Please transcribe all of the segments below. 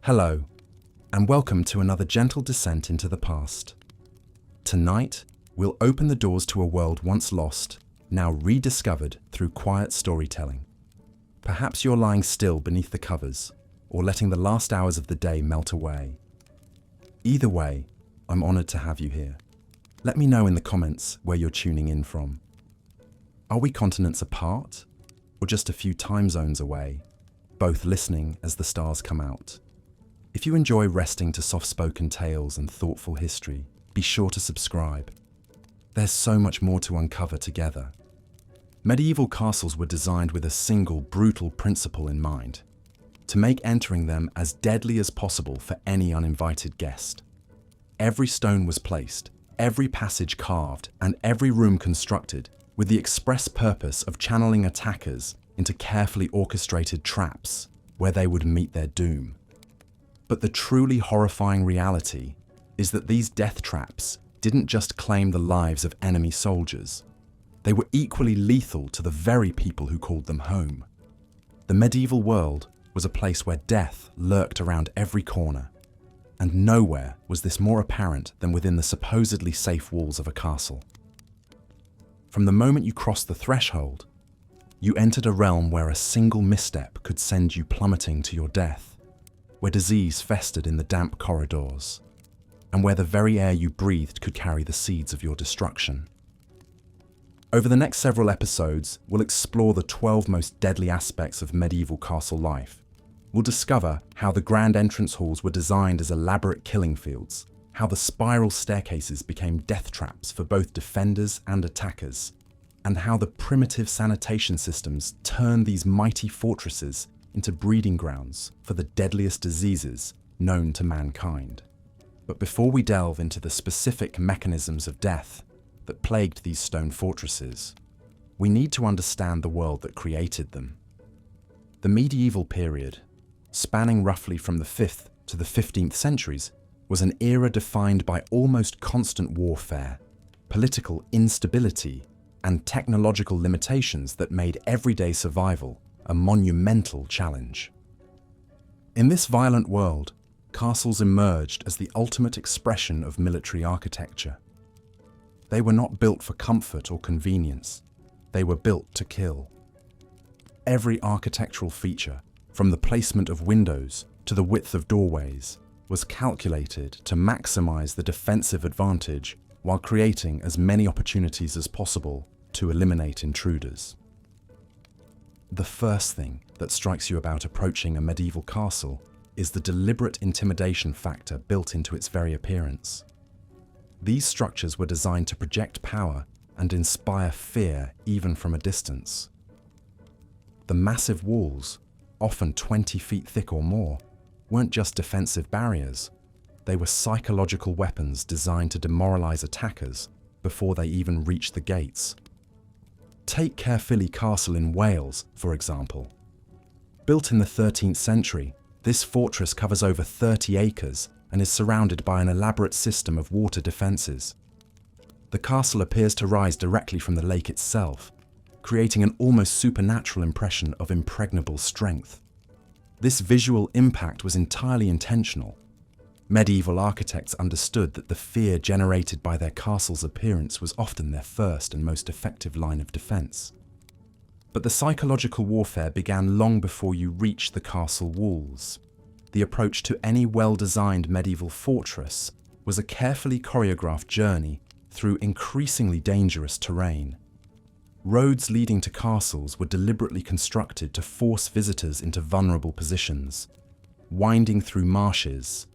Hello, and welcome to another gentle descent into the past. Tonight, we'll open the doors to a world once lost, now rediscovered through quiet storytelling. Perhaps you're lying still beneath the covers, or letting the last hours of the day melt away. Either way, I'm honored to have you here. Let me know in the comments where you're tuning in from. Are we continents apart, or just a few time zones away, both listening as the stars come out? If you enjoy resting to soft-spoken tales and thoughtful history, be sure to subscribe. There's so much more to uncover together. Medieval castles were designed with a single, brutal principle in mind: to make entering them as deadly as possible for any uninvited guest. Every stone was placed, every passage carved, and every room constructed with the express purpose of channeling attackers into carefully orchestrated traps where they would meet their doom. But the truly horrifying reality is that these death traps didn't just claim the lives of enemy soldiers. They were equally lethal to the very people who called them home. The medieval world was a place where death lurked around every corner, and nowhere was this more apparent than within the supposedly safe walls of a castle. From the moment you crossed the threshold, you entered a realm where a single misstep could send you plummeting to your death, where disease festered in the damp corridors, and where the very air you breathed could carry the seeds of your destruction. Over the next several episodes, we'll explore the 12 most deadly aspects of medieval castle life. We'll discover how the grand entrance halls were designed as elaborate killing fields, how the spiral staircases became death traps for both defenders and attackers, and how the primitive sanitation systems turned these mighty fortresses into breeding grounds for the deadliest diseases known to mankind. But before we delve into the specific mechanisms of death that plagued these stone fortresses, we need to understand the world that created them. The medieval period, spanning roughly from the 5th to the 15th centuries, was an era defined by almost constant warfare, political instability, and technological limitations that made everyday survival a monumental challenge. In this violent world, castles emerged as the ultimate expression of military architecture. They were not built for comfort or convenience. They were built to kill. Every architectural feature, from the placement of windows to the width of doorways, was calculated to maximize the defensive advantage while creating as many opportunities as possible to eliminate intruders. The first thing that strikes you about approaching a medieval castle is the deliberate intimidation factor built into its very appearance. These structures were designed to project power and inspire fear even from a distance. The massive walls, often 20 feet thick or more, weren't just defensive barriers. They were psychological weapons designed to demoralize attackers before they even reached the gates. Take Caerphilly Castle in Wales, for example. Built in the 13th century, this fortress covers over 30 acres and is surrounded by an elaborate system of water defences. The castle appears to rise directly from the lake itself, creating an almost supernatural impression of impregnable strength. This visual impact was entirely intentional. Medieval architects understood that the fear generated by their castle's appearance was often their first and most effective line of defense. But the psychological warfare began long before you reached the castle walls. The approach to any well-designed medieval fortress was a carefully choreographed journey through increasingly dangerous terrain. Roads leading to castles were deliberately constructed to force visitors into vulnerable positions, winding through marshes,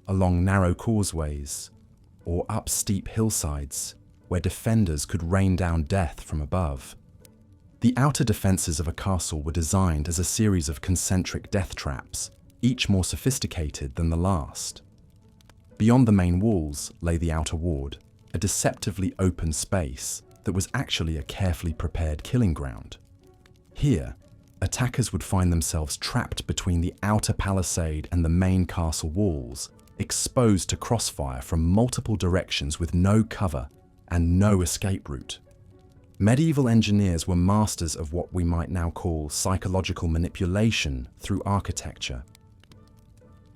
along narrow causeways, or up steep hillsides where defenders could rain down death from above. The outer defences of a castle were designed as a series of concentric death traps, each more sophisticated than the last. Beyond the main walls lay the outer ward, a deceptively open space that was actually a carefully prepared killing ground. Here, attackers would find themselves trapped between the outer palisade and the main castle walls, exposed to crossfire from multiple directions with no cover and no escape route. Medieval engineers were masters of what we might now call psychological manipulation through architecture.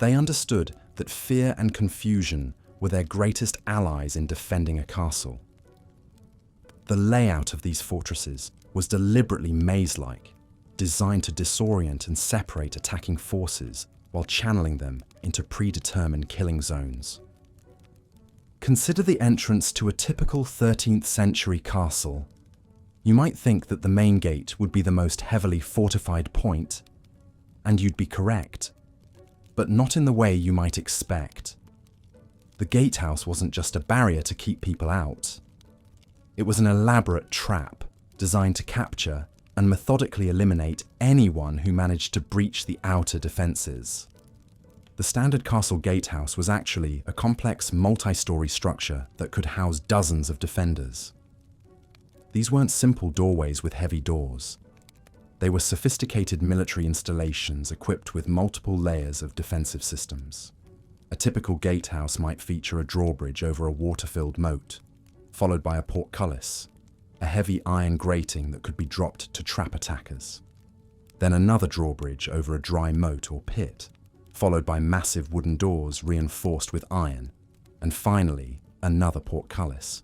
They understood that fear and confusion were their greatest allies in defending a castle. The layout of these fortresses was deliberately maze-like, designed to disorient and separate attacking forces while channeling them into predetermined killing zones. Consider the entrance to a typical 13th century castle. You might think that the main gate would be the most heavily fortified point, and you'd be correct, but not in the way you might expect. The gatehouse wasn't just a barrier to keep people out. It was an elaborate trap designed to capture and methodically eliminate anyone who managed to breach the outer defenses. The standard castle gatehouse was actually a complex multi-story structure that could house dozens of defenders. These weren't simple doorways with heavy doors. They were sophisticated military installations equipped with multiple layers of defensive systems. A typical gatehouse might feature a drawbridge over a water-filled moat, followed by a portcullis, a heavy iron grating that could be dropped to trap attackers. Then another drawbridge over a dry moat or pit, followed by massive wooden doors reinforced with iron, and finally, another portcullis.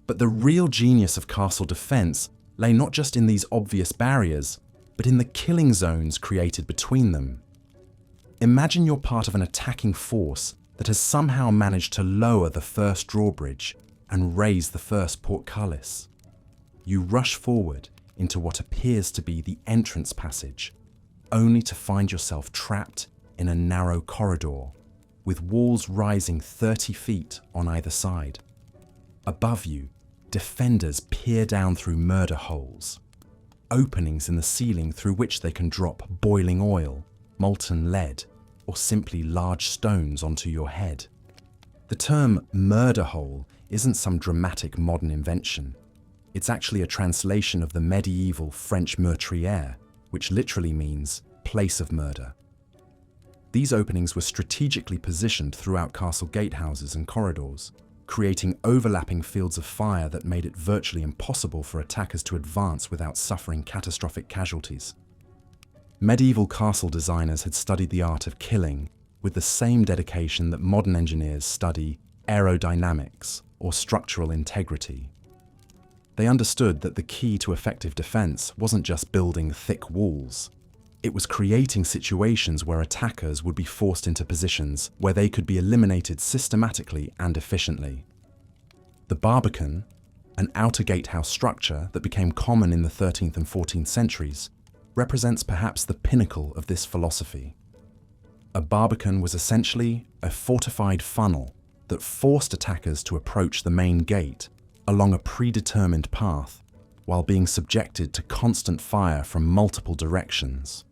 But the real genius of castle defense lay not just in these obvious barriers, but in the killing zones created between them. Imagine you're part of an attacking force that has somehow managed to lower the first drawbridge and raise the first portcullis. You rush forward into what appears to be the entrance passage, only to find yourself trapped in a narrow corridor, with walls rising 30 feet on either side. Above you, defenders peer down through murder holes, openings in the ceiling through which they can drop boiling oil, molten lead, or simply large stones onto your head. The term murder hole isn't some dramatic modern invention. It's actually a translation of the medieval French meurtrière, which literally means place of murder. These openings were strategically positioned throughout castle gatehouses and corridors, creating overlapping fields of fire that made it virtually impossible for attackers to advance without suffering catastrophic casualties. Medieval castle designers had studied the art of killing with the same dedication that modern engineers study aerodynamics or structural integrity. They understood that the key to effective defense wasn't just building thick walls. It was creating situations where attackers would be forced into positions where they could be eliminated systematically and efficiently. The barbican, an outer gatehouse structure that became common in the 13th and 14th centuries, represents perhaps the pinnacle of this philosophy. A barbican was essentially a fortified funnel that forced attackers to approach the main gate along a predetermined path while being subjected to constant fire from multiple directions.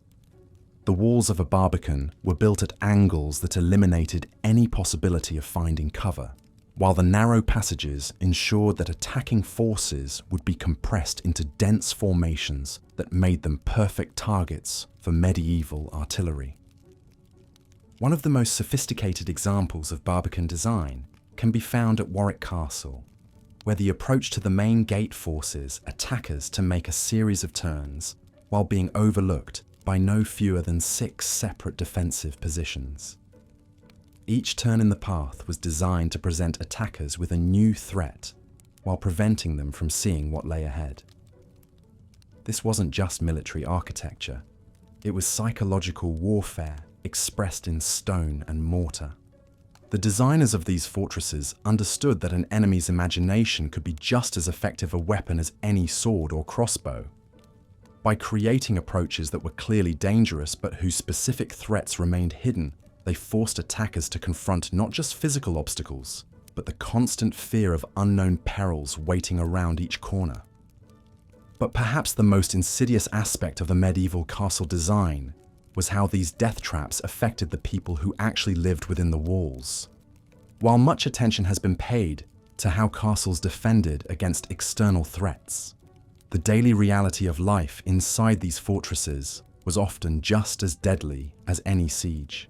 The walls of a barbican were built at angles that eliminated any possibility of finding cover, while the narrow passages ensured that attacking forces would be compressed into dense formations that made them perfect targets for medieval artillery. One of the most sophisticated examples of barbican design can be found at Warwick Castle, where the approach to the main gate forces attackers to make a series of turns while being overlooked by no fewer than 6 separate defensive positions. Each turn in the path was designed to present attackers with a new threat while preventing them from seeing what lay ahead. This wasn't just military architecture, it was psychological warfare expressed in stone and mortar. The designers of these fortresses understood that an enemy's imagination could be just as effective a weapon as any sword or crossbow. By creating approaches that were clearly dangerous but whose specific threats remained hidden, they forced attackers to confront not just physical obstacles, but the constant fear of unknown perils waiting around each corner. But perhaps the most insidious aspect of the medieval castle design was how these death traps affected the people who actually lived within the walls. While much attention has been paid to how castles defended against external threats, the daily reality of life inside these fortresses was often just as deadly as any siege.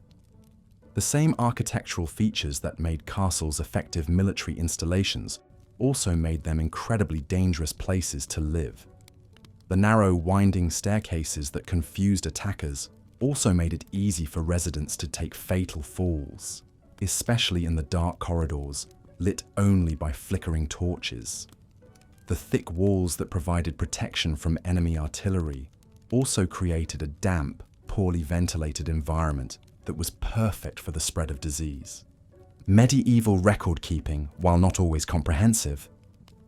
The same architectural features that made castles effective military installations also made them incredibly dangerous places to live. The narrow, winding staircases that confused attackers also made it easy for residents to take fatal falls, especially in the dark corridors lit only by flickering torches. The thick walls that provided protection from enemy artillery also created a damp, poorly ventilated environment that was perfect for the spread of disease. Medieval record-keeping, while not always comprehensive,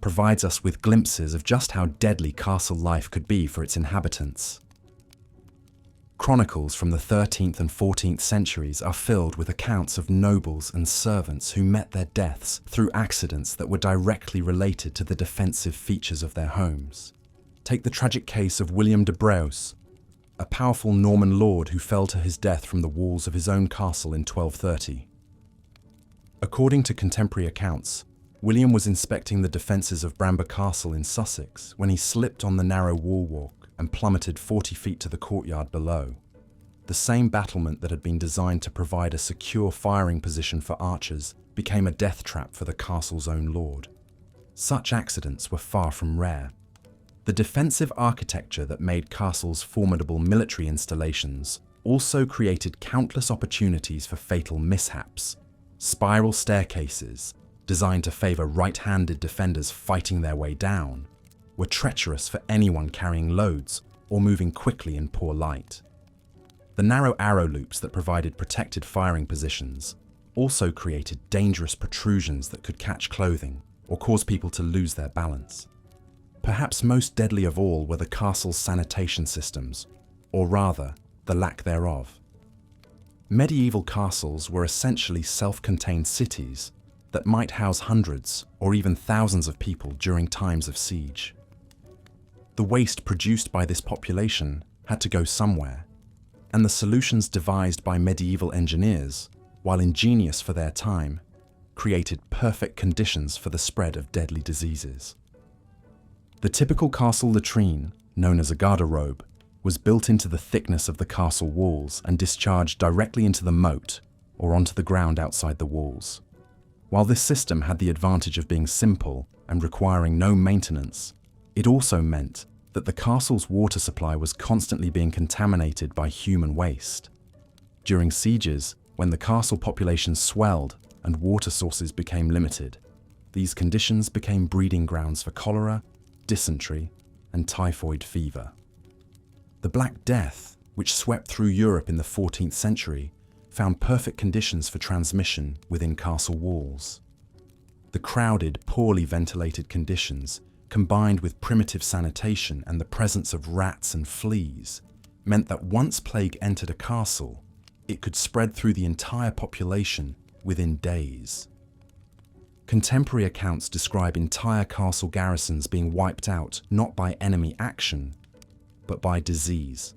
provides us with glimpses of just how deadly castle life could be for its inhabitants. Chronicles from the 13th and 14th centuries are filled with accounts of nobles and servants who met their deaths through accidents that were directly related to the defensive features of their homes. Take the tragic case of William de Braose, a powerful Norman lord who fell to his death from the walls of his own castle in 1230. According to contemporary accounts, William was inspecting the defences of Bramber Castle in Sussex when he slipped on the narrow wall walk and plummeted 40 feet to the courtyard below. The same battlement that had been designed to provide a secure firing position for archers became a death trap for the castle's own lord. Such accidents were far from rare. The defensive architecture that made castles formidable military installations also created countless opportunities for fatal mishaps. Spiral staircases, designed to favour right-handed defenders fighting their way down, were treacherous for anyone carrying loads or moving quickly in poor light. The narrow arrow loops that provided protected firing positions also created dangerous protrusions that could catch clothing or cause people to lose their balance. Perhaps most deadly of all were the castle's sanitation systems, or rather, the lack thereof. Medieval castles were essentially self-contained cities that might house hundreds or even thousands of people during times of siege. The waste produced by this population had to go somewhere, and the solutions devised by medieval engineers, while ingenious for their time, created perfect conditions for the spread of deadly diseases. The typical castle latrine, known as a garderobe, was built into the thickness of the castle walls and discharged directly into the moat or onto the ground outside the walls. While this system had the advantage of being simple and requiring no maintenance, it also meant that the castle's water supply was constantly being contaminated by human waste. During sieges, when the castle population swelled and water sources became limited, these conditions became breeding grounds for cholera, dysentery, and typhoid fever. The Black Death, which swept through Europe in the 14th century, found perfect conditions for transmission within castle walls. The crowded, poorly ventilated conditions, combined with primitive sanitation and the presence of rats and fleas, meant that once plague entered a castle, it could spread through the entire population within days. Contemporary accounts describe entire castle garrisons being wiped out not by enemy action, but by disease.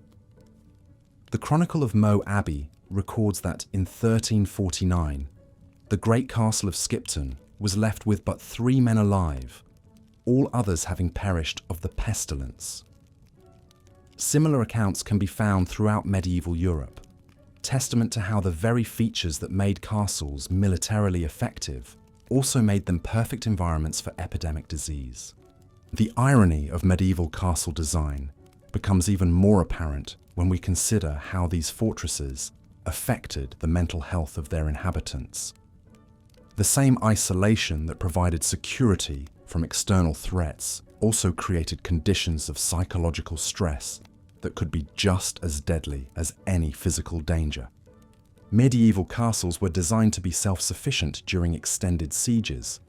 The Chronicle of Moe Abbey records that in 1349, the great castle of Skipton was left with but 3 men alive, all others having perished of the pestilence. Similar accounts can be found throughout medieval Europe, testament to how the very features that made castles militarily effective also made them perfect environments for epidemic disease. The irony of medieval castle design becomes even more apparent when we consider how these fortresses affected the mental health of their inhabitants. The same isolation that provided security from external threats also created conditions of psychological stress that could be just as deadly as any physical danger. Medieval castles were designed to be self-sufficient during extended sieges,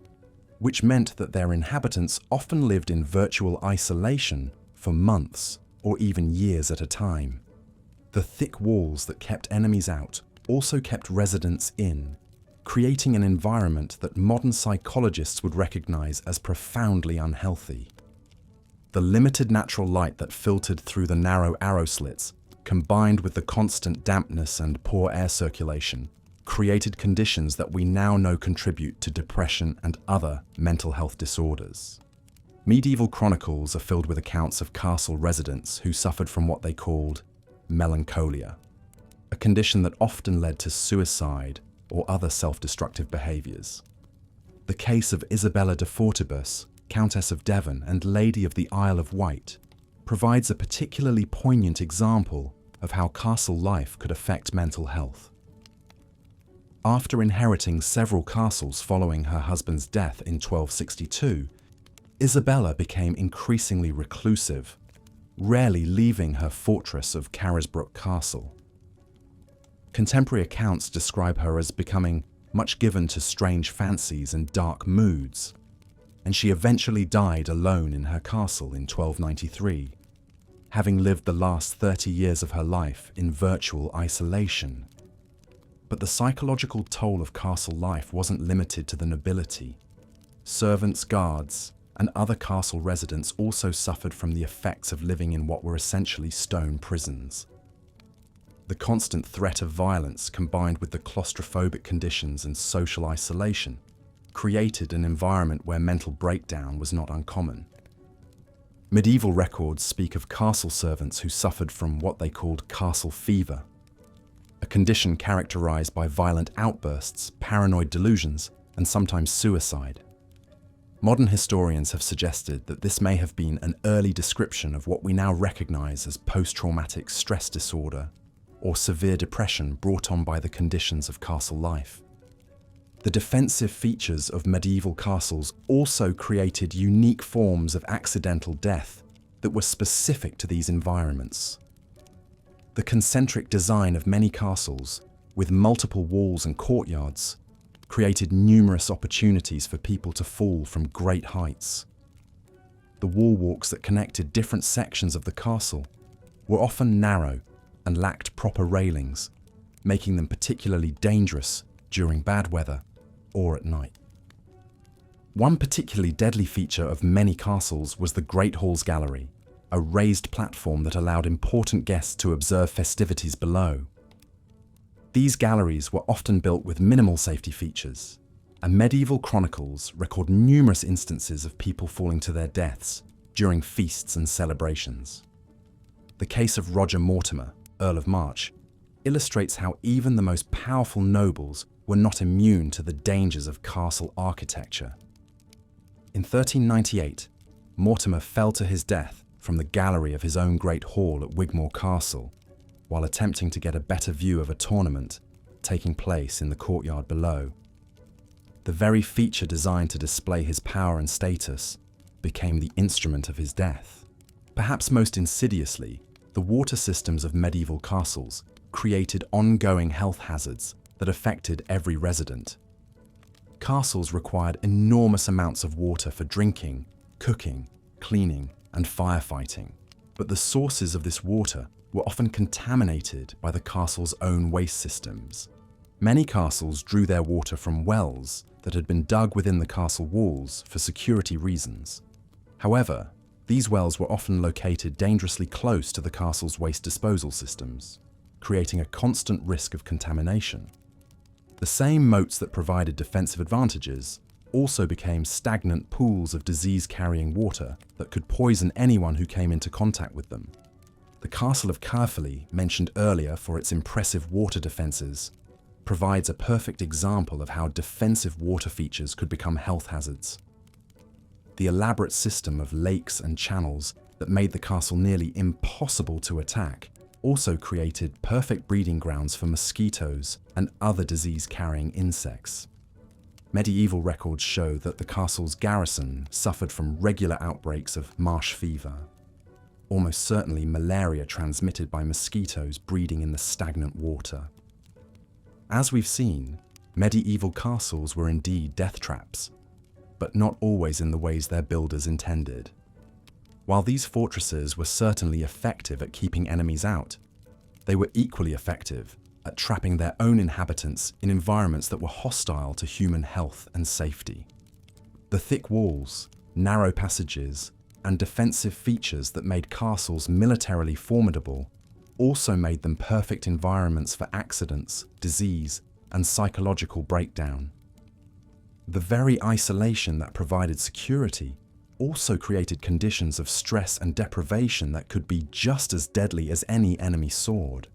which meant that their inhabitants often lived in virtual isolation for months or even years at a time. The thick walls that kept enemies out also kept residents in, creating an environment that modern psychologists would recognize as profoundly unhealthy. The limited natural light that filtered through the narrow arrow slits, combined with the constant dampness and poor air circulation, created conditions that we now know contribute to depression and other mental health disorders. Medieval chronicles are filled with accounts of castle residents who suffered from what they called melancholia, a condition that often led to suicide or other self-destructive behaviours. The case of Isabella de Fortibus, Countess of Devon and Lady of the Isle of Wight, provides a particularly poignant example of how castle life could affect mental health. After inheriting several castles following her husband's death in 1262, Isabella became increasingly reclusive, rarely leaving her fortress of Carisbrooke Castle. Contemporary accounts describe her as becoming much given to strange fancies and dark moods, and she eventually died alone in her castle in 1293, having lived the last 30 years of her life in virtual isolation. But the psychological toll of castle life wasn't limited to the nobility. Servants, guards, and other castle residents also suffered from the effects of living in what were essentially stone prisons. The constant threat of violence, combined with the claustrophobic conditions and social isolation, created an environment where mental breakdown was not uncommon. Medieval records speak of castle servants who suffered from what they called castle fever, a condition characterized by violent outbursts, paranoid delusions, and sometimes suicide. Modern historians have suggested that this may have been an early description of what we now recognize as post-traumatic stress disorder or severe depression brought on by the conditions of castle life. The defensive features of medieval castles also created unique forms of accidental death that were specific to these environments. The concentric design of many castles, with multiple walls and courtyards, created numerous opportunities for people to fall from great heights. The wall walks that connected different sections of the castle were often narrow and lacked proper railings, making them particularly dangerous during bad weather or at night. One particularly deadly feature of many castles was the Great Hall's Gallery, a raised platform that allowed important guests to observe festivities below. These galleries were often built with minimal safety features, and medieval chronicles record numerous instances of people falling to their deaths during feasts and celebrations. The case of Roger Mortimer, Earl of March, illustrates how even the most powerful nobles were not immune to the dangers of castle architecture. In 1398, Mortimer fell to his death from the gallery of his own great hall at Wigmore Castle, while attempting to get a better view of a tournament taking place in the courtyard below. The very feature designed to display his power and status became the instrument of his death. Perhaps most insidiously, the water systems of medieval castles created ongoing health hazards that affected every resident. Castles required enormous amounts of water for drinking, cooking, cleaning, and firefighting, but the sources of this water were often contaminated by the castle's own waste systems. Many castles drew their water from wells that had been dug within the castle walls for security reasons. However, these wells were often located dangerously close to the castle's waste disposal systems, creating a constant risk of contamination. The same moats that provided defensive advantages also became stagnant pools of disease-carrying water that could poison anyone who came into contact with them. The Castle of Caerphilly, mentioned earlier for its impressive water defenses, provides a perfect example of how defensive water features could become health hazards. The elaborate system of lakes and channels that made the castle nearly impossible to attack also created perfect breeding grounds for mosquitoes and other disease-carrying insects. Medieval records show that the castle's garrison suffered from regular outbreaks of marsh fever, almost certainly malaria transmitted by mosquitoes breeding in the stagnant water. As we've seen, medieval castles were indeed death traps, but not always in the ways their builders intended. While these fortresses were certainly effective at keeping enemies out, they were equally effective at trapping their own inhabitants in environments that were hostile to human health and safety. The thick walls, narrow passages, and defensive features that made castles militarily formidable also made them perfect environments for accidents, disease, and psychological breakdown. The very isolation that provided security also created conditions of stress and deprivation that could be just as deadly as any enemy sword.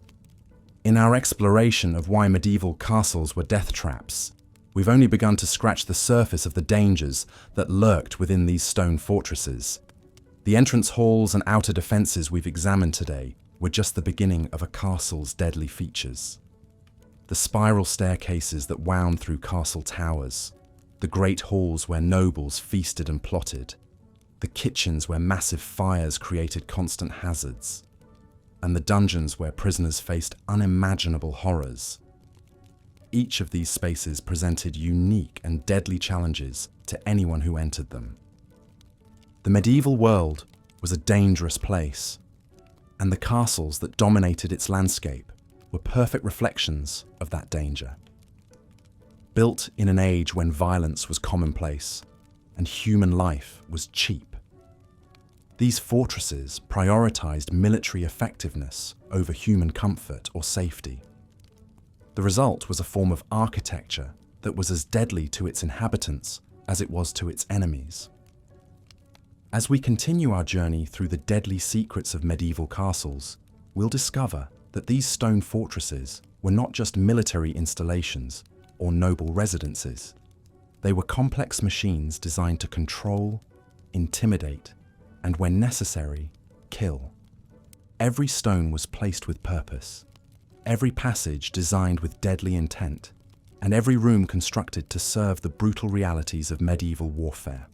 In our exploration of why medieval castles were death traps, we've only begun to scratch the surface of the dangers that lurked within these stone fortresses. The entrance halls and outer defenses we've examined today were just the beginning of a castle's deadly features. The spiral staircases that wound through castle towers, the great halls where nobles feasted and plotted, the kitchens where massive fires created constant hazards, and the dungeons where prisoners faced unimaginable horrors. Each of these spaces presented unique and deadly challenges to anyone who entered them. The medieval world was a dangerous place, and the castles that dominated its landscape were perfect reflections of that danger. Built in an age when violence was commonplace and human life was cheap, these fortresses prioritized military effectiveness over human comfort or safety. The result was a form of architecture that was as deadly to its inhabitants as it was to its enemies. As we continue our journey through the deadly secrets of medieval castles, we'll discover that these stone fortresses were not just military installations or noble residences. They were complex machines designed to control, intimidate, and when necessary, kill. Every stone was placed with purpose, every passage designed with deadly intent, and every room constructed to serve the brutal realities of medieval warfare.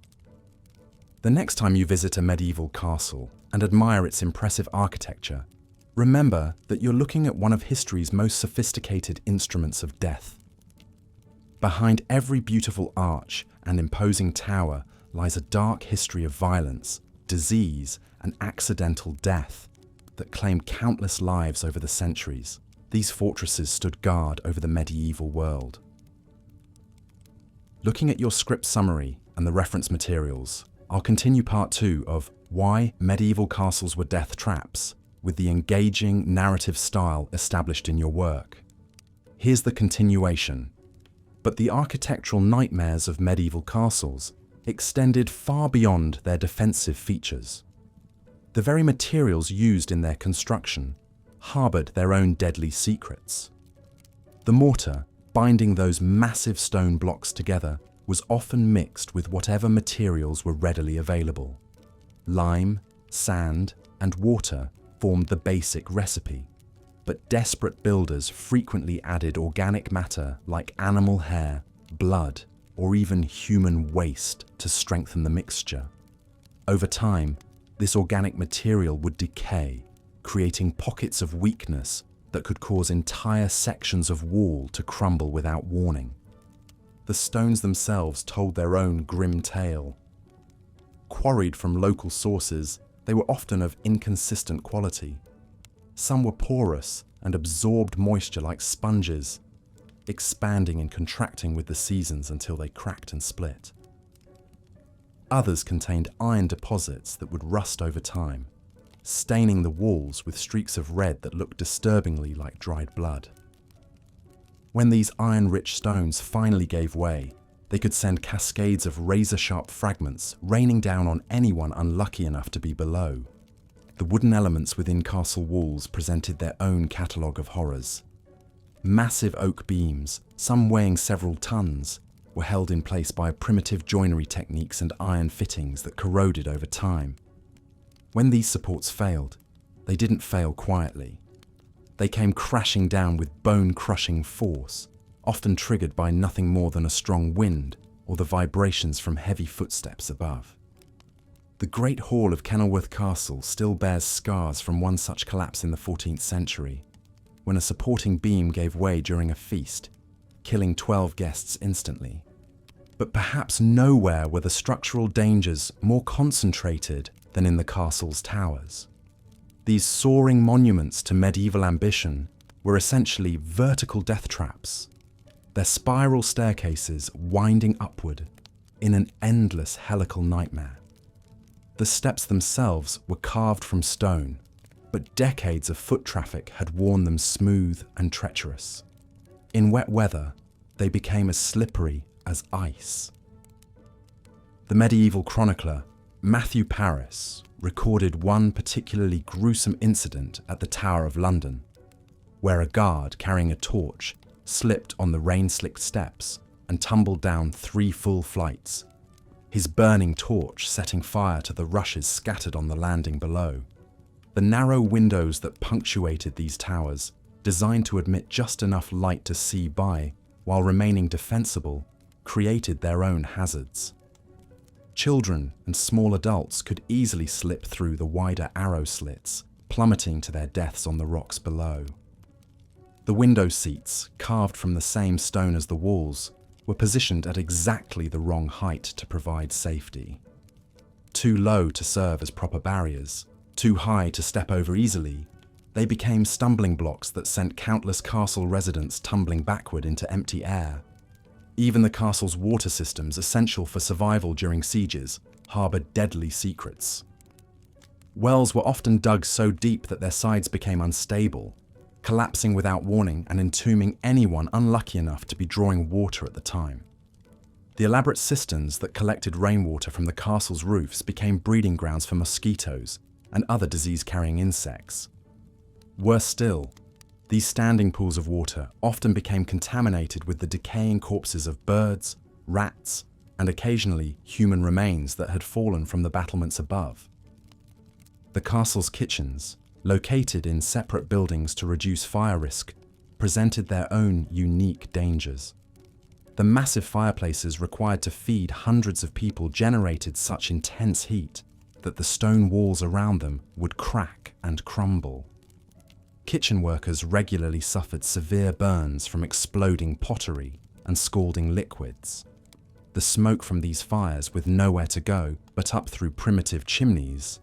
The next time you visit a medieval castle and admire its impressive architecture, remember that you're looking at one of history's most sophisticated instruments of death. Behind every beautiful arch and imposing tower lies a dark history of violence, disease, and accidental death that claimed countless lives over the centuries. These fortresses stood guard over the medieval world. Looking at your script summary and the reference materials, I'll continue part 2 of Why Medieval Castles Were Death Traps with the engaging narrative style established in your work. Here's the continuation. But the architectural nightmares of medieval castles extended far beyond their defensive features. The very materials used in their construction harbored their own deadly secrets. The mortar, binding those massive stone blocks together, was often mixed with whatever materials were readily available. Lime, sand, and water formed the basic recipe, but desperate builders frequently added organic matter like animal hair, blood, or even human waste to strengthen the mixture. Over time, this organic material would decay, creating pockets of weakness that could cause entire sections of wall to crumble without warning. The stones themselves told their own grim tale. Quarried from local sources, they were often of inconsistent quality. Some were porous and absorbed moisture like sponges, expanding and contracting with the seasons until they cracked and split. Others contained iron deposits that would rust over time, staining the walls with streaks of red that looked disturbingly like dried blood. When these iron-rich stones finally gave way, they could send cascades of razor-sharp fragments raining down on anyone unlucky enough to be below. The wooden elements within castle walls presented their own catalogue of horrors. Massive oak beams, some weighing several tons, were held in place by primitive joinery techniques and iron fittings that corroded over time. When these supports failed, they didn't fail quietly. They came crashing down with bone-crushing force, often triggered by nothing more than a strong wind or the vibrations from heavy footsteps above. The Great Hall of Kenilworth Castle still bears scars from one such collapse in the 14th century, when a supporting beam gave way during a feast, killing 12 guests instantly. But perhaps nowhere were the structural dangers more concentrated than in the castle's towers. These soaring monuments to medieval ambition were essentially vertical death traps, their spiral staircases winding upward in an endless helical nightmare. The steps themselves were carved from stone, but decades of foot traffic had worn them smooth and treacherous. In wet weather, they became as slippery as ice. The medieval chronicler Matthew Paris recorded one particularly gruesome incident at the Tower of London, where a guard carrying a torch slipped on the rain-slicked steps and tumbled down 3 full flights, his burning torch setting fire to the rushes scattered on the landing below. The narrow windows that punctuated these towers, designed to admit just enough light to see by while remaining defensible, created their own hazards. Children and small adults could easily slip through the wider arrow slits, plummeting to their deaths on the rocks below. The window seats, carved from the same stone as the walls, were positioned at exactly the wrong height to provide safety. Too low to serve as proper barriers, too high to step over easily, they became stumbling blocks that sent countless castle residents tumbling backward into empty air. Even the castle's water systems, essential for survival during sieges, harboured deadly secrets. Wells were often dug so deep that their sides became unstable, collapsing without warning and entombing anyone unlucky enough to be drawing water at the time. The elaborate cisterns that collected rainwater from the castle's roofs became breeding grounds for mosquitoes and other disease-carrying insects. Worse still, these standing pools of water often became contaminated with the decaying corpses of birds, rats, and occasionally human remains that had fallen from the battlements above. The castle's kitchens, located in separate buildings to reduce fire risk, presented their own unique dangers. The massive fireplaces required to feed hundreds of people generated such intense heat that the stone walls around them would crack and crumble. Kitchen workers regularly suffered severe burns from exploding pottery and scalding liquids. The smoke from these fires, with nowhere to go but up through primitive chimneys,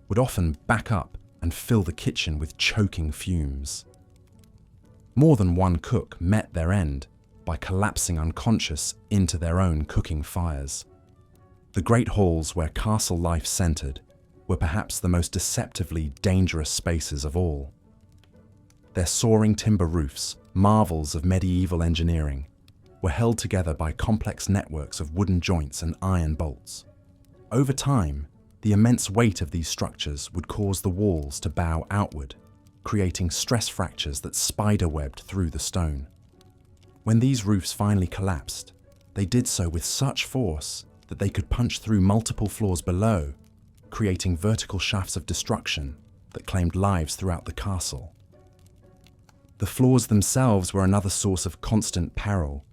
would often back up and fill the kitchen with choking fumes. More than one cook met their end by collapsing unconscious into their own cooking fires. The great halls where castle life centered were perhaps the most deceptively dangerous spaces of all. Their soaring timber roofs, marvels of medieval engineering, were held together by complex networks of wooden joints and iron bolts. Over time, the immense weight of these structures would cause the walls to bow outward, creating stress fractures that spiderwebbed through the stone. When these roofs finally collapsed, they did so with such force that they could punch through multiple floors below, creating vertical shafts of destruction that claimed lives throughout the castle. The floors themselves were another source of constant peril.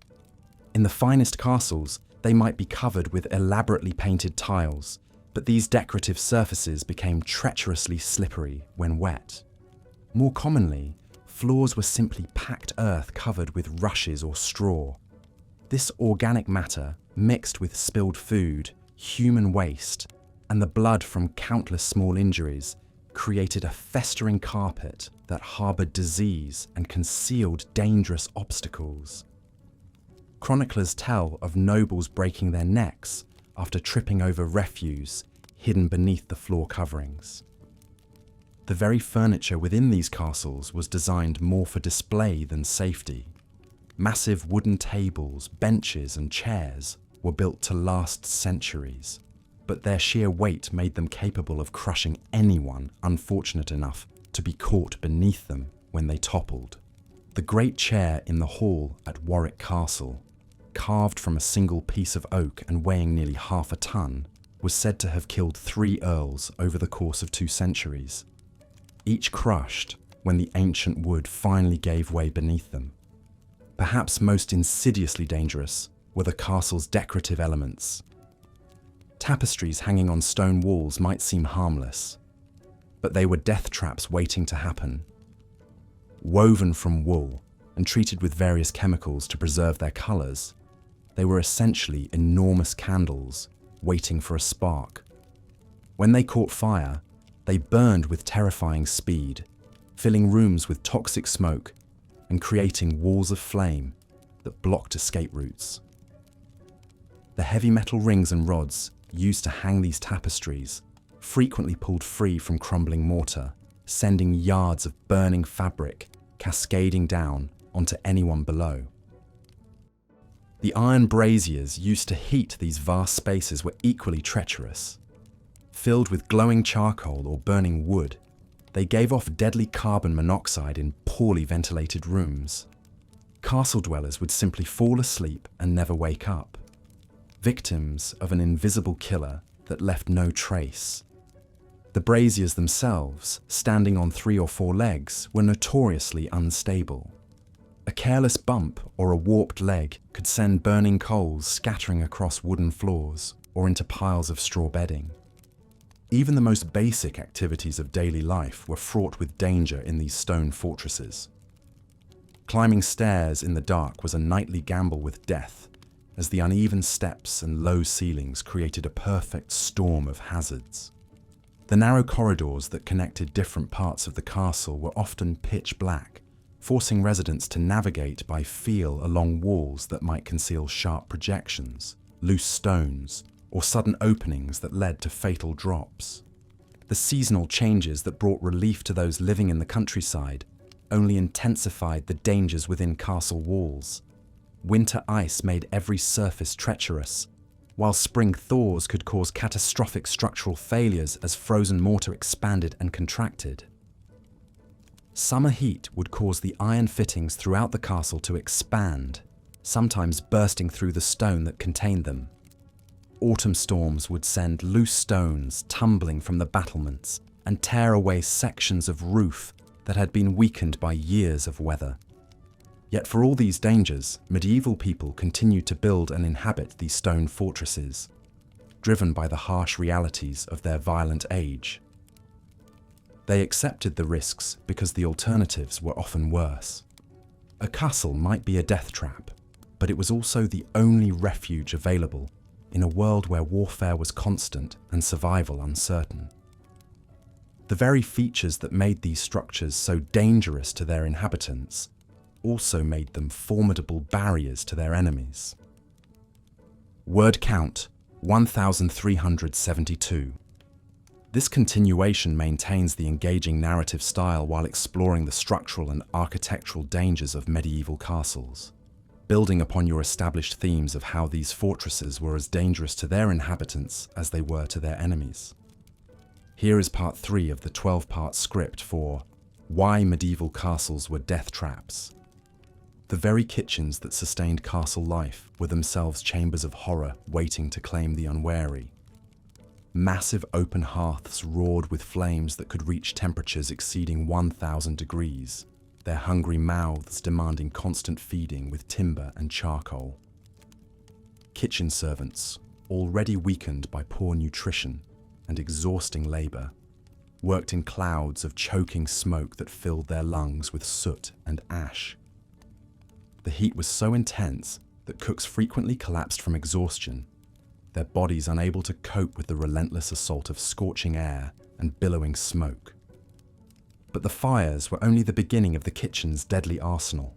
In the finest castles, they might be covered with elaborately painted tiles, but these decorative surfaces became treacherously slippery when wet. More commonly, floors were simply packed earth covered with rushes or straw. This organic matter, mixed with spilled food, human waste, and the blood from countless small injuries, created a festering carpet that harboured disease and concealed dangerous obstacles. Chroniclers tell of nobles breaking their necks after tripping over refuse hidden beneath the floor coverings. The very furniture within these castles was designed more for display than safety. Massive wooden tables, benches, and chairs were built to last centuries, but their sheer weight made them capable of crushing anyone unfortunate enough to be caught beneath them when they toppled. The great chair in the hall at Warwick Castle, carved from a single piece of oak and weighing nearly half a ton, was said to have killed 3 earls over the course of 2 centuries, each crushed when the ancient wood finally gave way beneath them. Perhaps most insidiously dangerous were the castle's decorative elements. Tapestries hanging on stone walls might seem harmless, but they were death traps waiting to happen. Woven from wool and treated with various chemicals to preserve their colours, they were essentially enormous candles waiting for a spark. When they caught fire, they burned with terrifying speed, filling rooms with toxic smoke and creating walls of flame that blocked escape routes. The heavy metal rings and rods used to hang these tapestries frequently pulled free from crumbling mortar, sending yards of burning fabric cascading down onto anyone below. The iron braziers used to heat these vast spaces were equally treacherous. Filled with glowing charcoal or burning wood, they gave off deadly carbon monoxide in poorly ventilated rooms. Castle dwellers would simply fall asleep and never wake up, victims of an invisible killer that left no trace. The braziers themselves, standing on 3 or 4 legs, were notoriously unstable. A careless bump or a warped leg could send burning coals scattering across wooden floors or into piles of straw bedding. Even the most basic activities of daily life were fraught with danger in these stone fortresses. Climbing stairs in the dark was a nightly gamble with death, as the uneven steps and low ceilings created a perfect storm of hazards. The narrow corridors that connected different parts of the castle were often pitch black, forcing residents to navigate by feel along walls that might conceal sharp projections, loose stones, or sudden openings that led to fatal drops. The seasonal changes that brought relief to those living in the countryside only intensified the dangers within castle walls. Winter ice made every surface treacherous, while spring thaws could cause catastrophic structural failures as frozen mortar expanded and contracted. Summer heat would cause the iron fittings throughout the castle to expand, sometimes bursting through the stone that contained them. Autumn storms would send loose stones tumbling from the battlements and tear away sections of roof that had been weakened by years of weather. Yet for all these dangers, medieval people continued to build and inhabit these stone fortresses, driven by the harsh realities of their violent age. They accepted the risks because the alternatives were often worse. A castle might be a death trap, but it was also the only refuge available in a world where warfare was constant and survival uncertain. The very features that made these structures so dangerous to their inhabitants also made them formidable barriers to their enemies. Word count 1372. This continuation maintains the engaging narrative style while exploring the structural and architectural dangers of medieval castles, building upon your established themes of how these fortresses were as dangerous to their inhabitants as they were to their enemies. Here is part 3 of the 12-part script for Why Medieval Castles Were Death Traps. The very kitchens that sustained castle life were themselves chambers of horror waiting to claim the unwary. Massive open hearths roared with flames that could reach temperatures exceeding 1,000 degrees, their hungry mouths demanding constant feeding with timber and charcoal. Kitchen servants, already weakened by poor nutrition and exhausting labor, worked in clouds of choking smoke that filled their lungs with soot and ash. The heat was so intense that cooks frequently collapsed from exhaustion, their bodies unable to cope with the relentless assault of scorching air and billowing smoke. But the fires were only the beginning of the kitchen's deadly arsenal.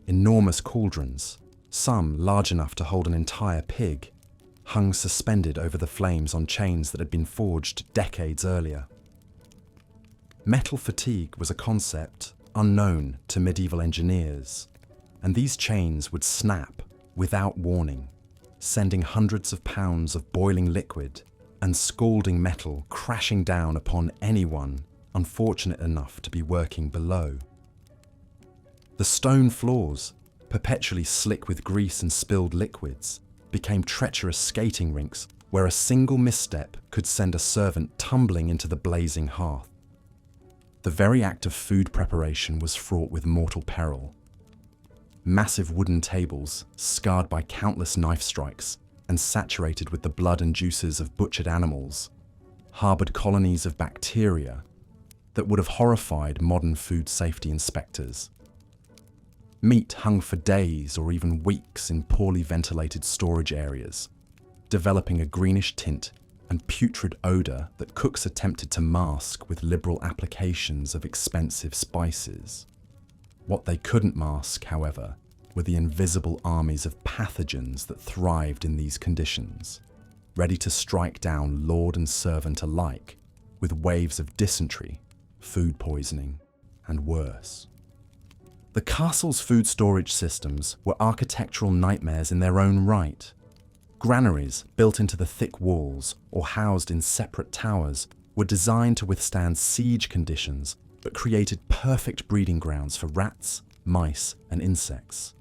Enormous cauldrons, some large enough to hold an entire pig, hung suspended over the flames on chains that had been forged decades earlier. Metal fatigue was a concept unknown to medieval engineers, and these chains would snap without warning, sending hundreds of pounds of boiling liquid and scalding metal crashing down upon anyone unfortunate enough to be working below. The stone floors, perpetually slick with grease and spilled liquids, became treacherous skating rinks where a single misstep could send a servant tumbling into the blazing hearth. The very act of food preparation was fraught with mortal peril. Massive wooden tables, scarred by countless knife strikes and saturated with the blood and juices of butchered animals, harbored colonies of bacteria that would have horrified modern food safety inspectors. Meat hung for days or even weeks in poorly ventilated storage areas, developing a greenish tint and putrid odor that cooks attempted to mask with liberal applications of expensive spices. What they couldn't mask, however, were the invisible armies of pathogens that thrived in these conditions, ready to strike down lord and servant alike with waves of dysentery, food poisoning, and worse. The castle's food storage systems were architectural nightmares in their own right. Granaries built into the thick walls or housed in separate towers were designed to withstand siege conditions but created perfect breeding grounds for rats, mice, and insects.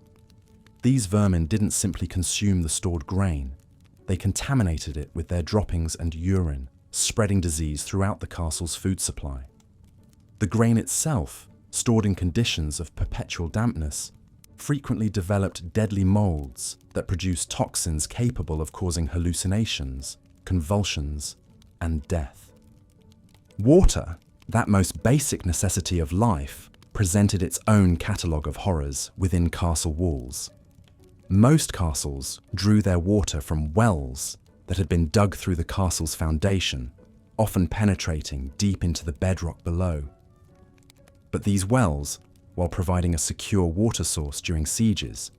These vermin didn't simply consume the stored grain, they contaminated it with their droppings and urine, spreading disease throughout the castle's food supply. The grain itself, stored in conditions of perpetual dampness, frequently developed deadly molds that produced toxins capable of causing hallucinations, convulsions, and death. Water, that most basic necessity of life, presented its own catalogue of horrors within castle walls. Most castles drew their water from wells that had been dug through the castle's foundation, often penetrating deep into the bedrock below. But these wells, while providing a secure water source during sieges,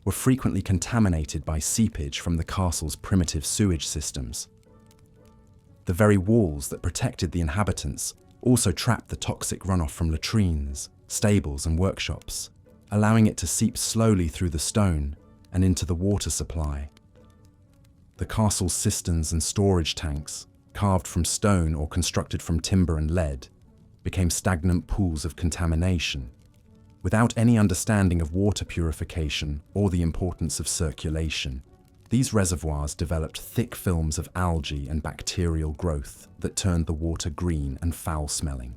were frequently contaminated by seepage from the castle's primitive sewage systems. The very walls that protected the inhabitants also trapped the toxic runoff from latrines, stables, and workshops, allowing it to seep slowly through the stone and into the water supply. The castle's cisterns and storage tanks, carved from stone or constructed from timber and lead, became stagnant pools of contamination. Without any understanding of water purification or the importance of circulation, these reservoirs developed thick films of algae and bacterial growth that turned the water green and foul-smelling.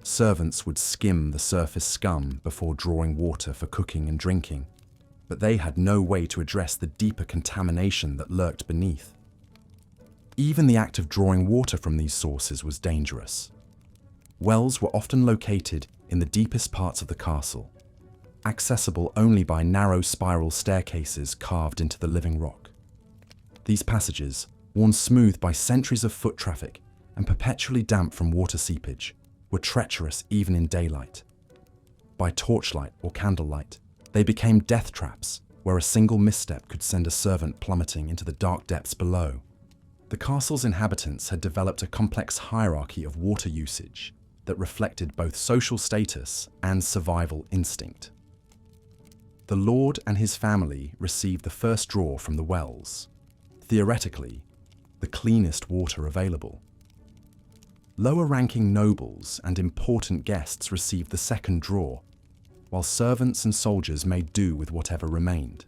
Servants would skim the surface scum before drawing water for cooking and drinking, but they had no way to address the deeper contamination that lurked beneath. Even the act of drawing water from these sources was dangerous. Wells were often located in the deepest parts of the castle, accessible only by narrow spiral staircases carved into the living rock. These passages, worn smooth by centuries of foot traffic and perpetually damp from water seepage, were treacherous even in daylight. By torchlight or candlelight, they became death traps where a single misstep could send a servant plummeting into the dark depths below. The castle's inhabitants had developed a complex hierarchy of water usage that reflected both social status and survival instinct. The lord and his family received the first draw from the wells, theoretically, the cleanest water available. Lower-ranking nobles and important guests received the second draw, while servants and soldiers made do with whatever remained.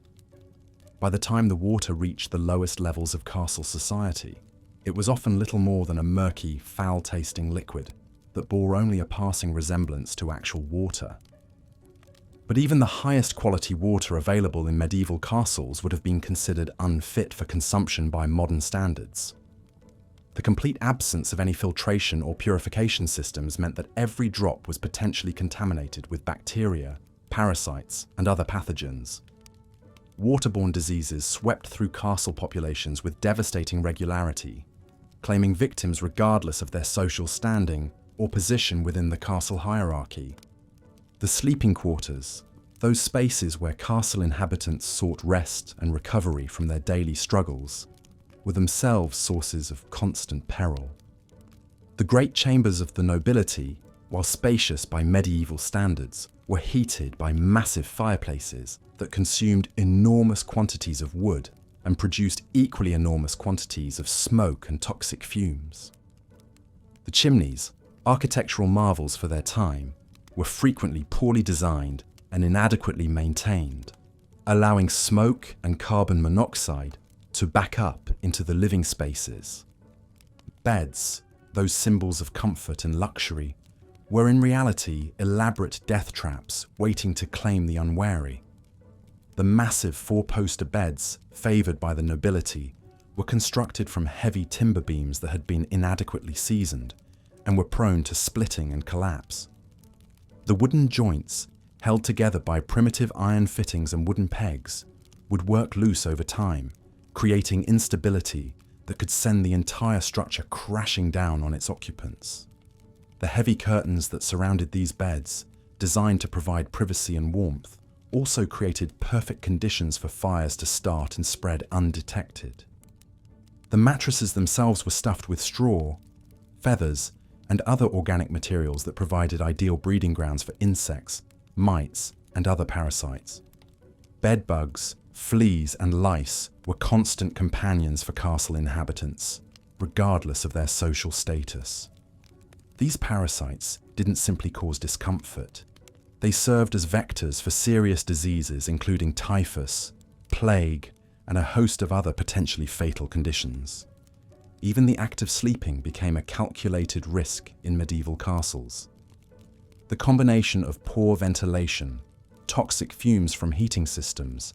By the time the water reached the lowest levels of castle society, it was often little more than a murky, foul-tasting liquid that bore only a passing resemblance to actual water. But even the highest quality water available in medieval castles would have been considered unfit for consumption by modern standards. The complete absence of any filtration or purification systems meant that every drop was potentially contaminated with bacteria, parasites, and other pathogens. Waterborne diseases swept through castle populations with devastating regularity, claiming victims regardless of their social standing or position within the castle hierarchy. The sleeping quarters, those spaces where castle inhabitants sought rest and recovery from their daily struggles, were themselves sources of constant peril. The great chambers of the nobility, while spacious by medieval standards, were heated by massive fireplaces that consumed enormous quantities of wood and produced equally enormous quantities of smoke and toxic fumes. The chimneys, architectural marvels for their time, were frequently poorly designed and inadequately maintained, allowing smoke and carbon monoxide to back up into the living spaces. Beds, those symbols of comfort and luxury, were in reality elaborate death traps waiting to claim the unwary. The massive four-poster beds favoured by the nobility were constructed from heavy timber beams that had been inadequately seasoned and were prone to splitting and collapse. The wooden joints, held together by primitive iron fittings and wooden pegs, would work loose over time, creating instability that could send the entire structure crashing down on its occupants. The heavy curtains that surrounded these beds, designed to provide privacy and warmth, also created perfect conditions for fires to start and spread undetected. The mattresses themselves were stuffed with straw, feathers, and other organic materials that provided ideal breeding grounds for insects, mites, and other parasites. Bed bugs, fleas, and lice were constant companions for castle inhabitants, regardless of their social status. These parasites didn't simply cause discomfort. They served as vectors for serious diseases including typhus, plague, and a host of other potentially fatal conditions. Even the act of sleeping became a calculated risk in medieval castles. The combination of poor ventilation, toxic fumes from heating systems,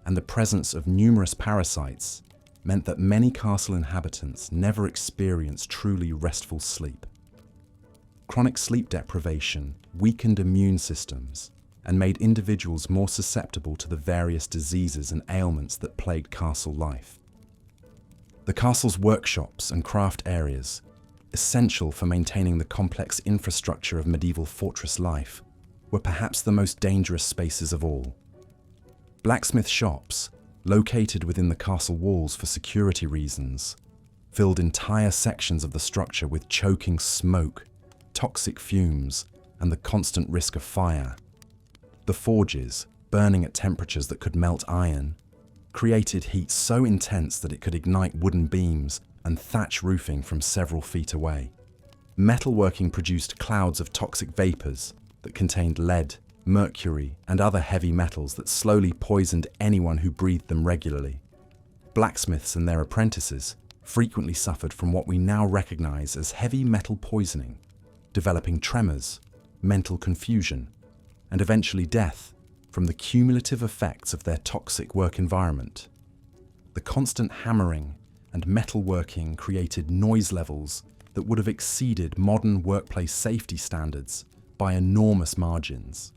and the presence of numerous parasites meant that many castle inhabitants never experienced truly restful sleep. Chronic sleep deprivation weakened immune systems and made individuals more susceptible to the various diseases and ailments that plagued castle life. The castle's workshops and craft areas, essential for maintaining the complex infrastructure of medieval fortress life, were perhaps the most dangerous spaces of all. Blacksmith shops, located within the castle walls for security reasons, filled entire sections of the structure with choking smoke, toxic fumes, and the constant risk of fire. The forges, burning at temperatures that could melt iron, created heat so intense that it could ignite wooden beams and thatch roofing from several feet away. Metalworking produced clouds of toxic vapors that contained lead, mercury, and other heavy metals that slowly poisoned anyone who breathed them regularly. Blacksmiths and their apprentices frequently suffered from what we now recognize as heavy metal poisoning, developing tremors, mental confusion, and eventually death from the cumulative effects of their toxic work environment. The constant hammering and metalworking created noise levels that would have exceeded modern workplace safety standards by enormous margins.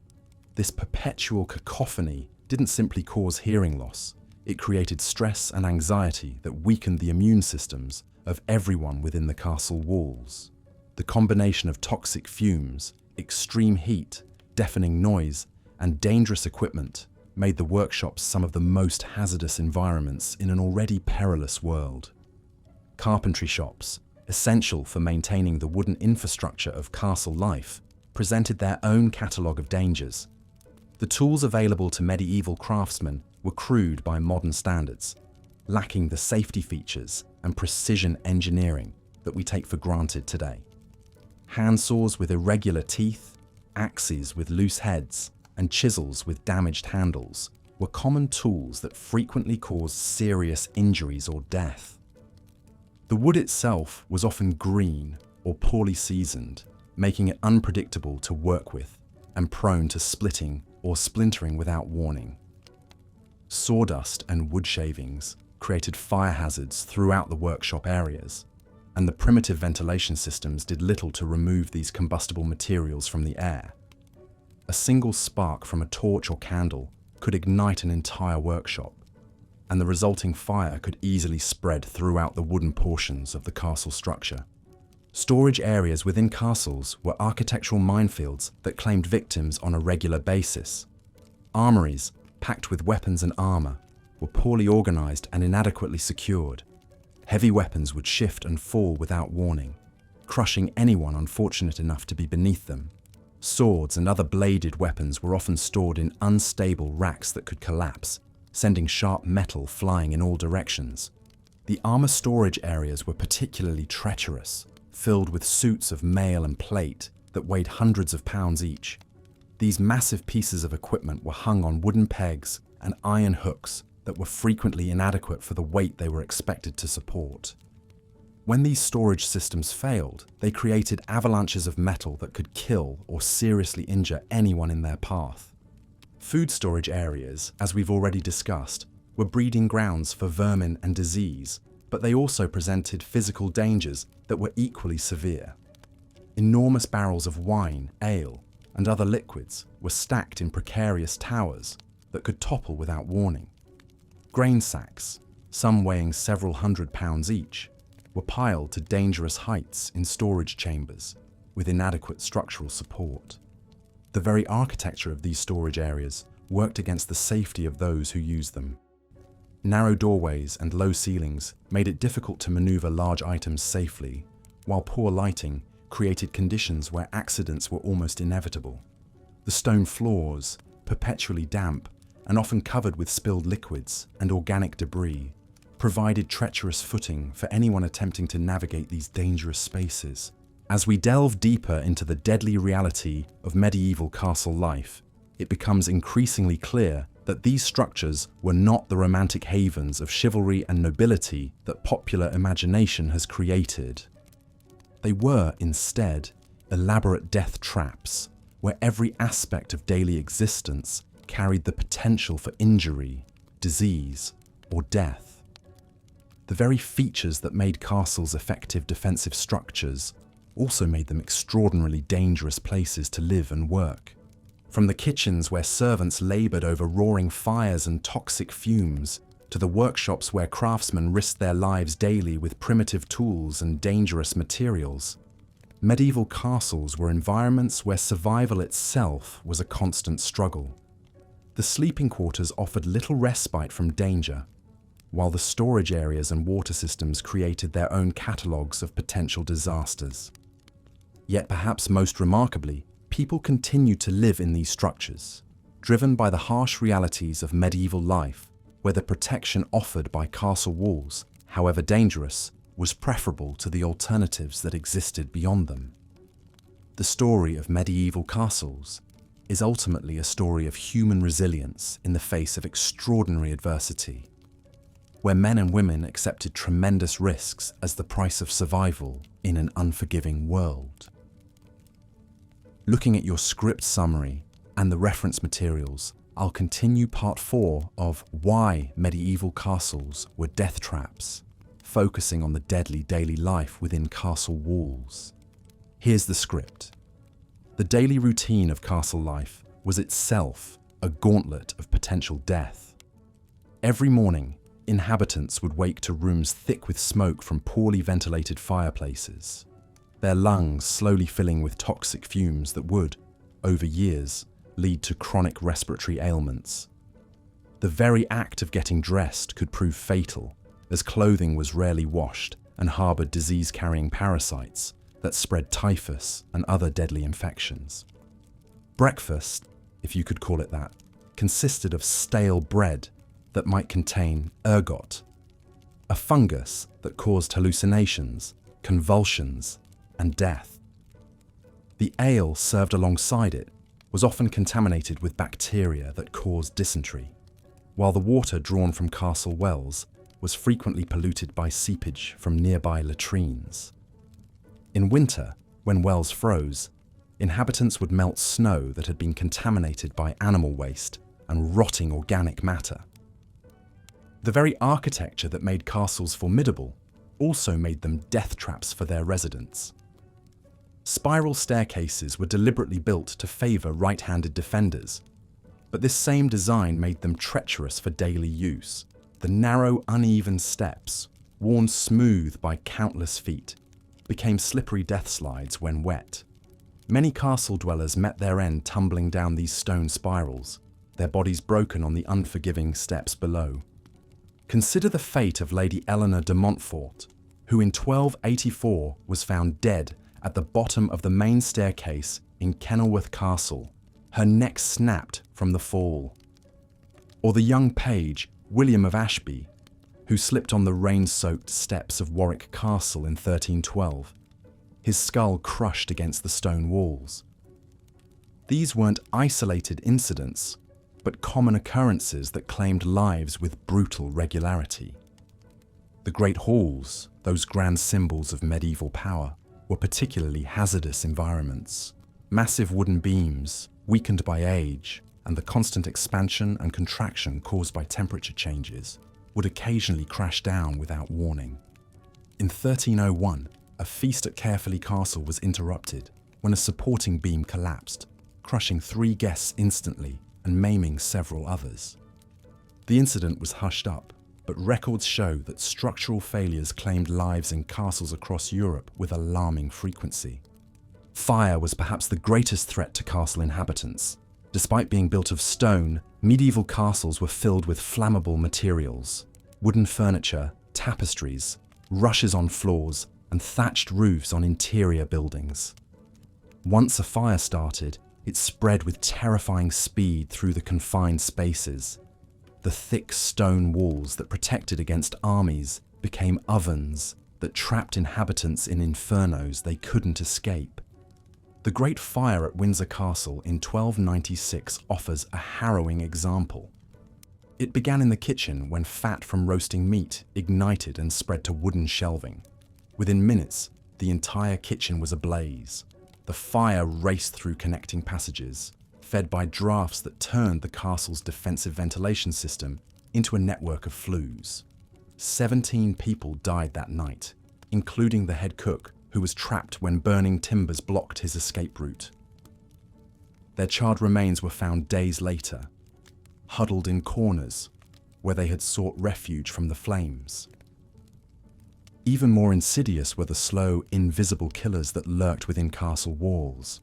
This perpetual cacophony didn't simply cause hearing loss, it created stress and anxiety that weakened the immune systems of everyone within the castle walls. The combination of toxic fumes, extreme heat, deafening noise, and dangerous equipment made the workshops some of the most hazardous environments in an already perilous world. Carpentry shops, essential for maintaining the wooden infrastructure of castle life, presented their own catalogue of dangers. The tools available to medieval craftsmen were crude by modern standards, lacking the safety features and precision engineering that we take for granted today. Handsaws with irregular teeth, axes with loose heads, and chisels with damaged handles were common tools that frequently caused serious injuries or death. The wood itself was often green or poorly seasoned, making it unpredictable to work with and prone to splitting or splintering without warning. Sawdust and wood shavings created fire hazards throughout the workshop areas, and the primitive ventilation systems did little to remove these combustible materials from the air. A single spark from a torch or candle could ignite an entire workshop, and the resulting fire could easily spread throughout the wooden portions of the castle structure. Storage areas within castles were architectural minefields that claimed victims on a regular basis. Armories, packed with weapons and armor, were poorly organized and inadequately secured. Heavy weapons would shift and fall without warning, crushing anyone unfortunate enough to be beneath them. Swords and other bladed weapons were often stored in unstable racks that could collapse, sending sharp metal flying in all directions. The armor storage areas were particularly treacherous, filled with suits of mail and plate that weighed hundreds of pounds each. These massive pieces of equipment were hung on wooden pegs and iron hooks that were frequently inadequate for the weight they were expected to support. When these storage systems failed, they created avalanches of metal that could kill or seriously injure anyone in their path. Food storage areas, as we've already discussed, were breeding grounds for vermin and disease, but they also presented physical dangers that were equally severe. Enormous barrels of wine, ale, and other liquids were stacked in precarious towers that could topple without warning. Grain sacks, some weighing several hundred pounds each, were piled to dangerous heights in storage chambers with inadequate structural support. The very architecture of these storage areas worked against the safety of those who used them. Narrow doorways and low ceilings made it difficult to maneuver large items safely, while poor lighting created conditions where accidents were almost inevitable. The stone floors, perpetually damp and often covered with spilled liquids and organic debris, provided treacherous footing for anyone attempting to navigate these dangerous spaces. As we delve deeper into the deadly reality of medieval castle life, it becomes increasingly clear that these structures were not the romantic havens of chivalry and nobility that popular imagination has created. They were, instead, elaborate death traps, where every aspect of daily existence carried the potential for injury, disease, or death. The very features that made castles effective defensive structures also made them extraordinarily dangerous places to live and work. From the kitchens where servants laboured over roaring fires and toxic fumes, to the workshops where craftsmen risked their lives daily with primitive tools and dangerous materials, medieval castles were environments where survival itself was a constant struggle. The sleeping quarters offered little respite from danger, while the storage areas and water systems created their own catalogues of potential disasters. Yet perhaps most remarkably, people continued to live in these structures, driven by the harsh realities of medieval life, where the protection offered by castle walls, however dangerous, was preferable to the alternatives that existed beyond them. The story of medieval castles is ultimately a story of human resilience in the face of extraordinary adversity, where men and women accepted tremendous risks as the price of survival in an unforgiving world. Looking at your script summary and the reference materials, I'll continue part 4 of Why Medieval Castles Were Death Traps, focusing on the deadly daily life within castle walls. Here's the script. The daily routine of castle life was itself a gauntlet of potential death. Every morning, inhabitants would wake to rooms thick with smoke from poorly ventilated fireplaces, their lungs slowly filling with toxic fumes that would, over years, lead to chronic respiratory ailments. The very act of getting dressed could prove fatal, as clothing was rarely washed and harboured disease-carrying parasites that spread typhus and other deadly infections. Breakfast, if you could call it that, consisted of stale bread that might contain ergot, a fungus that caused hallucinations, convulsions, and death. The ale served alongside it was often contaminated with bacteria that caused dysentery, while the water drawn from castle wells was frequently polluted by seepage from nearby latrines. In winter, when wells froze, inhabitants would melt snow that had been contaminated by animal waste and rotting organic matter. The very architecture that made castles formidable also made them death traps for their residents. Spiral staircases were deliberately built to favour right-handed defenders, but this same design made them treacherous for daily use. The narrow, uneven steps, worn smooth by countless feet, became slippery death slides when wet. Many castle dwellers met their end tumbling down these stone spirals, their bodies broken on the unforgiving steps below. Consider the fate of Lady Eleanor de Montfort, who in 1284 was found dead at the bottom of the main staircase in Kenilworth Castle, her neck snapped from the fall. Or the young page, William of Ashby, who slipped on the rain-soaked steps of Warwick Castle in 1312, his skull crushed against the stone walls. These weren't isolated incidents, but common occurrences that claimed lives with brutal regularity. The great halls, those grand symbols of medieval power, were particularly hazardous environments. Massive wooden beams, weakened by age, and the constant expansion and contraction caused by temperature changes, would occasionally crash down without warning. In 1301, a feast at Caerphilly Castle was interrupted when a supporting beam collapsed, crushing 3 guests instantly and maiming several others. The incident was hushed up, but records show that structural failures claimed lives in castles across Europe with alarming frequency. Fire was perhaps the greatest threat to castle inhabitants. Despite being built of stone, medieval castles were filled with flammable materials, wooden furniture, tapestries, rushes on floors, and thatched roofs on interior buildings. Once a fire started, it spread with terrifying speed through the confined spaces. The thick stone walls that protected against armies became ovens that trapped inhabitants in infernos they couldn't escape. The Great Fire at Windsor Castle in 1296 offers a harrowing example. It began in the kitchen when fat from roasting meat ignited and spread to wooden shelving. Within minutes, the entire kitchen was ablaze. The fire raced through connecting passages, fed by drafts that turned the castle's defensive ventilation system into a network of flues. 17 people died that night, including the head cook, who was trapped when burning timbers blocked his escape route. Their charred remains were found days later, huddled in corners where they had sought refuge from the flames. Even more insidious were the slow, invisible killers that lurked within castle walls.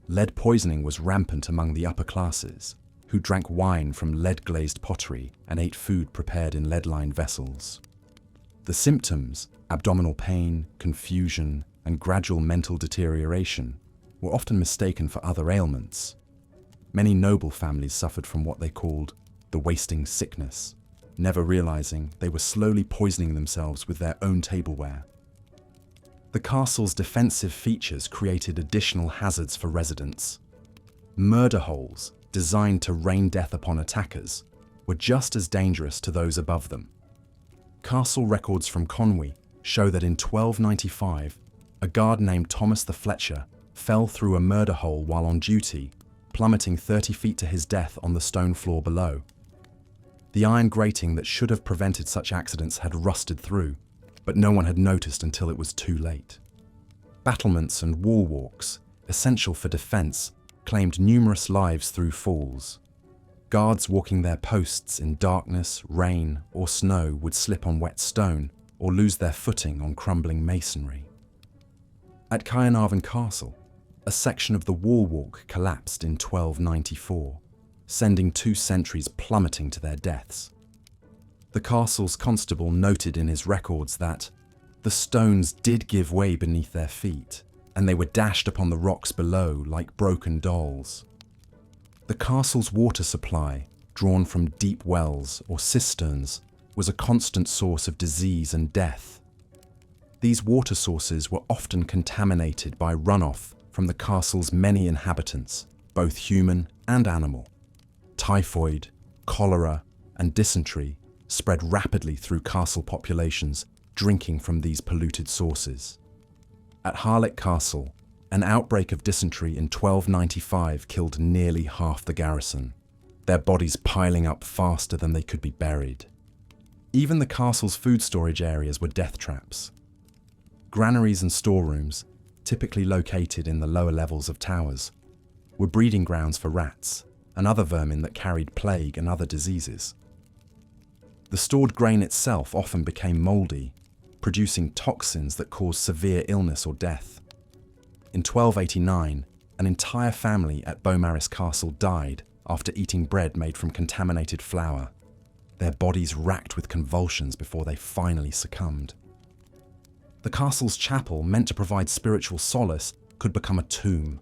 Lead poisoning was rampant among the upper classes, who drank wine from lead-glazed pottery and ate food prepared in lead-lined vessels. The symptoms, abdominal pain, confusion, and gradual mental deterioration, were often mistaken for other ailments. Many noble families suffered from what they called the wasting sickness, never realizing they were slowly poisoning themselves with their own tableware. The castle's defensive features created additional hazards for residents. Murder holes, designed to rain death upon attackers, were just as dangerous to those above them. Castle records from Conwy show that in 1295, a guard named Thomas the Fletcher fell through a murder hole while on duty, plummeting 30 feet to his death on the stone floor below. The iron grating that should have prevented such accidents had rusted through, but no one had noticed until it was too late. Battlements and wall walks, essential for defense, claimed numerous lives through falls. Guards walking their posts in darkness, rain, or snow would slip on wet stone or lose their footing on crumbling masonry. At Caernarvon Castle, a section of the wall walk collapsed in 1294, sending 2 sentries plummeting to their deaths. The castle's constable noted in his records that the stones did give way beneath their feet, and they were dashed upon the rocks below like broken dolls. The castle's water supply, drawn from deep wells or cisterns, was a constant source of disease and death. These water sources were often contaminated by runoff from the castle's many inhabitants, both human and animal. Typhoid, cholera, and dysentery spread rapidly through castle populations drinking from these polluted sources. At Harlech Castle, an outbreak of dysentery in 1295 killed nearly half the garrison, their bodies piling up faster than they could be buried. Even the castle's food storage areas were death traps. Granaries and storerooms, typically located in the lower levels of towers, were breeding grounds for rats and other vermin that carried plague and other diseases. The stored grain itself often became mouldy, producing toxins that caused severe illness or death. In 1289, an entire family at Beaumaris Castle died after eating bread made from contaminated flour, their bodies racked with convulsions before they finally succumbed. The castle's chapel, meant to provide spiritual solace, could become a tomb.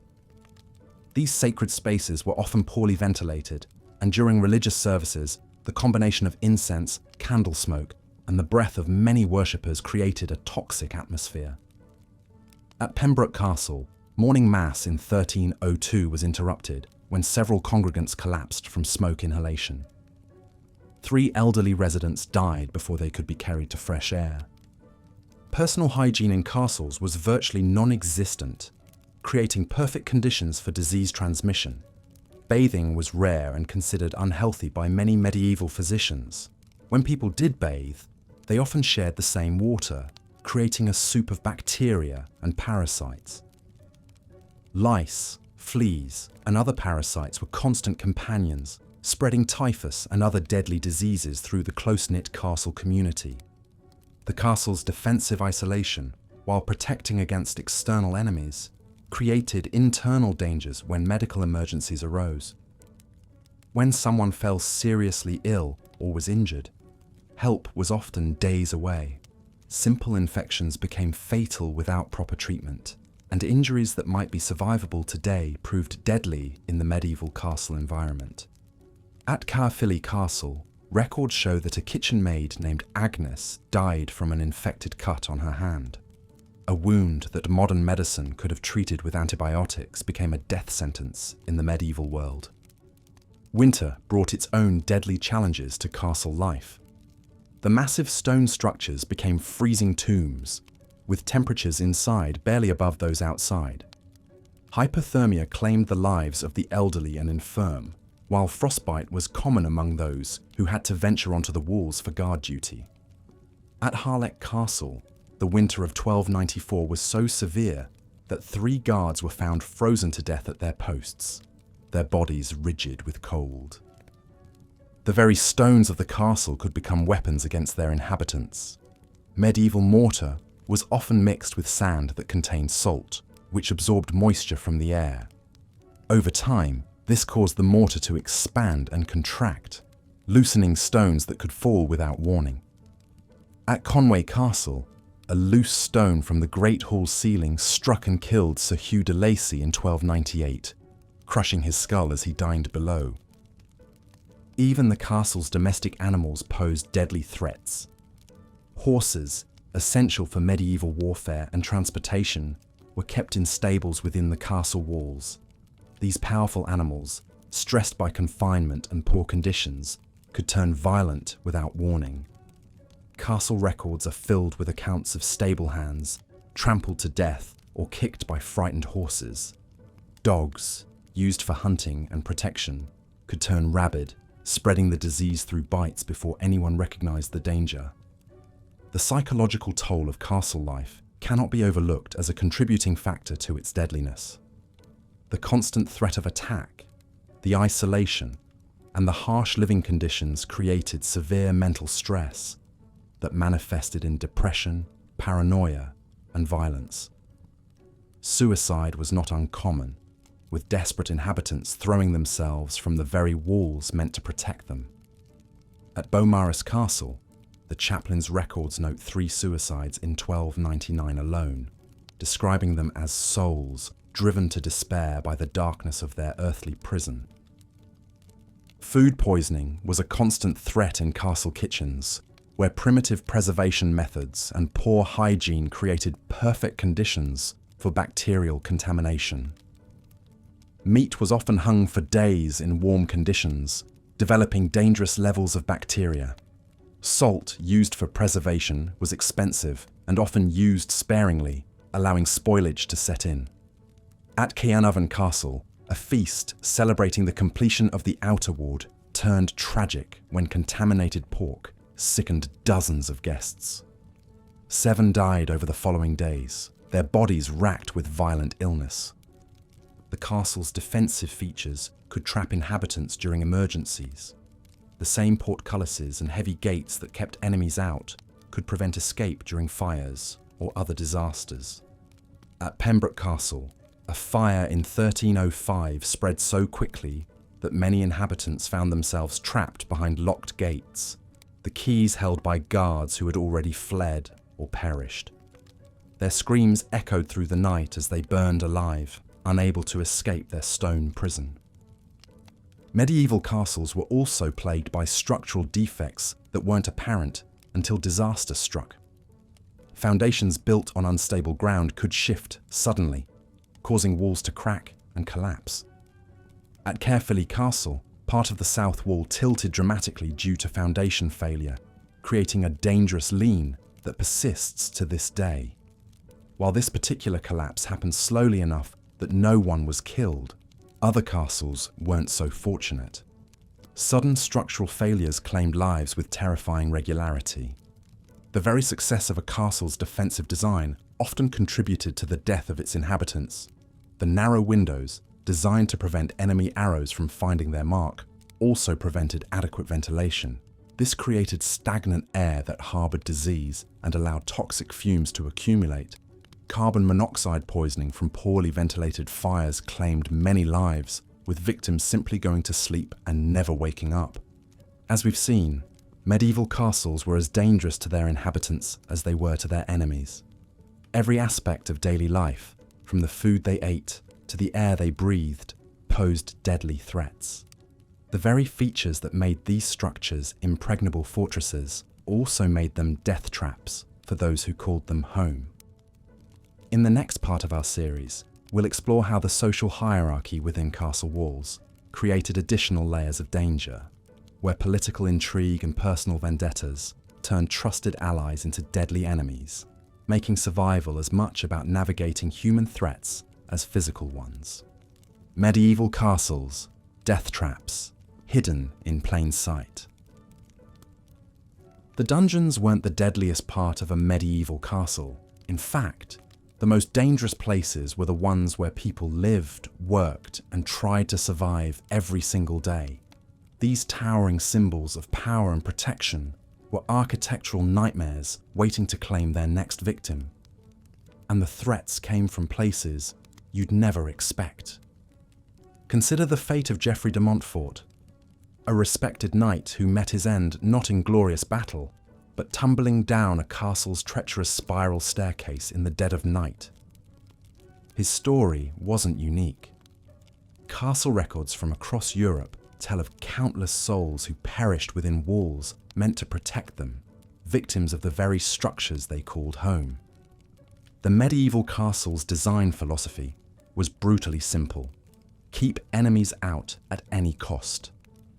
These sacred spaces were often poorly ventilated, and during religious services, the combination of incense, candle smoke, and the breath of many worshippers created a toxic atmosphere. At Pembroke Castle, morning mass in 1302 was interrupted when several congregants collapsed from smoke inhalation. 3 elderly residents died before they could be carried to fresh air. Personal hygiene in castles was virtually non-existent, creating perfect conditions for disease transmission. Bathing was rare and considered unhealthy by many medieval physicians. When people did bathe, they often shared the same water, creating a soup of bacteria and parasites. Lice, fleas, and other parasites were constant companions, spreading typhus and other deadly diseases through the close-knit castle community. The castle's defensive isolation, while protecting against external enemies, created internal dangers when medical emergencies arose. When someone fell seriously ill or was injured, help was often days away. Simple infections became fatal without proper treatment, and injuries that might be survivable today proved deadly in the medieval castle environment. At Caerphilly Castle, records show that a kitchen maid named Agnes died from an infected cut on her hand. A wound that modern medicine could have treated with antibiotics became a death sentence in the medieval world. Winter brought its own deadly challenges to castle life. The massive stone structures became freezing tombs, with temperatures inside barely above those outside. Hypothermia claimed the lives of the elderly and infirm, while frostbite was common among those who had to venture onto the walls for guard duty. At Harlech Castle, the winter of 1294 was so severe that 3 guards were found frozen to death at their posts, their bodies rigid with cold. The very stones of the castle could become weapons against their inhabitants. Medieval mortar was often mixed with sand that contained salt, which absorbed moisture from the air. Over time, this caused the mortar to expand and contract, loosening stones that could fall without warning. At Conway Castle, a loose stone from the Great Hall ceiling struck and killed Sir Hugh de Lacy in 1298, crushing his skull as he dined below. Even the castle's domestic animals posed deadly threats. Horses, essential for medieval warfare and transportation, were kept in stables within the castle walls. These powerful animals, stressed by confinement and poor conditions, could turn violent without warning. Castle records are filled with accounts of stable hands, trampled to death or kicked by frightened horses. Dogs, used for hunting and protection, could turn rabid, spreading the disease through bites before anyone recognized the danger. The psychological toll of castle life cannot be overlooked as a contributing factor to its deadliness. The constant threat of attack, the isolation, and the harsh living conditions created severe mental stress that manifested in depression, paranoia, and violence. Suicide was not uncommon, with desperate inhabitants throwing themselves from the very walls meant to protect them. At Beaumaris Castle, the chaplain's records note 3 suicides in 1299 alone, describing them as souls driven to despair by the darkness of their earthly prison. Food poisoning was a constant threat in castle kitchens, where primitive preservation methods and poor hygiene created perfect conditions for bacterial contamination. Meat was often hung for days in warm conditions, developing dangerous levels of bacteria. Salt used for preservation was expensive and often used sparingly, allowing spoilage to set in. At Caernarvon Castle, a feast celebrating the completion of the outer ward turned tragic when contaminated pork sickened dozens of guests. 7 died over the following days, their bodies racked with violent illness. The castle's defensive features could trap inhabitants during emergencies. The same portcullises and heavy gates that kept enemies out could prevent escape during fires or other disasters. At Pembroke Castle, a fire in 1305 spread so quickly that many inhabitants found themselves trapped behind locked gates, the keys held by guards who had already fled or perished. Their screams echoed through the night as they burned alive, unable to escape their stone prison. Medieval castles were also plagued by structural defects that weren't apparent until disaster struck. Foundations built on unstable ground could shift suddenly, causing walls to crack and collapse. At Caerphilly Castle, part of the south wall tilted dramatically due to foundation failure, creating a dangerous lean that persists to this day. While this particular collapse happened slowly enough that no one was killed, other castles weren't so fortunate. Sudden structural failures claimed lives with terrifying regularity. The very success of a castle's defensive design often contributed to the death of its inhabitants. The narrow windows, designed to prevent enemy arrows from finding their mark, also prevented adequate ventilation. This created stagnant air that harbored disease and allowed toxic fumes to accumulate. Carbon monoxide poisoning from poorly ventilated fires claimed many lives, with victims simply going to sleep and never waking up. As we've seen, medieval castles were as dangerous to their inhabitants as they were to their enemies. Every aspect of daily life, from the food they ate to the air they breathed, posed deadly threats. The very features that made these structures impregnable fortresses also made them death traps for those who called them home. In the next part of our series, we'll explore how the social hierarchy within castle walls created additional layers of danger, where political intrigue and personal vendettas turned trusted allies into deadly enemies, making survival as much about navigating human threats as physical ones. Medieval castles, death traps, hidden in plain sight. The dungeons weren't the deadliest part of a medieval castle. In fact, the most dangerous places were the ones where people lived, worked, and tried to survive every single day. These towering symbols of power and protection were architectural nightmares waiting to claim their next victim. And the threats came from places you'd never expect. Consider the fate of Geoffrey de Montfort, a respected knight who met his end not in glorious battle, but tumbling down a castle's treacherous spiral staircase in the dead of night. His story wasn't unique. Castle records from across Europe tell of countless souls who perished within walls meant to protect them, victims of the very structures they called home. The medieval castle's design philosophy was brutally simple: keep enemies out at any cost.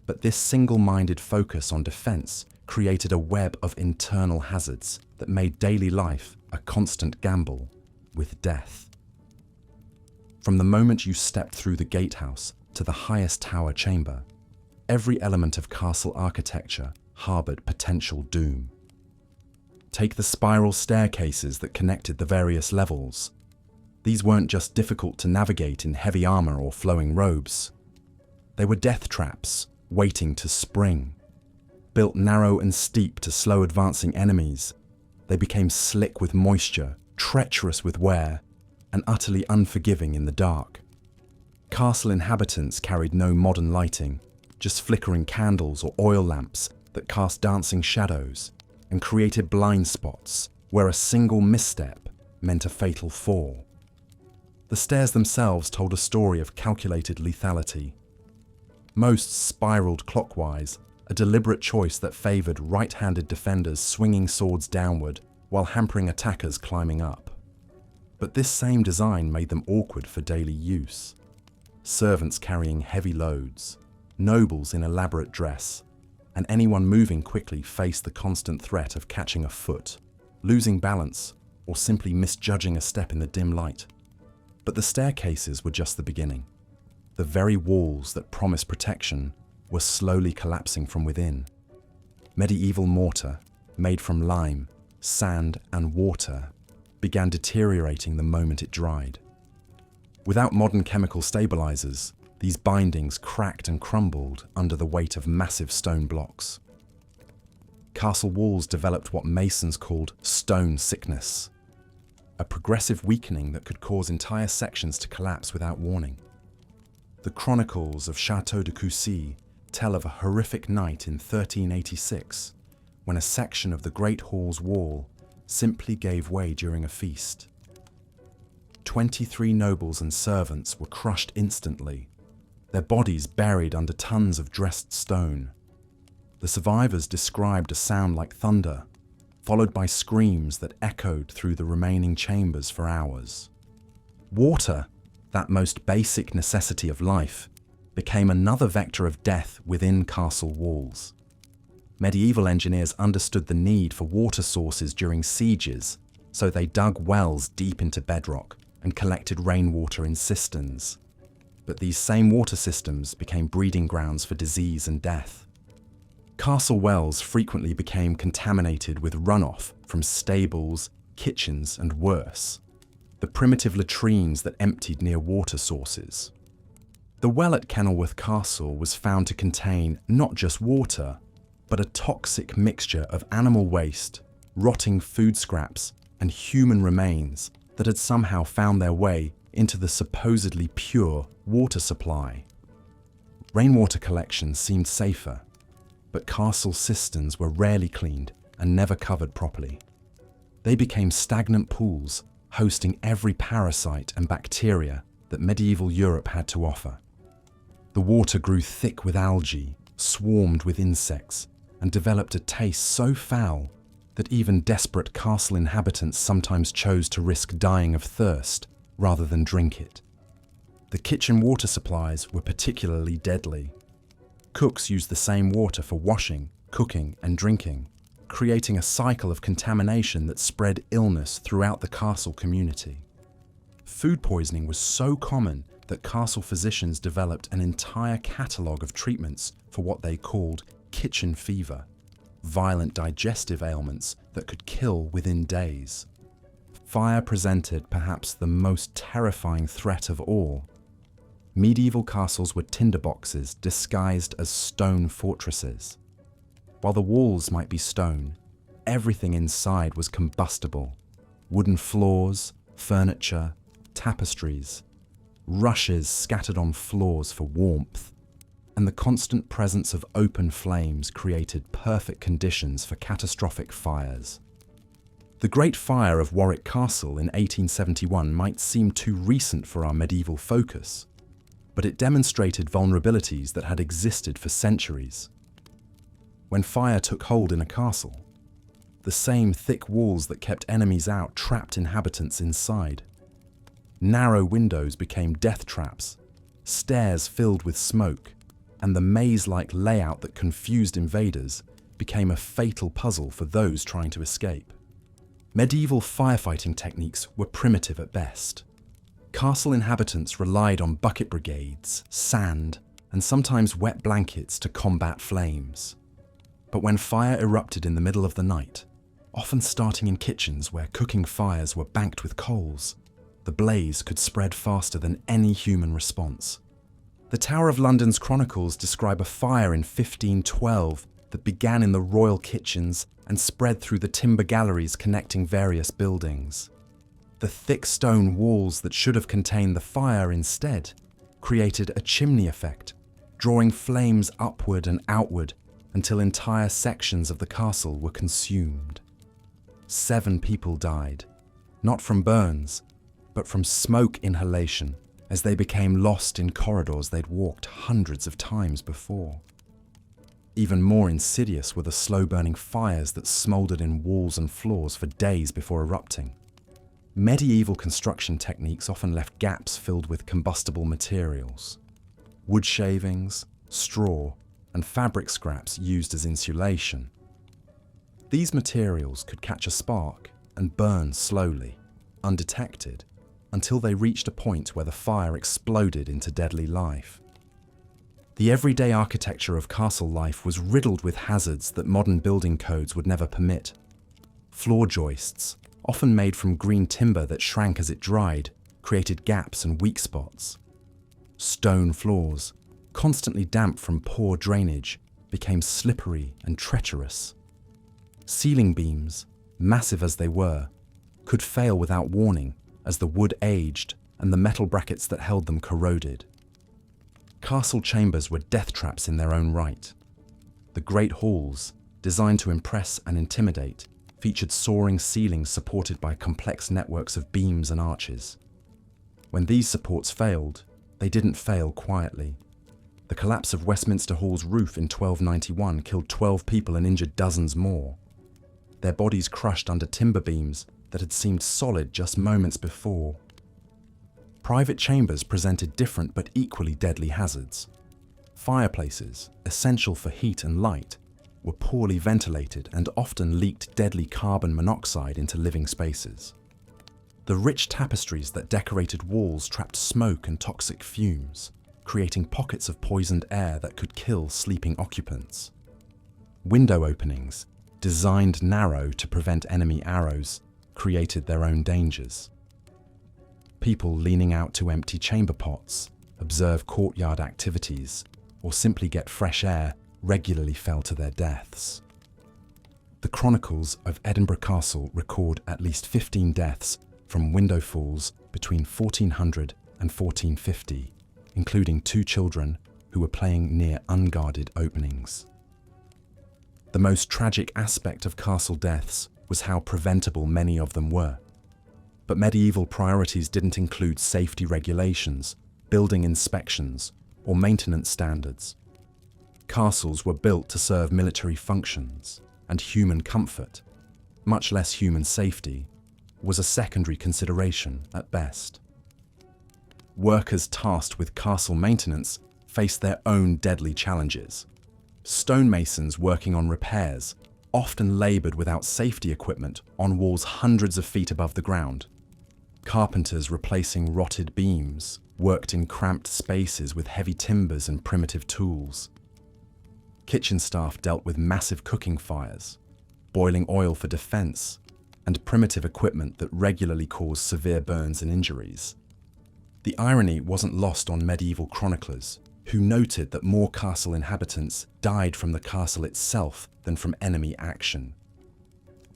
But this single-minded focus on defense created a web of internal hazards that made daily life a constant gamble with death. From the moment you stepped through the gatehouse to the highest tower chamber, every element of castle architecture harbored potential doom. Take the spiral staircases that connected the various levels. These weren't just difficult to navigate in heavy armor or flowing robes. They were death traps waiting to spring. Built narrow and steep to slow advancing enemies, they became slick with moisture, treacherous with wear, and utterly unforgiving in the dark. Castle inhabitants carried no modern lighting, just flickering candles or oil lamps that cast dancing shadows and created blind spots where a single misstep meant a fatal fall. The stairs themselves told a story of calculated lethality. Most spiraled clockwise, a deliberate choice that favored right-handed defenders swinging swords downward while hampering attackers climbing up. But this same design made them awkward for daily use. Servants carrying heavy loads, nobles in elaborate dress, and anyone moving quickly faced the constant threat of catching a foot, losing balance, or simply misjudging a step in the dim light. But the staircases were just the beginning. The very walls that promised protection were slowly collapsing from within. Medieval mortar, made from lime, sand, and water, began deteriorating the moment it dried. Without modern chemical stabilizers, these bindings cracked and crumbled under the weight of massive stone blocks. Castle walls developed what masons called stone sickness, a progressive weakening that could cause entire sections to collapse without warning. The chronicles of Château de Coucy tell of a horrific night in 1386 when a section of the Great Hall's wall simply gave way during a feast. 23 nobles and servants were crushed instantly, their bodies buried under tons of dressed stone. The survivors described a sound like thunder, followed by screams that echoed through the remaining chambers for hours. Water, that most basic necessity of life, became another vector of death within castle walls. Medieval engineers understood the need for water sources during sieges, so they dug wells deep into bedrock and collected rainwater in cisterns. But these same water systems became breeding grounds for disease and death. Castle wells frequently became contaminated with runoff from stables, kitchens, and worse, the primitive latrines that emptied near water sources. The well at Kenilworth Castle was found to contain not just water, but a toxic mixture of animal waste, rotting food scraps, and human remains that had somehow found their way into the supposedly pure water supply. Rainwater collection seemed safer, but castle cisterns were rarely cleaned and never covered properly. They became stagnant pools, hosting every parasite and bacteria that medieval Europe had to offer. The water grew thick with algae, swarmed with insects, and developed a taste so foul that even desperate castle inhabitants sometimes chose to risk dying of thirst rather than drink it. The kitchen water supplies were particularly deadly. Cooks used the same water for washing, cooking, and drinking, creating a cycle of contamination that spread illness throughout the castle community. Food poisoning was so common that castle physicians developed an entire catalogue of treatments for what they called kitchen fever, violent digestive ailments that could kill within days. Fire presented perhaps the most terrifying threat of all. Medieval castles were tinderboxes disguised as stone fortresses. While the walls might be stone, everything inside was combustible. Wooden floors, furniture, tapestries, rushes scattered on floors for warmth, and the constant presence of open flames created perfect conditions for catastrophic fires. The Great Fire of Warwick Castle in 1871 might seem too recent for our medieval focus, but it demonstrated vulnerabilities that had existed for centuries. When fire took hold in a castle, the same thick walls that kept enemies out trapped inhabitants inside. Narrow windows became death traps, stairs filled with smoke, and the maze-like layout that confused invaders became a fatal puzzle for those trying to escape. Medieval firefighting techniques were primitive at best. Castle inhabitants relied on bucket brigades, sand, and sometimes wet blankets to combat flames. But when fire erupted in the middle of the night, often starting in kitchens where cooking fires were banked with coals, the blaze could spread faster than any human response. The Tower of London's chronicles describe a fire in 1512 that began in the royal kitchens and spread through the timber galleries connecting various buildings. The thick stone walls that should have contained the fire instead created a chimney effect, drawing flames upward and outward until entire sections of the castle were consumed. 7 people died, not from burns, but from smoke inhalation as they became lost in corridors they'd walked hundreds of times before. Even more insidious were the slow-burning fires that smouldered in walls and floors for days before erupting. Medieval construction techniques often left gaps filled with combustible materials. Wood shavings, straw, and fabric scraps used as insulation. These materials could catch a spark and burn slowly, undetected, until they reached a point where the fire exploded into deadly life. The everyday architecture of castle life was riddled with hazards that modern building codes would never permit. Floor joists, often made from green timber that shrank as it dried, created gaps and weak spots. Stone floors, constantly damp from poor drainage, became slippery and treacherous. Ceiling beams, massive as they were, could fail without warning as the wood aged and the metal brackets that held them corroded. Castle chambers were death traps in their own right. The great halls, designed to impress and intimidate, featured soaring ceilings supported by complex networks of beams and arches. When these supports failed, they didn't fail quietly. The collapse of Westminster Hall's roof in 1291 killed 12 people and injured dozens more. Their bodies crushed under timber beams that had seemed solid just moments before. Private chambers presented different but equally deadly hazards. Fireplaces, essential for heat and light, were poorly ventilated and often leaked deadly carbon monoxide into living spaces. The rich tapestries that decorated walls trapped smoke and toxic fumes, creating pockets of poisoned air that could kill sleeping occupants. Window openings, designed narrow to prevent enemy arrows, created their own dangers. People leaning out to empty chamber pots, observe courtyard activities, or simply get fresh air regularly fell to their deaths. The chronicles of Edinburgh Castle record at least 15 deaths from window falls between 1400 and 1450, including 2 children who were playing near unguarded openings. The most tragic aspect of castle deaths was how preventable many of them were. But medieval priorities didn't include safety regulations, building inspections, or maintenance standards. Castles were built to serve military functions, and human comfort, much less human safety, was a secondary consideration at best. workers tasked with castle maintenance faced their own deadly challenges. Stonemasons working on repairs often laboured without safety equipment on walls hundreds of feet above the ground. Carpenters replacing rotted beams worked in cramped spaces with heavy timbers and primitive tools. Kitchen staff dealt with massive cooking fires, boiling oil for defence, and primitive equipment that regularly caused severe burns and injuries. The irony wasn't lost on medieval chroniclers, who noted that more castle inhabitants died from the castle itself than from enemy action.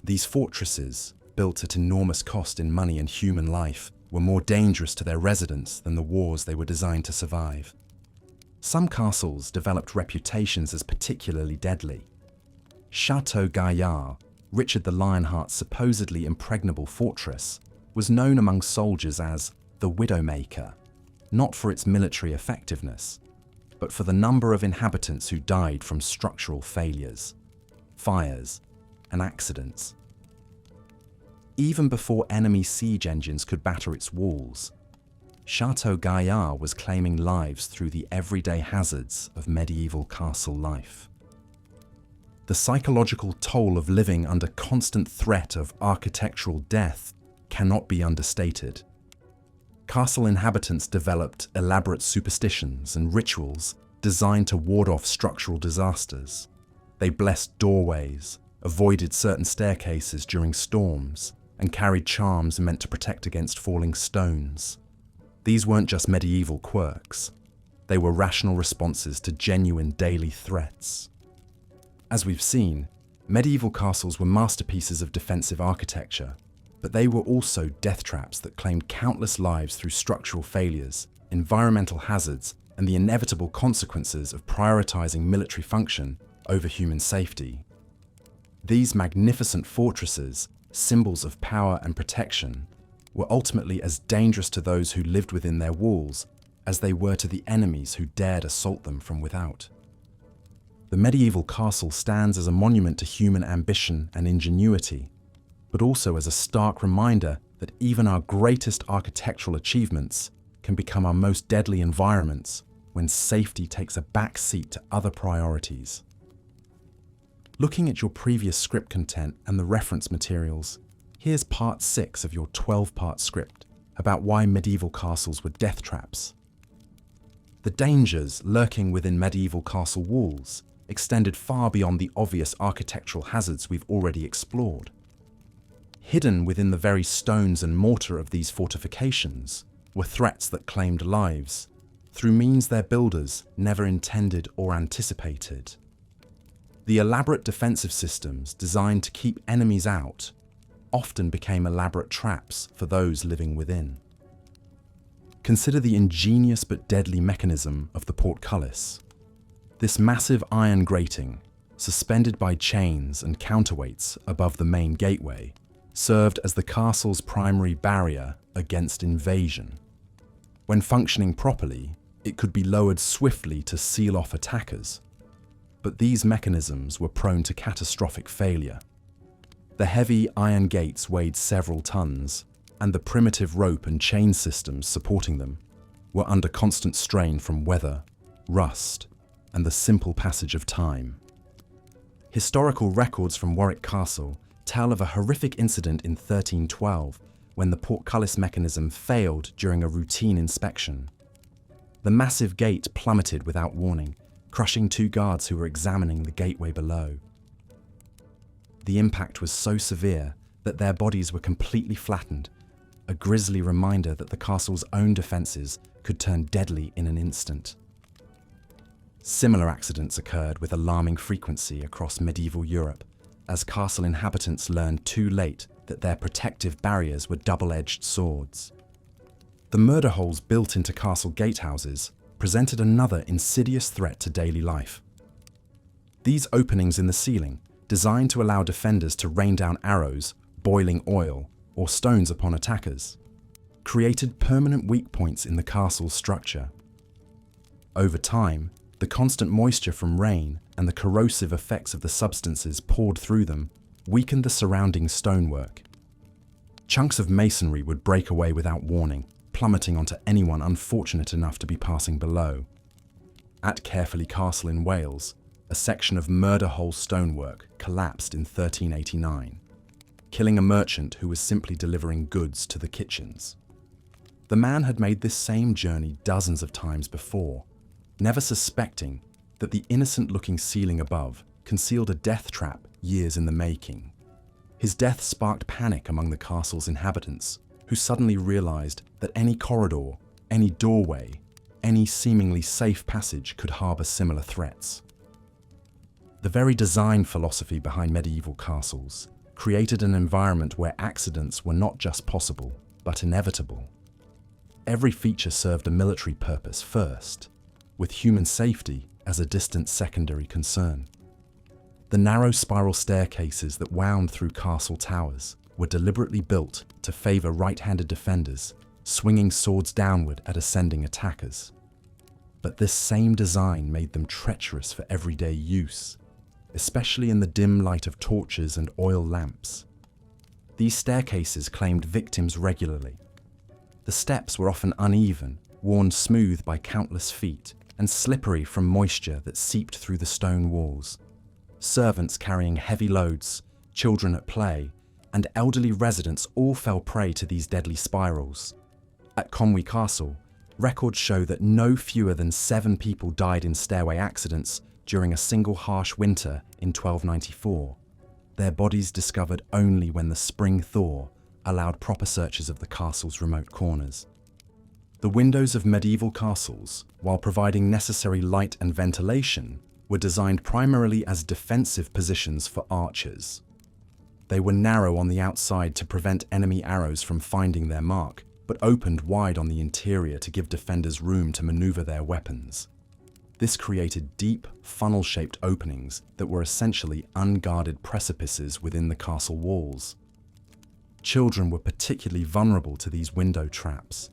These fortresses, built at enormous cost in money and human life, were more dangerous to their residents than the wars they were designed to survive. Some castles developed reputations as particularly deadly. Château Gaillard, Richard the Lionheart's supposedly impregnable fortress, was known among soldiers as the Widowmaker, not for its military effectiveness, but for the number of inhabitants who died from structural failures, fires, and accidents. Even before enemy siege engines could batter its walls, Château Gaillard was claiming lives through the everyday hazards of medieval castle life. The psychological toll of living under constant threat of architectural death cannot be understated. Castle inhabitants developed elaborate superstitions and rituals designed to ward off structural disasters. They blessed doorways, avoided certain staircases during storms, and carried charms meant to protect against falling stones. These weren't just medieval quirks. They were rational responses to genuine daily threats. As we've seen, medieval castles were masterpieces of defensive architecture, but they were also death traps that claimed countless lives through structural failures, environmental hazards, and the inevitable consequences of prioritizing military function over human safety. These magnificent fortresses, symbols of power and protection, were ultimately as dangerous to those who lived within their walls as they were to the enemies who dared assault them from without. The medieval castle stands as a monument to human ambition and ingenuity, but also as a stark reminder that even our greatest architectural achievements can become our most deadly environments when safety takes a back seat to other priorities. Looking at your previous script content and the reference materials, here's part 6 of your 12-part script about why medieval castles were death traps. The dangers lurking within medieval castle walls extended far beyond the obvious architectural hazards we've already explored. Hidden within the very stones and mortar of these fortifications were threats that claimed lives, through means their builders never intended or anticipated. The elaborate defensive systems designed to keep enemies out often became elaborate traps for those living within. Consider the ingenious but deadly mechanism of the portcullis. This massive iron grating, suspended by chains and counterweights above the main gateway, served as the castle's primary barrier against invasion. When functioning properly, it could be lowered swiftly to seal off attackers. But these mechanisms were prone to catastrophic failure. The heavy iron gates weighed several tons, and the primitive rope and chain systems supporting them were under constant strain from weather, rust, and the simple passage of time. Historical records from Warwick Castle tell of a horrific incident in 1312 when the portcullis mechanism failed during a routine inspection. The massive gate plummeted without warning, crushing 2 guards who were examining the gateway below. The impact was so severe that their bodies were completely flattened, a grisly reminder that the castle's own defences could turn deadly in an instant. Similar accidents occurred with alarming frequency across medieval Europe, as castle inhabitants learned too late that their protective barriers were double-edged swords. The murder holes built into castle gatehouses presented another insidious threat to daily life. These openings in the ceiling, designed to allow defenders to rain down arrows, boiling oil, or stones upon attackers, created permanent weak points in the castle's structure. Over time, the constant moisture from rain and the corrosive effects of the substances poured through them weakened the surrounding stonework. Chunks of masonry would break away without warning, plummeting onto anyone unfortunate enough to be passing below. At Carefully Castle in Wales, a section of murder hole stonework collapsed in 1389, killing a merchant who was simply delivering goods to the kitchens. The man had made this same journey dozens of times before, never suspecting that the innocent-looking ceiling above concealed a death trap years in the making. His death sparked panic among the castle's inhabitants, who suddenly realized that any corridor, any doorway, any seemingly safe passage could harbor similar threats. The very design philosophy behind medieval castles created an environment where accidents were not just possible, but inevitable. Every feature served a military purpose first, with human safety as a distant secondary concern. The narrow spiral staircases that wound through castle towers were deliberately built to favor right-handed defenders, swinging swords downward at ascending attackers. But this same design made them treacherous for everyday use, especially in the dim light of torches and oil lamps. These staircases claimed victims regularly. The steps were often uneven, worn smooth by countless feet, and slippery from moisture that seeped through the stone walls. Servants carrying heavy loads, children at play, and elderly residents all fell prey to these deadly spirals. At Conwy Castle, records show that no fewer than 7 people died in stairway accidents during a single harsh winter in 1294, their bodies discovered only when the spring thaw allowed proper searches of the castle's remote corners. The windows of medieval castles, while providing necessary light and ventilation, were designed primarily as defensive positions for archers. They were narrow on the outside to prevent enemy arrows from finding their mark, but opened wide on the interior to give defenders room to maneuver their weapons. This created deep, funnel-shaped openings that were essentially unguarded precipices within the castle walls. Children were particularly vulnerable to these window traps.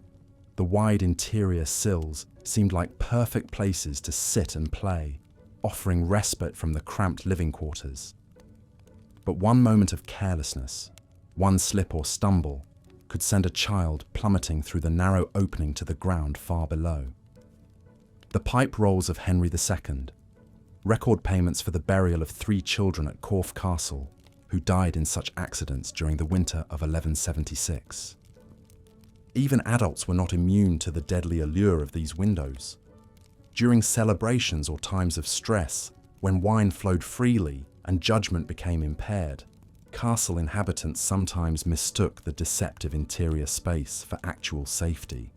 The wide interior sills seemed like perfect places to sit and play, offering respite from the cramped living quarters. But one moment of carelessness, one slip or stumble, could send a child plummeting through the narrow opening to the ground far below. The pipe rolls of Henry II, record payments for the burial of 3 children at Corfe Castle, who died in such accidents during the winter of 1176. Even adults were not immune to the deadly allure of these windows. During celebrations or times of stress, when wine flowed freely and judgment became impaired, castle inhabitants sometimes mistook the deceptive interior space for actual safety.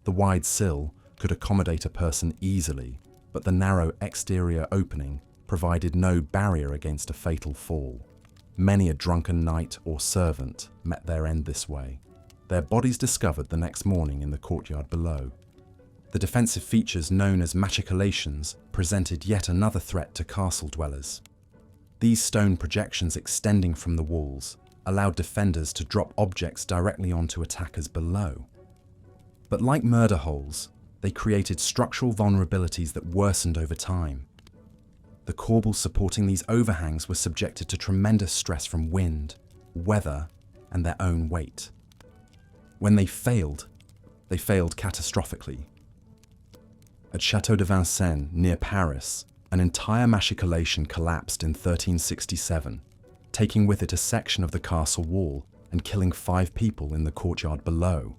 The wide sill could accommodate a person easily, but the narrow exterior opening provided no barrier against a fatal fall. Many a drunken knight or servant met their end this way, their bodies discovered the next morning in the courtyard below. The defensive features known as machicolations presented yet another threat to castle dwellers. These stone projections extending from the walls allowed defenders to drop objects directly onto attackers below. But like murder holes, they created structural vulnerabilities that worsened over time. The corbels supporting these overhangs were subjected to tremendous stress from wind, weather, and their own weight. When they failed catastrophically. At Château de Vincennes, near Paris, an entire machicolation collapsed in 1367, taking with it a section of the castle wall and killing 5 people in the courtyard below.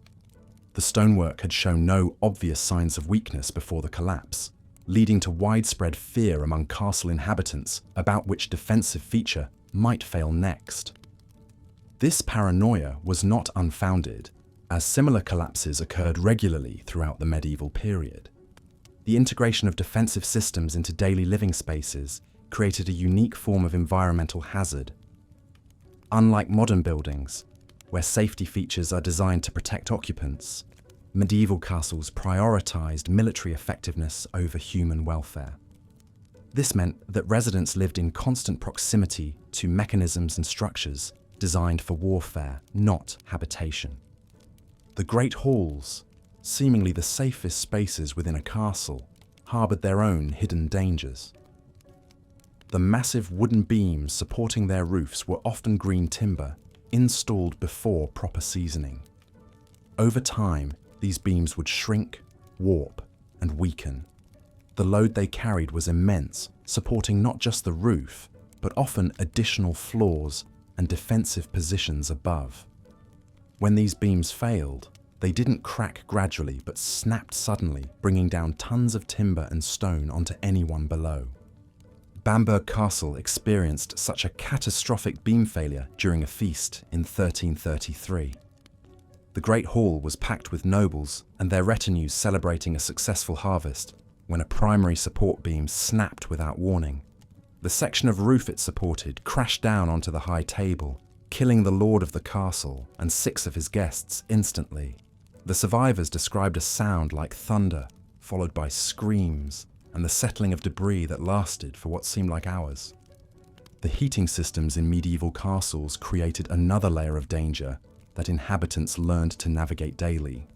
The stonework had shown no obvious signs of weakness before the collapse, leading to widespread fear among castle inhabitants about which defensive feature might fail next. This paranoia was not unfounded, as similar collapses occurred regularly throughout the medieval period. The integration of defensive systems into daily living spaces created a unique form of environmental hazard. Unlike modern buildings, where safety features are designed to protect occupants, medieval castles prioritized military effectiveness over human welfare. This meant that residents lived in constant proximity to mechanisms and structures designed for warfare, not habitation. The great halls, seemingly the safest spaces within a castle, harbored their own hidden dangers. The massive wooden beams supporting their roofs were often green timber, installed before proper seasoning. Over time, These beams would shrink, warp, and weaken. The load they carried was immense, supporting not just the roof, but often additional floors and defensive positions above. When these beams failed, they didn't crack gradually but snapped suddenly, bringing down tons of timber and stone onto anyone below. Bamberg Castle experienced such a catastrophic beam failure during a feast in 1333. The Great Hall was packed with nobles and their retinues celebrating a successful harvest when a primary support beam snapped without warning. The section of roof it supported crashed down onto the high table, killing the lord of the castle and 6 of his guests instantly. The survivors described a sound like thunder, followed by screams and the settling of debris that lasted for what seemed like hours. The heating systems in medieval castles created another layer of danger that inhabitants learned to navigate daily.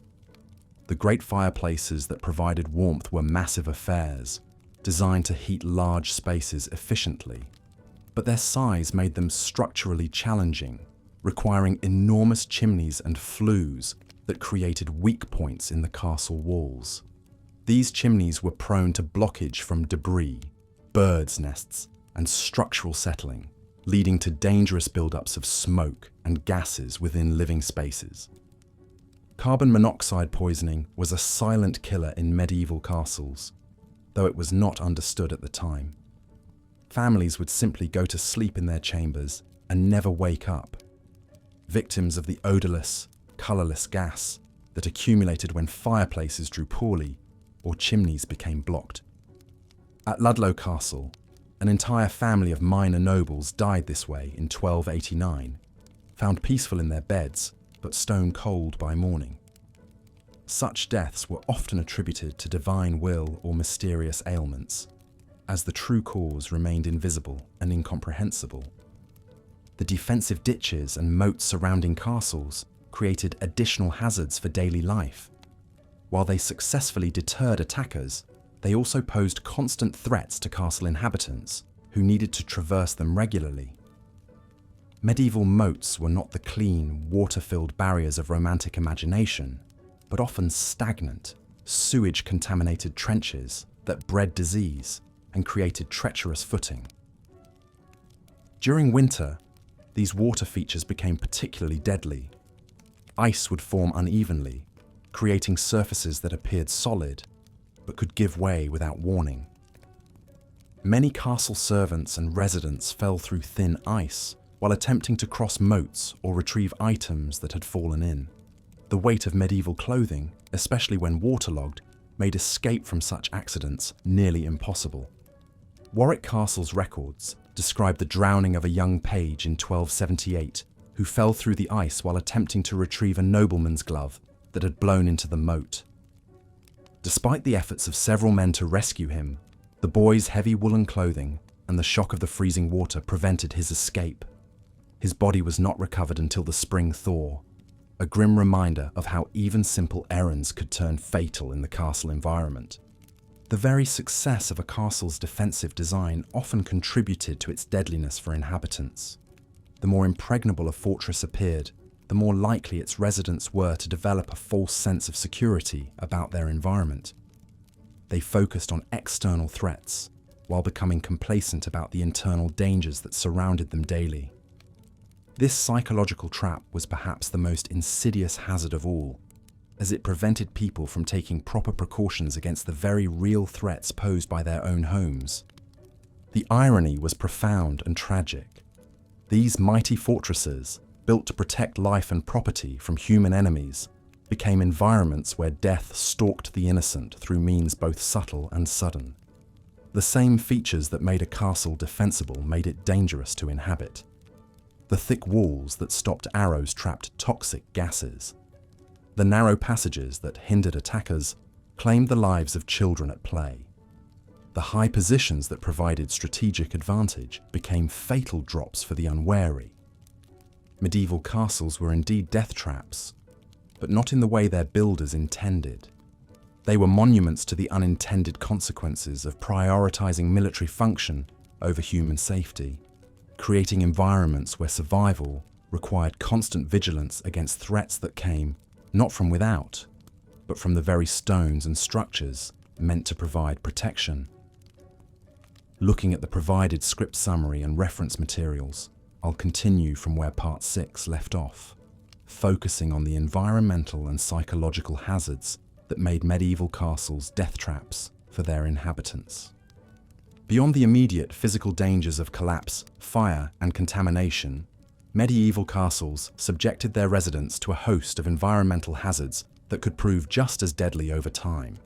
The great fireplaces that provided warmth were massive affairs, designed to heat large spaces efficiently. But their size made them structurally challenging, requiring enormous chimneys and flues that created weak points in the castle walls. These chimneys were prone to blockage from debris, birds' nests, and structural settling, leading to dangerous buildups of smoke and gases within living spaces. Carbon monoxide poisoning was a silent killer in medieval castles, though it was not understood at the time. Families would simply go to sleep in their chambers and never wake up, victims of the odorless, colourless gas that accumulated when fireplaces drew poorly or chimneys became blocked. At Ludlow Castle, an entire family of minor nobles died this way in 1289, found peaceful in their beds but stone cold by morning. Such deaths were often attributed to divine will or mysterious ailments, as the true cause remained invisible and incomprehensible. The defensive ditches and moats surrounding castles created additional hazards for daily life. While they successfully deterred attackers, they also posed constant threats to castle inhabitants who needed to traverse them regularly. Medieval moats were not the clean, water-filled barriers of romantic imagination, but often stagnant, sewage-contaminated trenches that bred disease and created treacherous footing. During winter, these water features became particularly deadly. Ice would form unevenly, creating surfaces that appeared solid, but could give way without warning. Many castle servants and residents fell through thin ice while attempting to cross moats or retrieve items that had fallen in. The weight of medieval clothing, especially when waterlogged, made escape from such accidents nearly impossible. Warwick Castle's records describe the drowning of a young page in 1278 who fell through the ice while attempting to retrieve a nobleman's glove that had blown into the moat. Despite the efforts of several men to rescue him, the boy's heavy woolen clothing and the shock of the freezing water prevented his escape. His body was not recovered until the spring thaw, a grim reminder of how even simple errands could turn fatal in the castle environment. The very success of a castle's defensive design often contributed to its deadliness for inhabitants. The more impregnable a fortress appeared, the more likely its residents were to develop a false sense of security about their environment. They focused on external threats, while becoming complacent about the internal dangers that surrounded them daily. This psychological trap was perhaps the most insidious hazard of all, as it prevented people from taking proper precautions against the very real threats posed by their own homes. The irony was profound and tragic. These mighty fortresses, built to protect life and property from human enemies, became environments where death stalked the innocent through means both subtle and sudden. The same features that made a castle defensible made it dangerous to inhabit. The thick walls that stopped arrows trapped toxic gases. The narrow passages that hindered attackers claimed the lives of children at play. The high positions that provided strategic advantage became fatal drops for the unwary. Medieval castles were indeed death traps, but not in the way their builders intended. They were monuments to the unintended consequences of prioritizing military function over human safety, creating environments where survival required constant vigilance against threats that came not from without, but from the very stones and structures meant to provide protection. Looking at the provided script summary and reference materials, I'll continue from where Part 6 left off, focusing on the environmental and psychological hazards that made medieval castles death traps for their inhabitants. Beyond the immediate physical dangers of collapse, fire, and contamination, medieval castles subjected their residents to a host of environmental hazards that could prove just as deadly over time.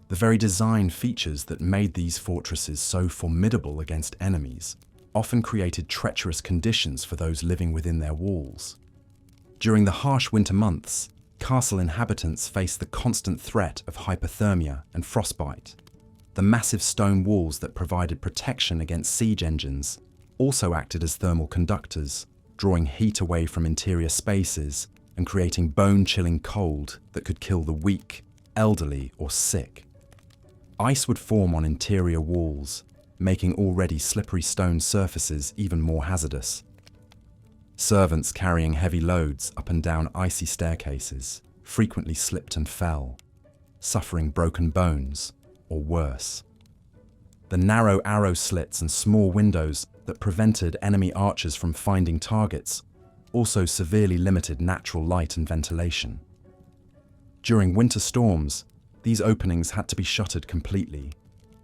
The very design features that made these fortresses so formidable against enemies often created treacherous conditions for those living within their walls. During the harsh winter months, castle inhabitants faced the constant threat of hypothermia and frostbite. The massive stone walls that provided protection against siege engines also acted as thermal conductors, drawing heat away from interior spaces and creating bone-chilling cold that could kill the weak, elderly, or sick. Ice would form on interior walls, making already slippery stone surfaces even more hazardous. Servants carrying heavy loads up and down icy staircases frequently slipped and fell, suffering broken bones or worse. The narrow arrow slits and small windows that prevented enemy archers from finding targets also severely limited natural light and ventilation. During winter storms, these openings had to be shuttered completely,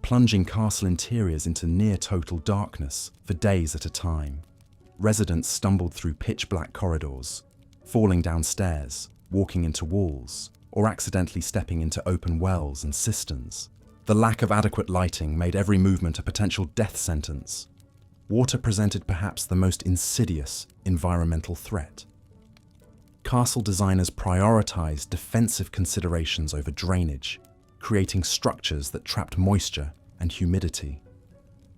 plunging castle interiors into near-total darkness for days at a time. Residents stumbled through pitch-black corridors, falling down stairs, walking into walls, or accidentally stepping into open wells and cisterns. The lack of adequate lighting made every movement a potential death sentence. Water presented perhaps the most insidious environmental threat. Castle designers prioritized defensive considerations over drainage, creating structures that trapped moisture and humidity.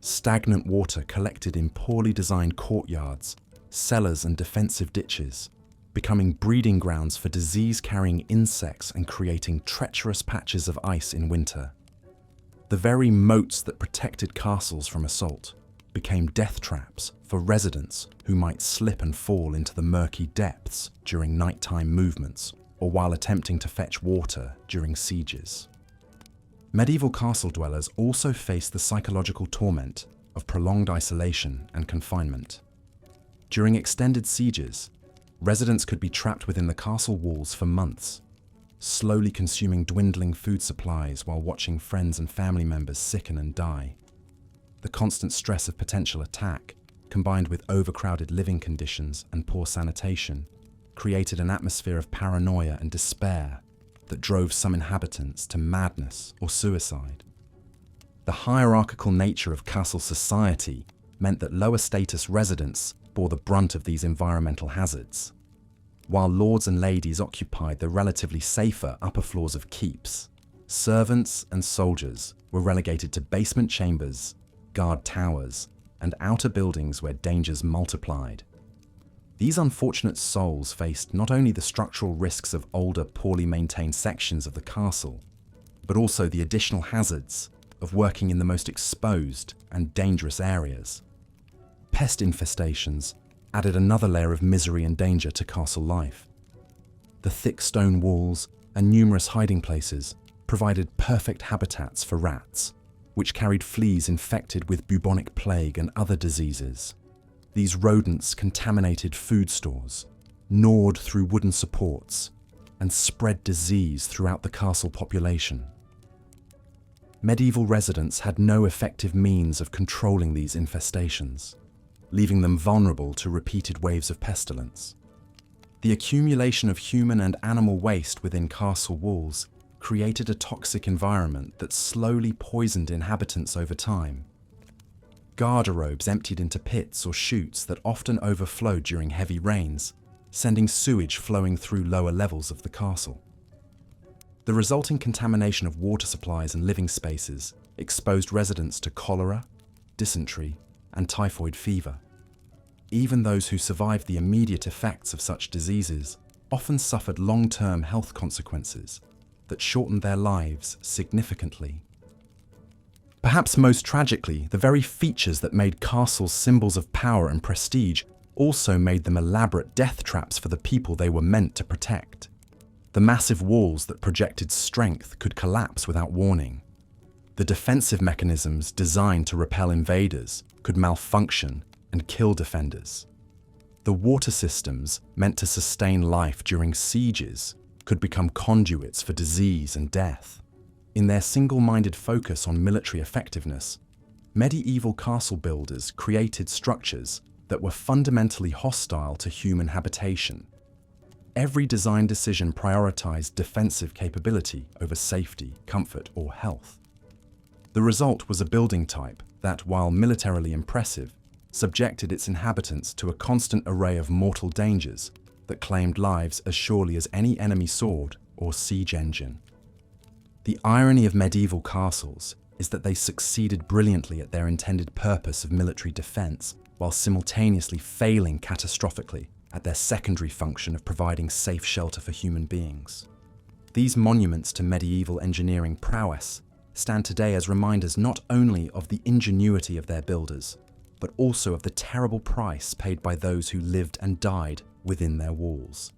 Stagnant water collected in poorly designed courtyards, cellars, and defensive ditches, becoming breeding grounds for disease-carrying insects and creating treacherous patches of ice in winter. The very moats that protected castles from assault became death traps for residents who might slip and fall into the murky depths during nighttime movements or while attempting to fetch water during sieges. Medieval castle dwellers also faced the psychological torment of prolonged isolation and confinement. During extended sieges, residents could be trapped within the castle walls for months, slowly consuming dwindling food supplies while watching friends and family members sicken and die. The constant stress of potential attack, combined with overcrowded living conditions and poor sanitation, created an atmosphere of paranoia and despair that drove some inhabitants to madness or suicide. The hierarchical nature of castle society meant that lower status residents bore the brunt of these environmental hazards, while lords and ladies occupied the relatively safer upper floors of keeps. Servants and soldiers were relegated to basement chambers, guard towers, and outer buildings where dangers multiplied. These unfortunate souls faced not only the structural risks of older, poorly maintained sections of the castle, but also the additional hazards of working in the most exposed and dangerous areas. Pest infestations added another layer of misery and danger to castle life. The thick stone walls and numerous hiding places provided perfect habitats for rats, which carried fleas infected with bubonic plague and other diseases. These rodents contaminated food stores, gnawed through wooden supports, and spread disease throughout the castle population. Medieval residents had no effective means of controlling these infestations, leaving them vulnerable to repeated waves of pestilence. The accumulation of human and animal waste within castle walls created a toxic environment that slowly poisoned inhabitants over time. Garderobes emptied into pits or chutes that often overflowed during heavy rains, sending sewage flowing through lower levels of the castle. The resulting contamination of water supplies and living spaces exposed residents to cholera, dysentery, and typhoid fever. Even those who survived the immediate effects of such diseases often suffered long-term health consequences that shortened their lives significantly. Perhaps most tragically, the very features that made castles symbols of power and prestige also made them elaborate death traps for the people they were meant to protect. The massive walls that projected strength could collapse without warning. The defensive mechanisms designed to repel invaders could malfunction and kill defenders. The water systems meant to sustain life during sieges could become conduits for disease and death. In their single-minded focus on military effectiveness, medieval castle builders created structures that were fundamentally hostile to human habitation. Every design decision prioritized defensive capability over safety, comfort, or health. The result was a building type that, while militarily impressive, subjected its inhabitants to a constant array of mortal dangers that claimed lives as surely as any enemy sword or siege engine. The irony of medieval castles is that they succeeded brilliantly at their intended purpose of military defense, while simultaneously failing catastrophically at their secondary function of providing safe shelter for human beings. These monuments to medieval engineering prowess stand today as reminders not only of the ingenuity of their builders, but also of the terrible price paid by those who lived and died within their walls.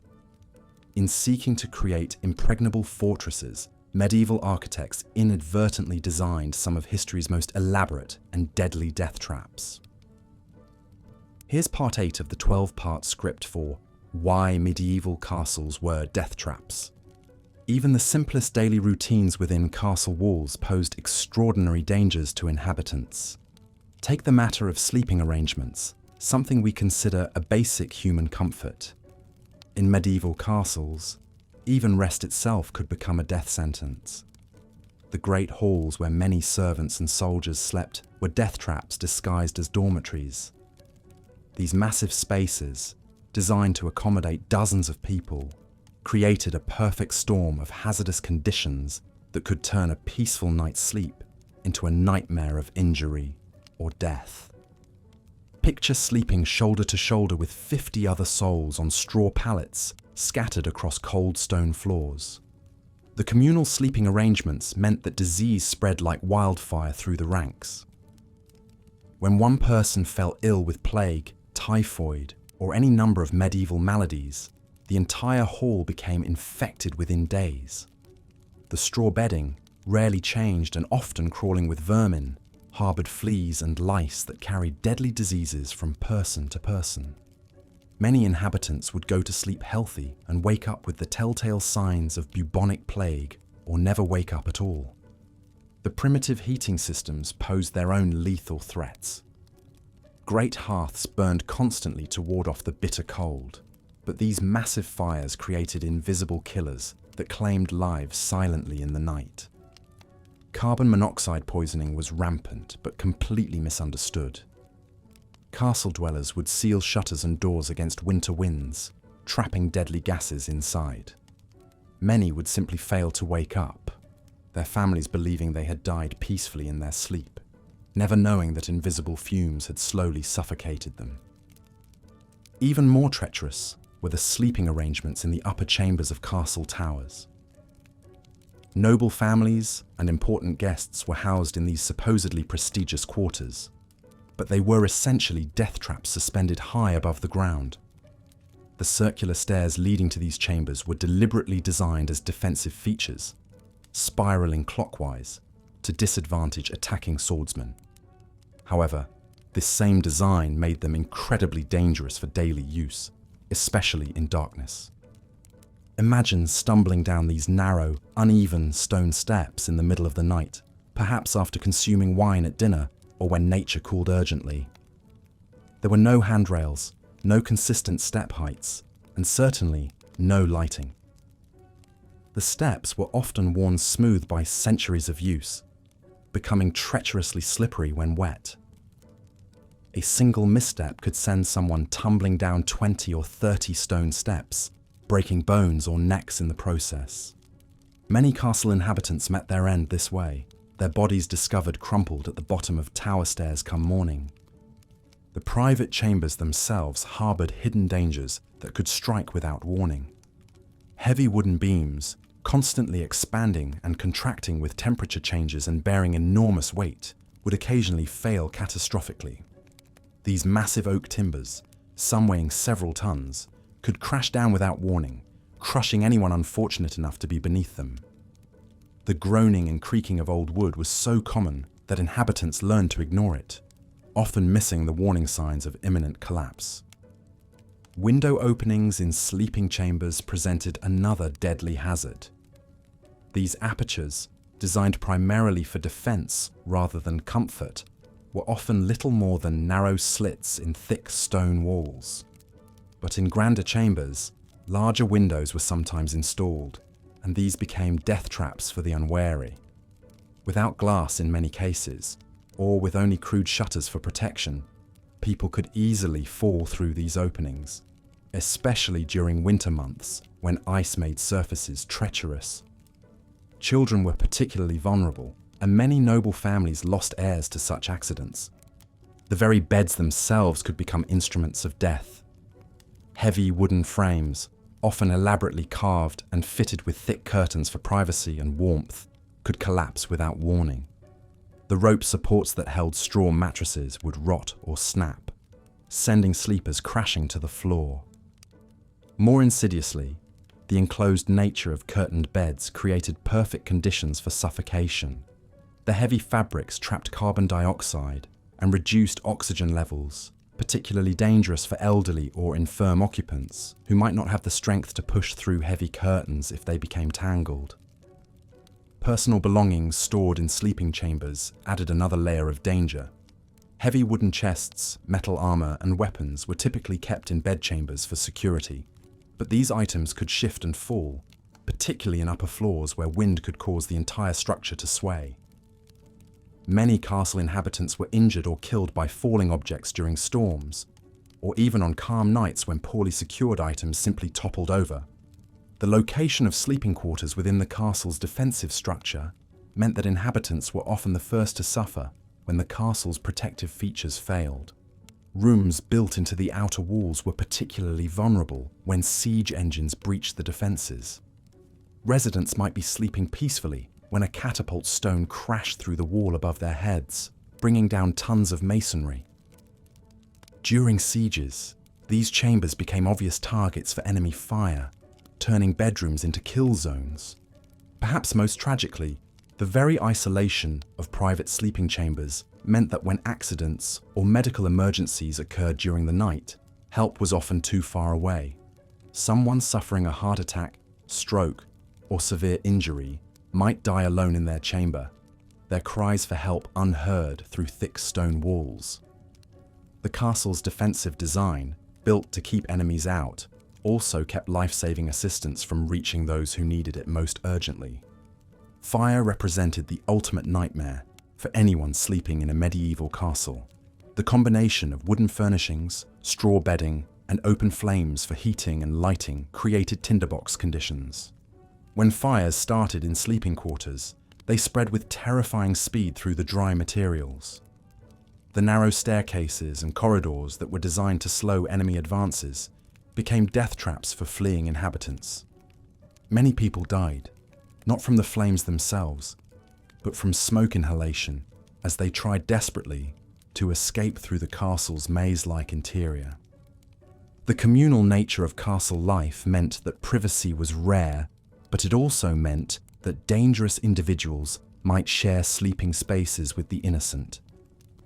In seeking to create impregnable fortresses, medieval architects inadvertently designed some of history's most elaborate and deadly death traps. Here's part 8 of the 12-part script for Why Medieval Castles Were Death Traps. Even the simplest daily routines within castle walls posed extraordinary dangers to inhabitants. Take the matter of sleeping arrangements, something we consider a basic human comfort. In medieval castles, even rest itself could become a death sentence. The great halls where many servants and soldiers slept were death traps disguised as dormitories. These massive spaces, designed to accommodate dozens of people, created a perfect storm of hazardous conditions that could turn a peaceful night's sleep into a nightmare of injury or death. Picture sleeping shoulder to shoulder with 50 other souls on straw pallets scattered across cold stone floors. The communal sleeping arrangements meant that disease spread like wildfire through the ranks. When one person fell ill with plague, typhoid, or any number of medieval maladies, the entire hall became infected within days. The straw bedding, rarely changed and often crawling with vermin, harbored fleas and lice that carried deadly diseases from person to person. Many inhabitants would go to sleep healthy and wake up with the telltale signs of bubonic plague, or never wake up at all. The primitive heating systems posed their own lethal threats. Great hearths burned constantly to ward off the bitter cold, but these massive fires created invisible killers that claimed lives silently in the night. Carbon monoxide poisoning was rampant but completely misunderstood. Castle dwellers would seal shutters and doors against winter winds, trapping deadly gases inside. Many would simply fail to wake up, their families believing they had died peacefully in their sleep, never knowing that invisible fumes had slowly suffocated them. Even more treacherous were the sleeping arrangements in the upper chambers of castle towers. Noble families and important guests were housed in these supposedly prestigious quarters, but they were essentially death traps suspended high above the ground. The circular stairs leading to these chambers were deliberately designed as defensive features, spiraling clockwise to disadvantage attacking swordsmen. However, this same design made them incredibly dangerous for daily use, especially in darkness. Imagine stumbling down these narrow, uneven stone steps in the middle of the night, perhaps after consuming wine at dinner or when nature called urgently. There were no handrails, no consistent step heights, and certainly no lighting. The steps were often worn smooth by centuries of use, becoming treacherously slippery when wet. A single misstep could send someone tumbling down 20 or 30 stone steps, breaking bones or necks in the process. Many castle inhabitants met their end this way, their bodies discovered crumpled at the bottom of tower stairs come morning. The private chambers themselves harbored hidden dangers that could strike without warning. Heavy wooden beams, constantly expanding and contracting with temperature changes and bearing enormous weight, would occasionally fail catastrophically. These massive oak timbers, some weighing several tons, could crash down without warning, crushing anyone unfortunate enough to be beneath them. The groaning and creaking of old wood was so common that inhabitants learned to ignore it, often missing the warning signs of imminent collapse. Window openings in sleeping chambers presented another deadly hazard. These apertures, designed primarily for defense rather than comfort, were often little more than narrow slits in thick stone walls. But in grander chambers, larger windows were sometimes installed, and these became death traps for the unwary. Without glass in many cases, or with only crude shutters for protection, people could easily fall through these openings, especially during winter months when ice made surfaces treacherous. Children were particularly vulnerable, and many noble families lost heirs to such accidents. The very beds themselves could become instruments of death. Heavy wooden frames, often elaborately carved and fitted with thick curtains for privacy and warmth, could collapse without warning. The rope supports that held straw mattresses would rot or snap, sending sleepers crashing to the floor. More insidiously, the enclosed nature of curtained beds created perfect conditions for suffocation. The heavy fabrics trapped carbon dioxide and reduced oxygen levels, particularly dangerous for elderly or infirm occupants who might not have the strength to push through heavy curtains if they became tangled. Personal belongings stored in sleeping chambers added another layer of danger. Heavy wooden chests, metal armor, and weapons were typically kept in bedchambers for security, but these items could shift and fall, particularly in upper floors where wind could cause the entire structure to sway. Many castle inhabitants were injured or killed by falling objects during storms, or even on calm nights when poorly secured items simply toppled over. The location of sleeping quarters within the castle's defensive structure meant that inhabitants were often the first to suffer when the castle's protective features failed. Rooms built into the outer walls were particularly vulnerable when siege engines breached the defenses. Residents might be sleeping peacefully when a catapult stone crashed through the wall above their heads, bringing down tons of masonry. During sieges, these chambers became obvious targets for enemy fire, turning bedrooms into kill zones. Perhaps most tragically, the very isolation of private sleeping chambers meant that when accidents or medical emergencies occurred during the night, help was often too far away. Someone suffering a heart attack, stroke, or severe injury might die alone in their chamber, their cries for help unheard through thick stone walls. The castle's defensive design, built to keep enemies out, also kept life-saving assistance from reaching those who needed it most urgently. Fire represented the ultimate nightmare for anyone sleeping in a medieval castle. The combination of wooden furnishings, straw bedding, and open flames for heating and lighting created tinderbox conditions. When fires started in sleeping quarters, they spread with terrifying speed through the dry materials. The narrow staircases and corridors that were designed to slow enemy advances became death traps for fleeing inhabitants. Many people died, not from the flames themselves, but from smoke inhalation as they tried desperately to escape through the castle's maze-like interior. The communal nature of castle life meant that privacy was rare, but it also meant that dangerous individuals might share sleeping spaces with the innocent.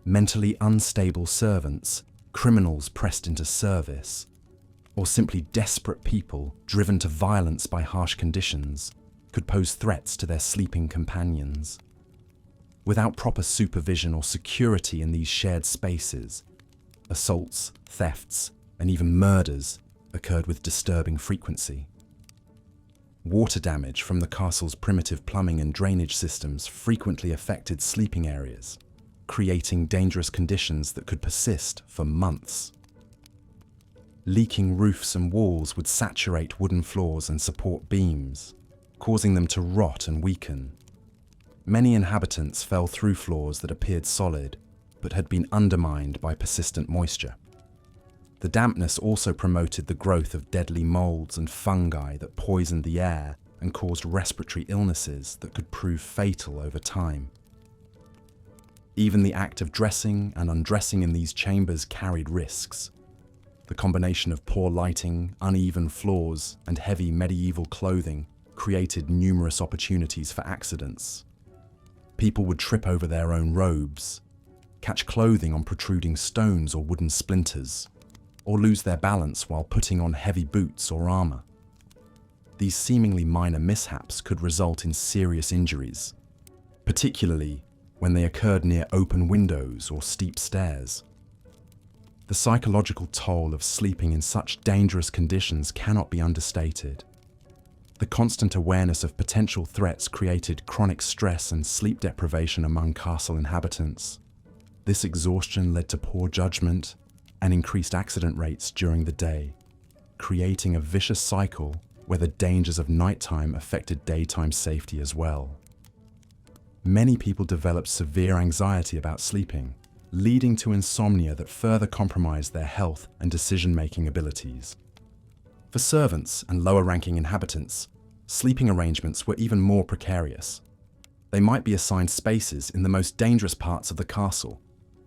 Mentally unstable servants, criminals pressed into service, or simply desperate people driven to violence by harsh conditions could pose threats to their sleeping companions. Without proper supervision or security in these shared spaces, assaults, thefts, and even murders occurred with disturbing frequency. Water damage from the castle's primitive plumbing and drainage systems frequently affected sleeping areas, creating dangerous conditions that could persist for months. Leaking roofs and walls would saturate wooden floors and support beams, causing them to rot and weaken. Many inhabitants fell through floors that appeared solid, but had been undermined by persistent moisture. The dampness also promoted the growth of deadly molds and fungi that poisoned the air and caused respiratory illnesses that could prove fatal over time. Even the act of dressing and undressing in these chambers carried risks. The combination of poor lighting, uneven floors, and heavy medieval clothing created numerous opportunities for accidents. People would trip over their own robes, catch clothing on protruding stones or wooden splinters, or lose their balance while putting on heavy boots or armor. These seemingly minor mishaps could result in serious injuries, particularly when they occurred near open windows or steep stairs. The psychological toll of sleeping in such dangerous conditions cannot be understated. The constant awareness of potential threats created chronic stress and sleep deprivation among castle inhabitants. This exhaustion led to poor judgment and increased accident rates during the day, creating a vicious cycle where the dangers of nighttime affected daytime safety as well. Many people developed severe anxiety about sleeping, leading to insomnia that further compromised their health and decision-making abilities. For servants and lower-ranking inhabitants, sleeping arrangements were even more precarious. They might be assigned spaces in the most dangerous parts of the castle,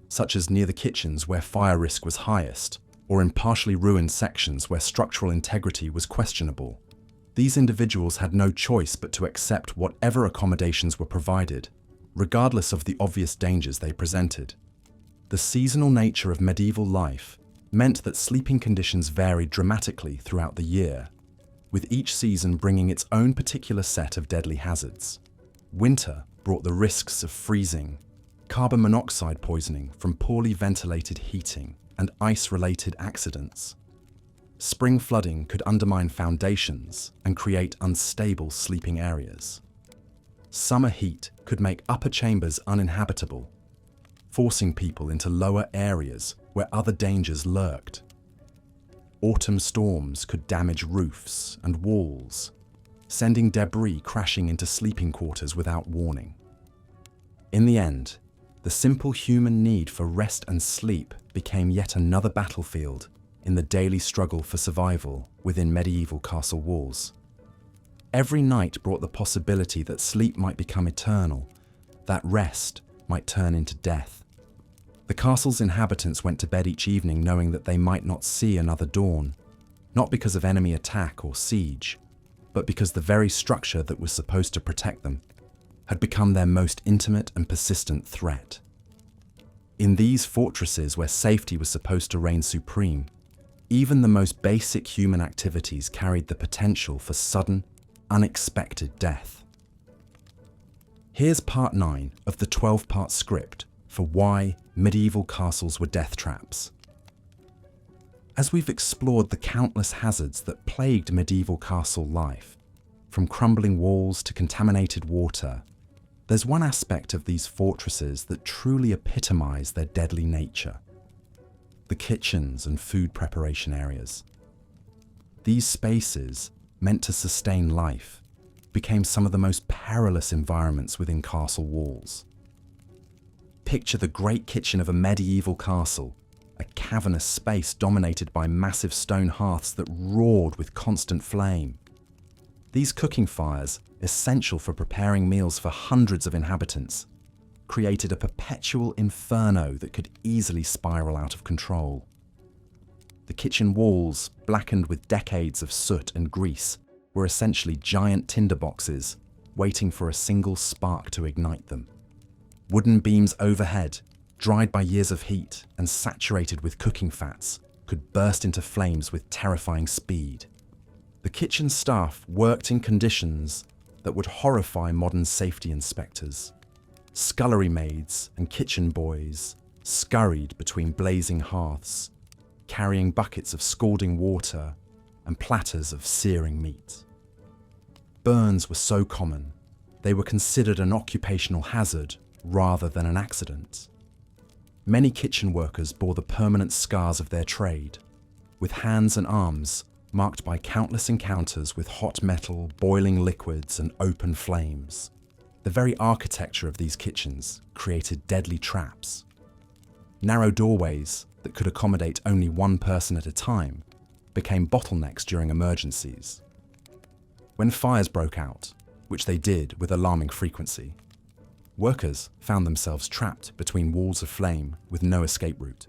such as near the kitchens where fire risk was highest, or in partially ruined sections where structural integrity was questionable. These individuals had no choice but to accept whatever accommodations were provided, regardless of the obvious dangers they presented. The seasonal nature of medieval life meant that sleeping conditions varied dramatically throughout the year, with each season bringing its own particular set of deadly hazards. Winter brought the risks of freezing, carbon monoxide poisoning from poorly ventilated heating, and ice-related accidents. Spring flooding could undermine foundations and create unstable sleeping areas. Summer heat could make upper chambers uninhabitable, forcing people into lower areas where other dangers lurked. Autumn storms could damage roofs and walls, sending debris crashing into sleeping quarters without warning. In the end, the simple human need for rest and sleep became yet another battlefield in the daily struggle for survival within medieval castle walls. Every night brought the possibility that sleep might become eternal, that rest might turn into death. The castle's inhabitants went to bed each evening knowing that they might not see another dawn, not because of enemy attack or siege, but because the very structure that was supposed to protect them had become their most intimate and persistent threat. In these fortresses where safety was supposed to reign supreme, even the most basic human activities carried the potential for sudden, unexpected death. Here's part 9 of the 12-part script for why medieval castles were death traps. As we've explored the countless hazards that plagued medieval castle life, from crumbling walls to contaminated water, there's one aspect of these fortresses that truly epitomize their deadly nature: the kitchens and food preparation areas. These spaces, meant to sustain life, became some of the most perilous environments within castle walls. Picture the great kitchen of a medieval castle, a cavernous space dominated by massive stone hearths that roared with constant flame. These cooking fires, essential for preparing meals for hundreds of inhabitants, created a perpetual inferno that could easily spiral out of control. The kitchen walls, blackened with decades of soot and grease, were essentially giant tinderboxes, waiting for a single spark to ignite them. Wooden beams overhead, dried by years of heat and saturated with cooking fats, could burst into flames with terrifying speed. The kitchen staff worked in conditions that would horrify modern safety inspectors. Scullery maids and kitchen boys scurried between blazing hearths, carrying buckets of scalding water and platters of searing meat. Burns were so common, they were considered an occupational hazard rather than an accident. Many kitchen workers bore the permanent scars of their trade, with hands and arms marked by countless encounters with hot metal, boiling liquids, and open flames. The very architecture of these kitchens created deadly traps. Narrow doorways that could accommodate only one person at a time became bottlenecks during emergencies. When fires broke out, which they did with alarming frequency, workers found themselves trapped between walls of flame with no escape route.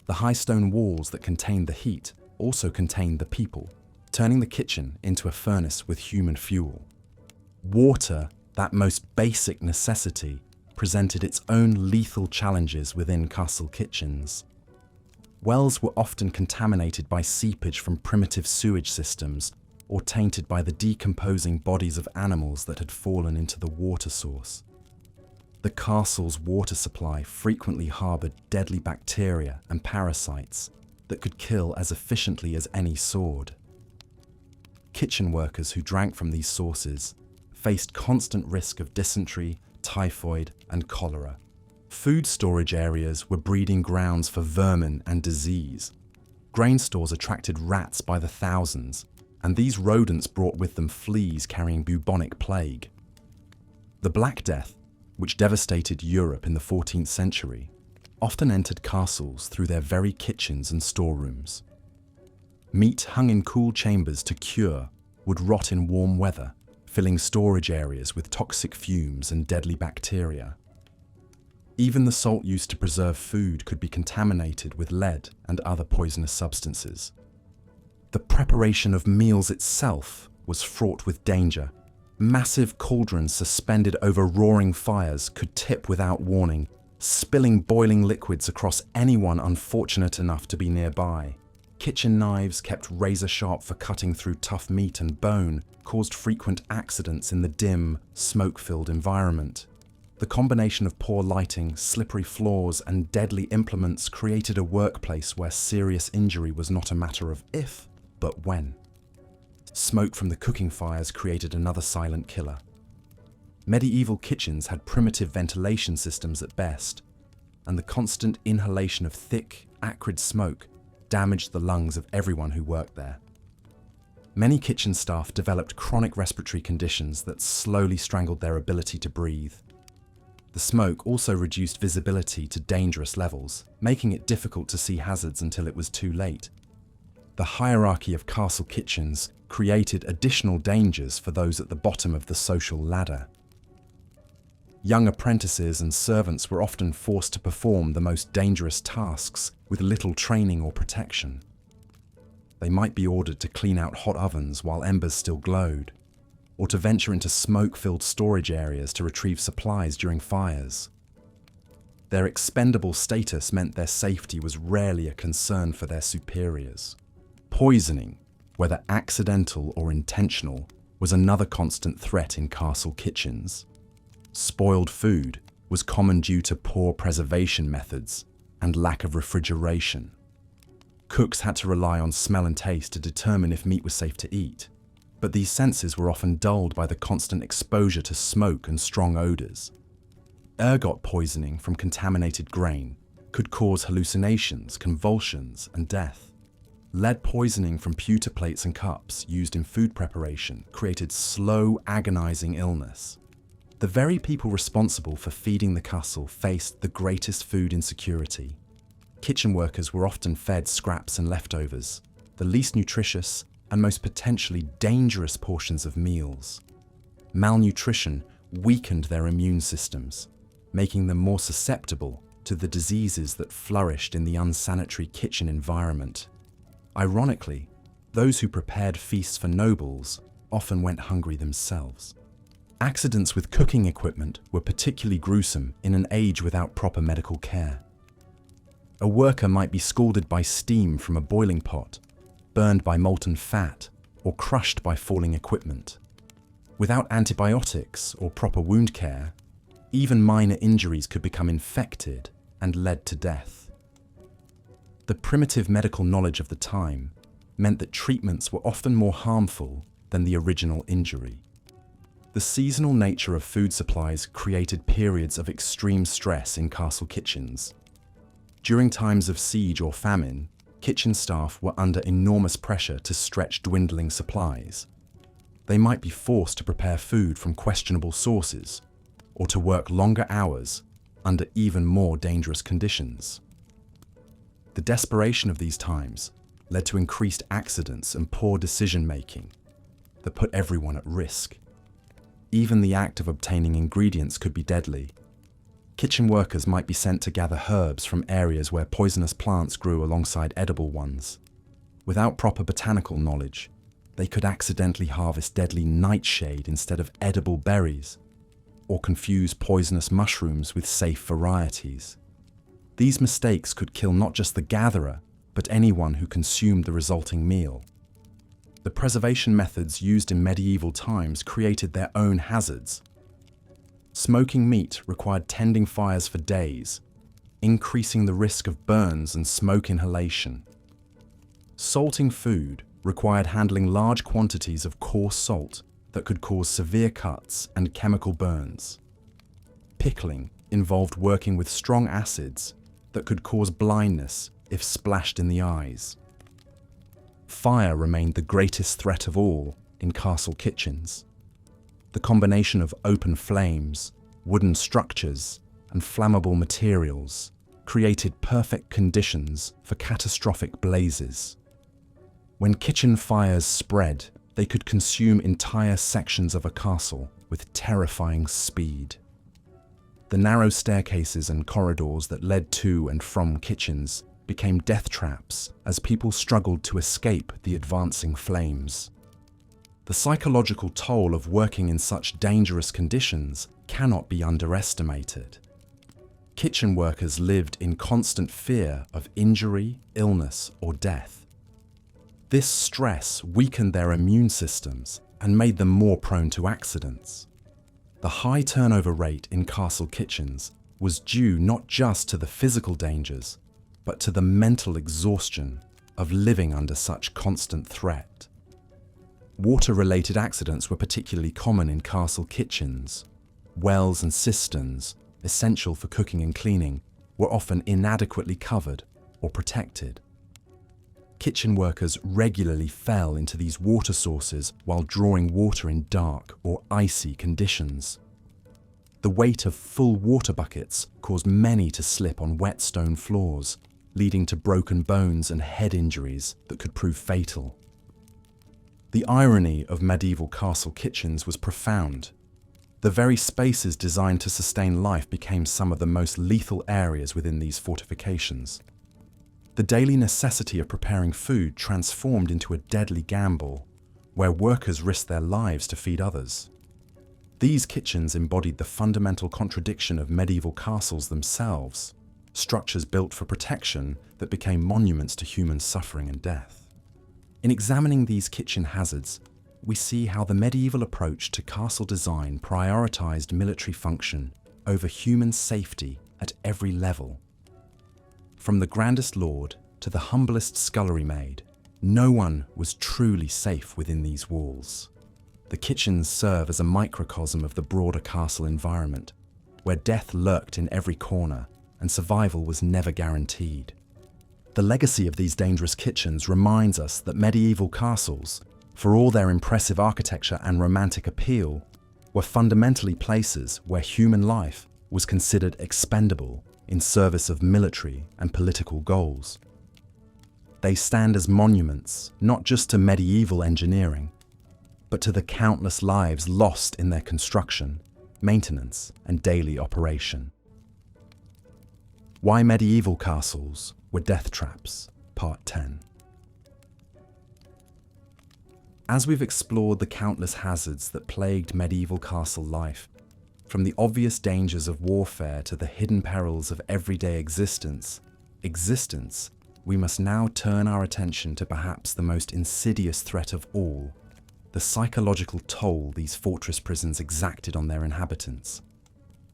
The high stone walls that contained the heat also contained the people, turning the kitchen into a furnace with human fuel. Water, that most basic necessity, presented its own lethal challenges within castle kitchens. Wells were often contaminated by seepage from primitive sewage systems or tainted by the decomposing bodies of animals that had fallen into the water source. The castle's water supply frequently harbored deadly bacteria and parasites that could kill as efficiently as any sword. Kitchen workers who drank from these sources faced constant risk of dysentery, typhoid, and cholera. Food storage areas were breeding grounds for vermin and disease. Grain stores attracted rats by the thousands, and these rodents brought with them fleas carrying bubonic plague. The Black Death, which devastated Europe in the 14th century, often entered castles through their very kitchens and storerooms. Meat hung in cool chambers to cure would rot in warm weather, filling storage areas with toxic fumes and deadly bacteria. Even the salt used to preserve food could be contaminated with lead and other poisonous substances. The preparation of meals itself was fraught with danger. Massive cauldrons suspended over roaring fires could tip without warning, spilling boiling liquids across anyone unfortunate enough to be nearby. Kitchen knives, kept razor-sharp for cutting through tough meat and bone, caused frequent accidents in the dim, smoke-filled environment. The combination of poor lighting, slippery floors, and deadly implements created a workplace where serious injury was not a matter of if, but when. Smoke from the cooking fires created another silent killer. Medieval kitchens had primitive ventilation systems at best, and the constant inhalation of thick, acrid smoke damaged the lungs of everyone who worked there. Many kitchen staff developed chronic respiratory conditions that slowly strangled their ability to breathe. The smoke also reduced visibility to dangerous levels, making it difficult to see hazards until it was too late. The hierarchy of castle kitchens created additional dangers for those at the bottom of the social ladder. Young apprentices and servants were often forced to perform the most dangerous tasks with little training or protection. They might be ordered to clean out hot ovens while embers still glowed, or to venture into smoke-filled storage areas to retrieve supplies during fires. Their expendable status meant their safety was rarely a concern for their superiors. Poisoning, whether accidental or intentional, was another constant threat in castle kitchens. Spoiled food was common due to poor preservation methods and lack of refrigeration. Cooks had to rely on smell and taste to determine if meat was safe to eat, but these senses were often dulled by the constant exposure to smoke and strong odors. Ergot poisoning from contaminated grain could cause hallucinations, convulsions, and death. Lead poisoning from pewter plates and cups used in food preparation created slow, agonizing illness. The very people responsible for feeding the castle faced the greatest food insecurity. Kitchen workers were often fed scraps and leftovers, the least nutritious and most potentially dangerous portions of meals. Malnutrition weakened their immune systems, making them more susceptible to the diseases that flourished in the unsanitary kitchen environment. Ironically, those who prepared feasts for nobles often went hungry themselves. Accidents with cooking equipment were particularly gruesome in an age without proper medical care. A worker might be scalded by steam from a boiling pot, burned by molten fat, or crushed by falling equipment. Without antibiotics or proper wound care, even minor injuries could become infected and led to death. The primitive medical knowledge of the time meant that treatments were often more harmful than the original injury. The seasonal nature of food supplies created periods of extreme stress in castle kitchens. During times of siege or famine, kitchen staff were under enormous pressure to stretch dwindling supplies. They might be forced to prepare food from questionable sources, or to work longer hours under even more dangerous conditions. The desperation of these times led to increased accidents and poor decision-making that put everyone at risk. Even the act of obtaining ingredients could be deadly. Kitchen workers might be sent to gather herbs from areas where poisonous plants grew alongside edible ones. Without proper botanical knowledge, they could accidentally harvest deadly nightshade instead of edible berries, or confuse poisonous mushrooms with safe varieties. These mistakes could kill not just the gatherer, but anyone who consumed the resulting meal. The preservation methods used in medieval times created their own hazards. Smoking meat required tending fires for days, increasing the risk of burns and smoke inhalation. Salting food required handling large quantities of coarse salt that could cause severe cuts and chemical burns. Pickling involved working with strong acids that could cause blindness if splashed in the eyes. Fire remained the greatest threat of all in castle kitchens. The combination of open flames, wooden structures, and flammable materials created perfect conditions for catastrophic blazes. When kitchen fires spread, they could consume entire sections of a castle with terrifying speed. The narrow staircases and corridors that led to and from kitchens became death traps as people struggled to escape the advancing flames. The psychological toll of working in such dangerous conditions cannot be underestimated. Kitchen workers lived in constant fear of injury, illness, or death. This stress weakened their immune systems and made them more prone to accidents. The high turnover rate in castle kitchens was due not just to the physical dangers, but to the mental exhaustion of living under such constant threat. Water-related accidents were particularly common in castle kitchens. Wells and cisterns, essential for cooking and cleaning, were often inadequately covered or protected. Kitchen workers regularly fell into these water sources while drawing water in dark or icy conditions. The weight of full water buckets caused many to slip on wet stone floors, leading to broken bones and head injuries that could prove fatal. The irony of medieval castle kitchens was profound. The very spaces designed to sustain life became some of the most lethal areas within these fortifications. The daily necessity of preparing food transformed into a deadly gamble, where workers risked their lives to feed others. These kitchens embodied the fundamental contradiction of medieval castles themselves, structures built for protection that became monuments to human suffering and death. In examining these kitchen hazards, we see how the medieval approach to castle design prioritized military function over human safety at every level. From the grandest lord to the humblest scullery maid, no one was truly safe within these walls. The kitchens serve as a microcosm of the broader castle environment, where death lurked in every corner and survival was never guaranteed. The legacy of these dangerous kitchens reminds us that medieval castles, for all their impressive architecture and romantic appeal, were fundamentally places where human life was considered expendable in service of military and political goals. They stand as monuments not just to medieval engineering, but to the countless lives lost in their construction, maintenance, and daily operation. Why medieval castles were death traps, Part 10. As we've explored the countless hazards that plagued medieval castle life, from the obvious dangers of warfare to the hidden perils of everyday existence, we must now turn our attention to perhaps the most insidious threat of all, the psychological toll these fortress prisons exacted on their inhabitants.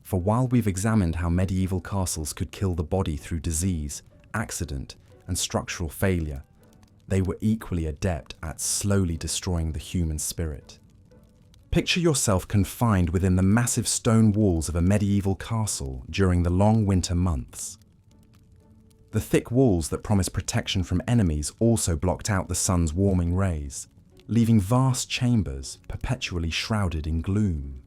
For while we've examined how medieval castles could kill the body through disease, accident, and structural failure, they were equally adept at slowly destroying the human spirit. Picture yourself confined within the massive stone walls of a medieval castle during the long winter months. The thick walls that promised protection from enemies also blocked out the sun's warming rays, leaving vast chambers perpetually shrouded in gloom.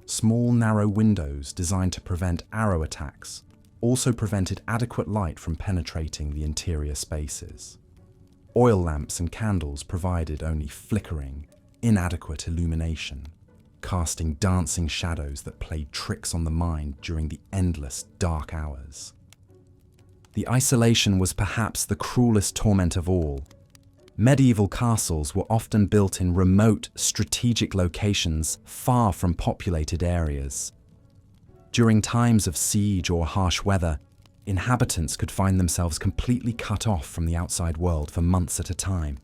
Small, narrow windows designed to prevent arrow attacks also prevented adequate light from penetrating the interior spaces. Oil lamps and candles provided only flickering, inadequate illumination. casting dancing shadows that played tricks on the mind during the endless dark hours. The isolation was perhaps the cruelest torment of all. Medieval castles were often built in remote, strategic locations far from populated areas. During times of siege or harsh weather, inhabitants could find themselves completely cut off from the outside world for months at a time.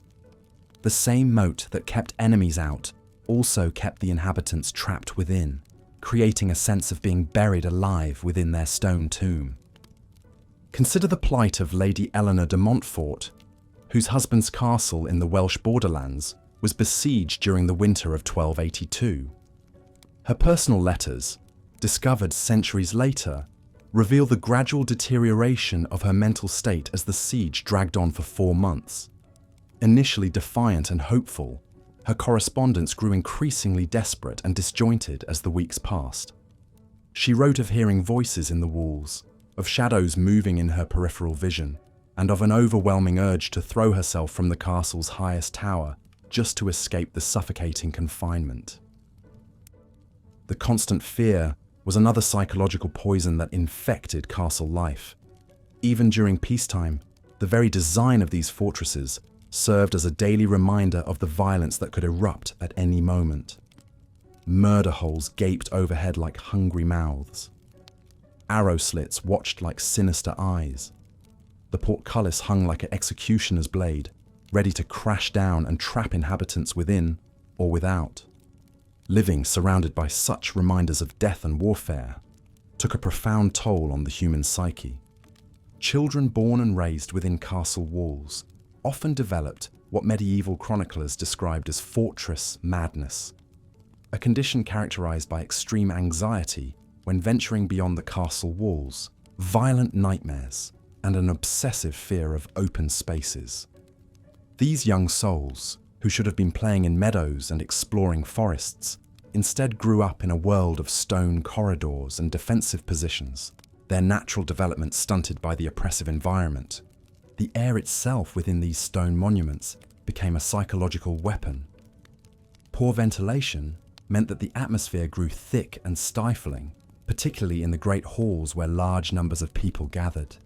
The same moat that kept enemies out also kept the inhabitants trapped within, creating a sense of being buried alive within their stone tomb. Consider the plight of Lady Eleanor de Montfort, whose husband's castle in the Welsh borderlands was besieged during the winter of 1282. Her personal letters, discovered centuries later, reveal the gradual deterioration of her mental state as the siege dragged on for 4 months. Initially defiant and hopeful, her correspondence grew increasingly desperate and disjointed as the weeks passed. She wrote of hearing voices in the walls, of shadows moving in her peripheral vision, and of an overwhelming urge to throw herself from the castle's highest tower just to escape the suffocating confinement. The constant fear was another psychological poison that infected castle life. Even during peacetime, the very design of these fortresses served as a daily reminder of the violence that could erupt at any moment. Murder holes gaped overhead like hungry mouths. Arrow slits watched like sinister eyes. The portcullis hung like an executioner's blade, ready to crash down and trap inhabitants within or without. Living surrounded by such reminders of death and warfare took a profound toll on the human psyche. Children born and raised within castle walls often developed what medieval chroniclers described as fortress madness, a condition characterized by extreme anxiety when venturing beyond the castle walls, violent nightmares, and an obsessive fear of open spaces. These young souls, who should have been playing in meadows and exploring forests, instead grew up in a world of stone corridors and defensive positions, their natural development stunted by the oppressive environment. The air itself within these stone monuments became a psychological weapon. Poor ventilation meant that the atmosphere grew thick and stifling, particularly in the great halls where large numbers of people gathered.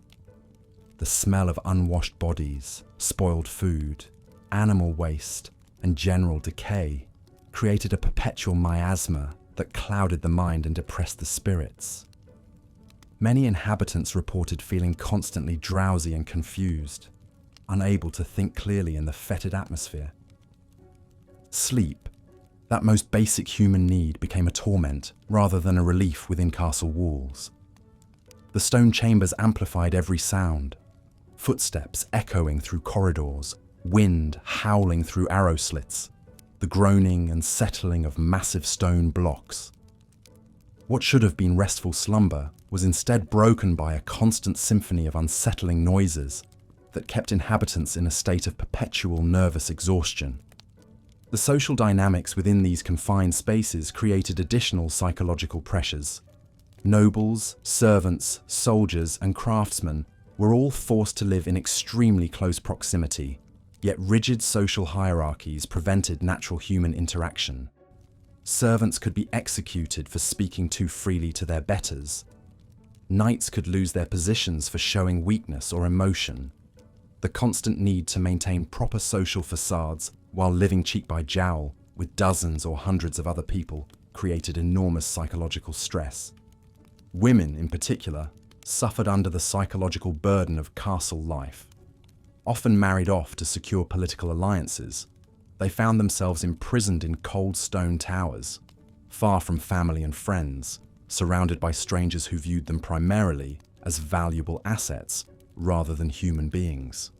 The smell of unwashed bodies, spoiled food, animal waste, and general decay created a perpetual miasma that clouded the mind and depressed the spirits. Many inhabitants reported feeling constantly drowsy and confused, unable to think clearly in the fetid atmosphere. Sleep, that most basic human need, became a torment rather than a relief within castle walls. The stone chambers amplified every sound, footsteps echoing through corridors, wind howling through arrow slits, the groaning and settling of massive stone blocks. What should have been restful slumber was instead broken by a constant symphony of unsettling noises that kept inhabitants in a state of perpetual nervous exhaustion. The social dynamics within these confined spaces created additional psychological pressures. Nobles, servants, soldiers, and craftsmen were all forced to live in extremely close proximity, yet rigid social hierarchies prevented natural human interaction. Servants could be executed for speaking too freely to their betters. Knights could lose their positions for showing weakness or emotion. The constant need to maintain proper social facades while living cheek by jowl with dozens or hundreds of other people created enormous psychological stress. Women, in particular, suffered under the psychological burden of castle life. Often married off to secure political alliances, they found themselves imprisoned in cold stone towers, far from family and friends, surrounded by strangers who viewed them primarily as valuable assets rather than human beings.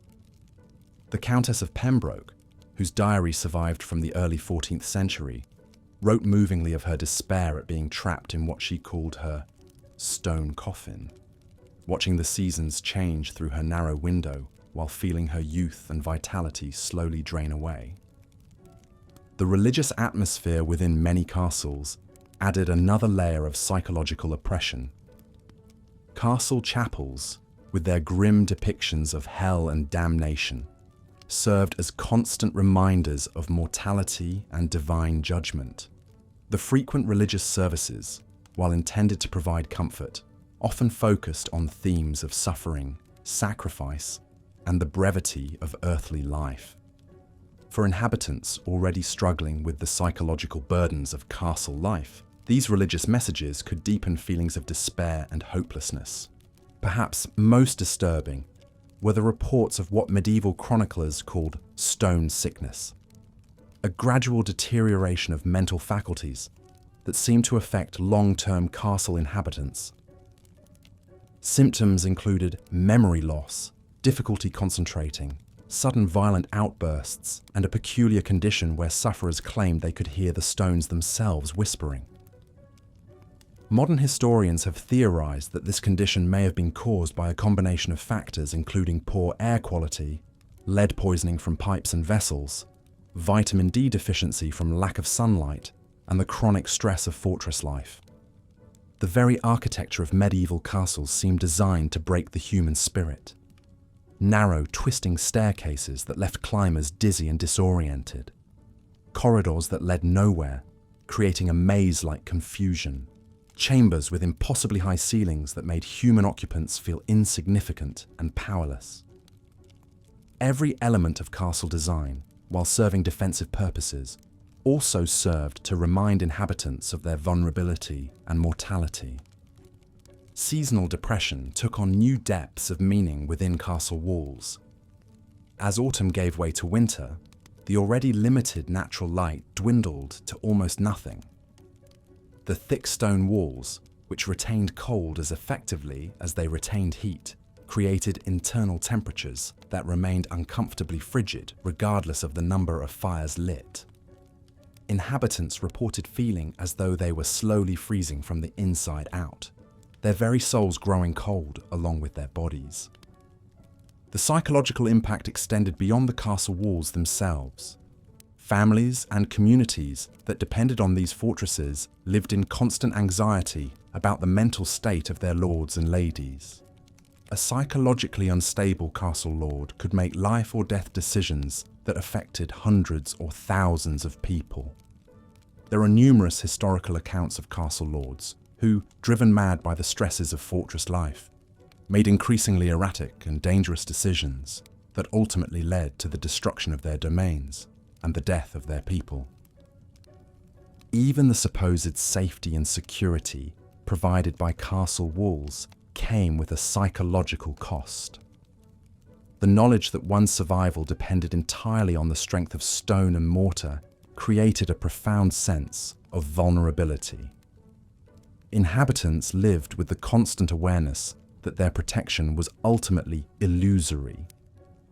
The Countess of Pembroke, whose diary survived from the early 14th century, wrote movingly of her despair at being trapped in what she called her stone coffin, watching the seasons change through her narrow window while feeling her youth and vitality slowly drain away. The religious atmosphere within many castles added another layer of psychological oppression. Castle chapels, with their grim depictions of hell and damnation, served as constant reminders of mortality and divine judgment. The frequent religious services, while intended to provide comfort, often focused on themes of suffering, sacrifice, and the brevity of earthly life. For inhabitants already struggling with the psychological burdens of castle life, these religious messages could deepen feelings of despair and hopelessness. Perhaps most disturbing were the reports of what medieval chroniclers called stone sickness, a gradual deterioration of mental faculties that seemed to affect long-term castle inhabitants. Symptoms included memory loss, difficulty concentrating, sudden violent outbursts, and a peculiar condition where sufferers claimed they could hear the stones themselves whispering. Modern historians have theorized that this condition may have been caused by a combination of factors including poor air quality, lead poisoning from pipes and vessels, vitamin D deficiency from lack of sunlight, and the chronic stress of fortress life. The very architecture of medieval castles seemed designed to break the human spirit. Narrow, twisting staircases that left climbers dizzy and disoriented. Corridors that led nowhere, creating a maze-like confusion. Chambers with impossibly high ceilings that made human occupants feel insignificant and powerless. Every element of castle design, while serving defensive purposes, also served to remind inhabitants of their vulnerability and mortality. Seasonal depression took on new depths of meaning within castle walls. As autumn gave way to winter, the already limited natural light dwindled to almost nothing. The thick stone walls, which retained cold as effectively as they retained heat, created internal temperatures that remained uncomfortably frigid regardless of the number of fires lit. Inhabitants reported feeling as though they were slowly freezing from the inside out, their very souls growing cold along with their bodies. The psychological impact extended beyond the castle walls themselves. Families and communities that depended on these fortresses lived in constant anxiety about the mental state of their lords and ladies. A psychologically unstable castle lord could make life or death decisions that affected hundreds or thousands of people. There are numerous historical accounts of castle lords who, driven mad by the stresses of fortress life, made increasingly erratic and dangerous decisions that ultimately led to the destruction of their domains and the death of their people. Even the supposed safety and security provided by castle walls came with a psychological cost. The knowledge that one's survival depended entirely on the strength of stone and mortar created a profound sense of vulnerability. Inhabitants lived with the constant awareness that their protection was ultimately illusory,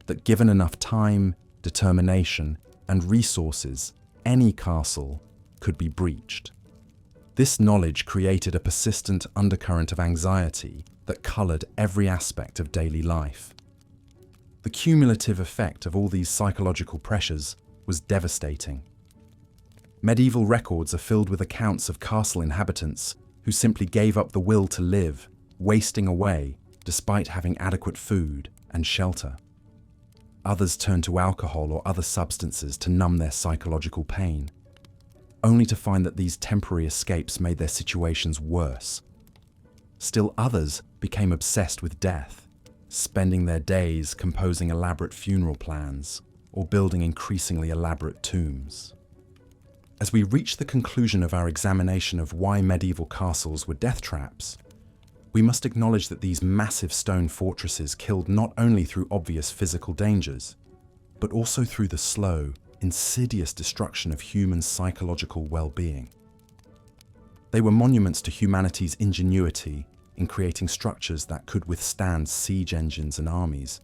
that given enough time, determination, and resources, any castle could be breached. This knowledge created a persistent undercurrent of anxiety that colored every aspect of daily life. The cumulative effect of all these psychological pressures was devastating. Medieval records are filled with accounts of castle inhabitants who simply gave up the will to live, wasting away despite having adequate food and shelter. Others turned to alcohol or other substances to numb their psychological pain, only to find that these temporary escapes made their situations worse. Still others became obsessed with death, spending their days composing elaborate funeral plans or building increasingly elaborate tombs. As we reach the conclusion of our examination of why medieval castles were death traps, we must acknowledge that these massive stone fortresses killed not only through obvious physical dangers, but also through the slow, insidious destruction of human psychological well-being. They were monuments to humanity's ingenuity in creating structures that could withstand siege engines and armies,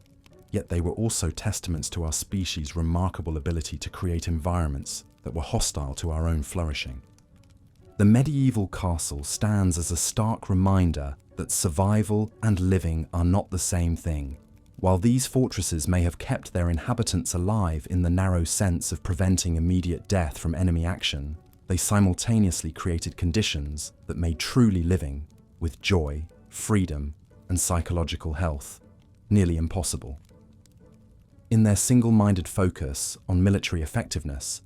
yet they were also testaments to our species' remarkable ability to create environments that were hostile to our own flourishing. The medieval castle stands as a stark reminder that survival and living are not the same thing. While these fortresses may have kept their inhabitants alive in the narrow sense of preventing immediate death from enemy action, they simultaneously created conditions that made truly living, with joy, freedom, and psychological health, nearly impossible. In their single-minded focus on military effectiveness,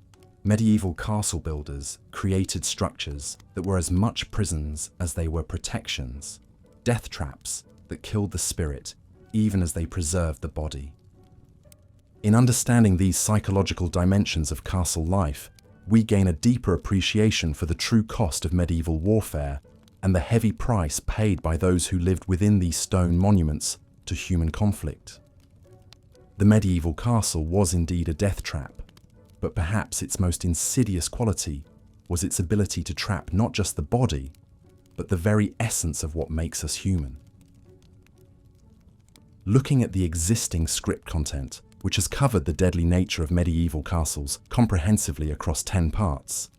Medieval castle builders created structures that were as much prisons as they were protections, death traps that killed the spirit even as they preserved the body. In understanding these psychological dimensions of castle life, we gain a deeper appreciation for the true cost of medieval warfare and the heavy price paid by those who lived within these stone monuments to human conflict. The medieval castle was indeed a death trap, but perhaps its most insidious quality was its ability to trap not just the body, but the very essence of what makes us human. Looking at the existing script content, which has covered the deadly nature of medieval castles comprehensively across 10 parts,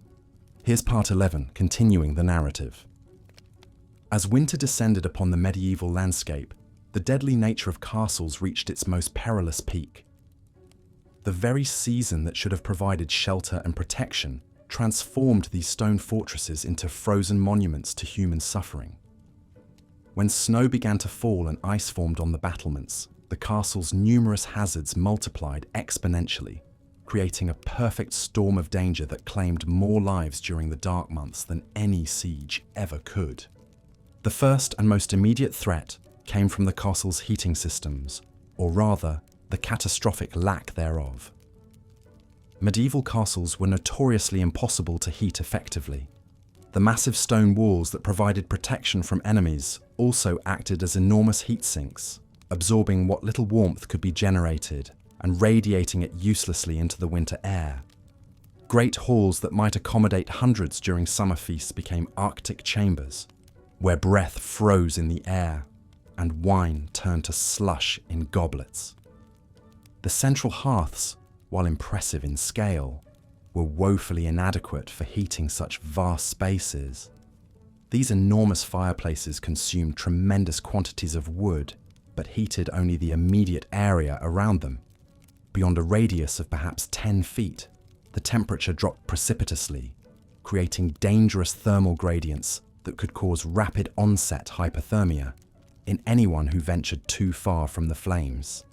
here's part 11, continuing the narrative. As winter descended upon the medieval landscape, the deadly nature of castles reached its most perilous peak. The very season that should have provided shelter and protection transformed these stone fortresses into frozen monuments to human suffering. When snow began to fall and ice formed on the battlements, the castle's numerous hazards multiplied exponentially, creating a perfect storm of danger that claimed more lives during the dark months than any siege ever could. The first and most immediate threat came from the castle's heating systems, or rather, the catastrophic lack thereof. Medieval castles were notoriously impossible to heat effectively. The massive stone walls that provided protection from enemies also acted as enormous heat sinks, absorbing what little warmth could be generated and radiating it uselessly into the winter air. Great halls that might accommodate hundreds during summer feasts became Arctic chambers, where breath froze in the air and wine turned to slush in goblets. The central hearths, while impressive in scale, were woefully inadequate for heating such vast spaces. These enormous fireplaces consumed tremendous quantities of wood, but heated only the immediate area around them. Beyond a radius of perhaps 10 feet, the temperature dropped precipitously, creating dangerous thermal gradients that could cause rapid onset hypothermia in anyone who ventured too far from the flames.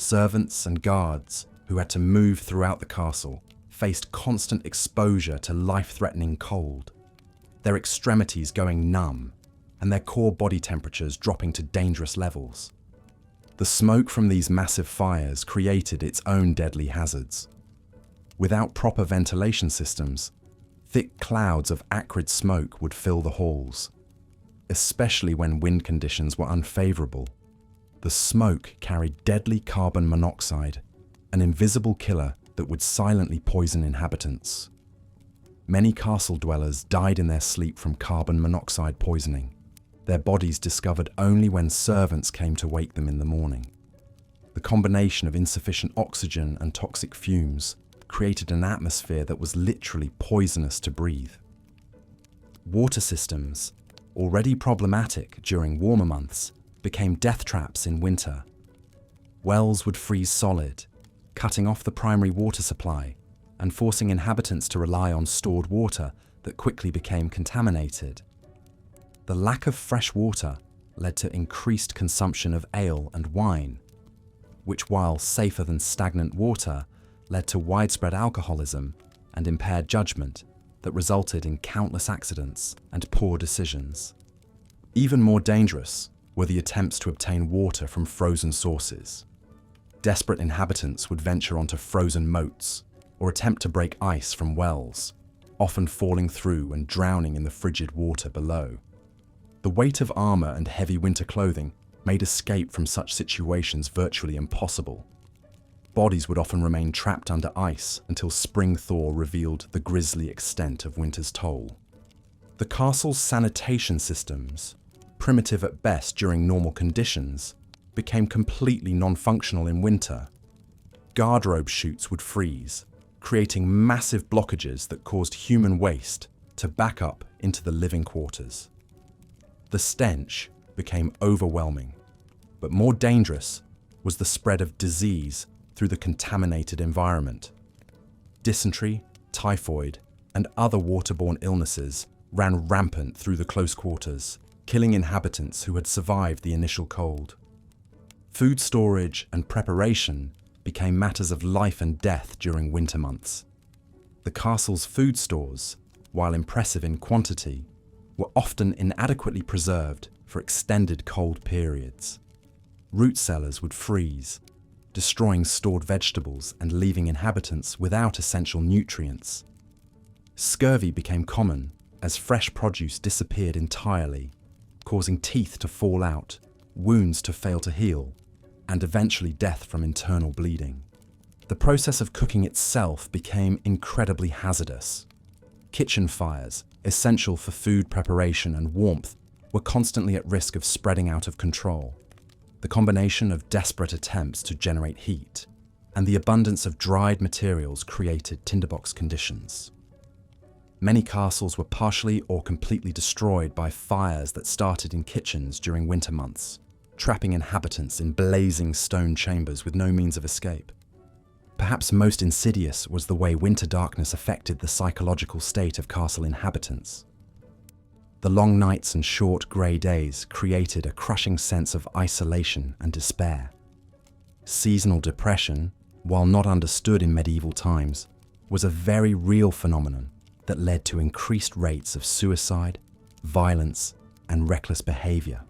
Servants and guards who had to move throughout the castle faced constant exposure to life-threatening cold, their extremities going numb and their core body temperatures dropping to dangerous levels. The smoke from these massive fires created its own deadly hazards. Without proper ventilation systems, thick clouds of acrid smoke would fill the halls, especially when wind conditions were unfavorable. The smoke carried deadly carbon monoxide, an invisible killer that would silently poison inhabitants. Many castle dwellers died in their sleep from carbon monoxide poisoning, their bodies discovered only when servants came to wake them in the morning. The combination of insufficient oxygen and toxic fumes created an atmosphere that was literally poisonous to breathe. Water systems, already problematic during warmer months, became death traps in winter. Wells would freeze solid, cutting off the primary water supply and forcing inhabitants to rely on stored water that quickly became contaminated. The lack of fresh water led to increased consumption of ale and wine, which, while safer than stagnant water, led to widespread alcoholism and impaired judgment that resulted in countless accidents and poor decisions. Even more dangerous were the attempts to obtain water from frozen sources. Desperate inhabitants would venture onto frozen moats or attempt to break ice from wells, often falling through and drowning in the frigid water below. The weight of armor and heavy winter clothing made escape from such situations virtually impossible. Bodies would often remain trapped under ice until spring thaw revealed the grisly extent of winter's toll. The castle's sanitation systems, primitive at best during normal conditions, became completely non-functional in winter. Guardrobe chutes would freeze, creating massive blockages that caused human waste to back up into the living quarters. The stench became overwhelming, but more dangerous was the spread of disease through the contaminated environment. Dysentery, typhoid, and other waterborne illnesses ran rampant through the close quarters, killing inhabitants who had survived the initial cold. Food storage and preparation became matters of life and death during winter months. The The castle's food stores, while impressive in quantity, were often inadequately preserved for extended cold periods. Root cellars would freeze, destroying stored vegetables and leaving inhabitants without essential nutrients. Scurvy became common as fresh produce disappeared entirely, causing teeth to fall out, wounds to fail to heal, and eventually death from internal bleeding. The process of cooking itself became incredibly hazardous. Kitchen fires, essential for food preparation and warmth, were constantly at risk of spreading out of control. The combination of desperate attempts to generate heat and the abundance of dried materials created tinderbox conditions. Many castles were partially or completely destroyed by fires that started in kitchens during winter months, trapping inhabitants in blazing stone chambers with no means of escape. Perhaps most insidious was the way winter darkness affected the psychological state of castle inhabitants. The long nights and short grey days created a crushing sense of isolation and despair. Seasonal depression, while not understood in medieval times, was a very real phenomenon that led to increased rates of suicide, violence, and reckless behaviour.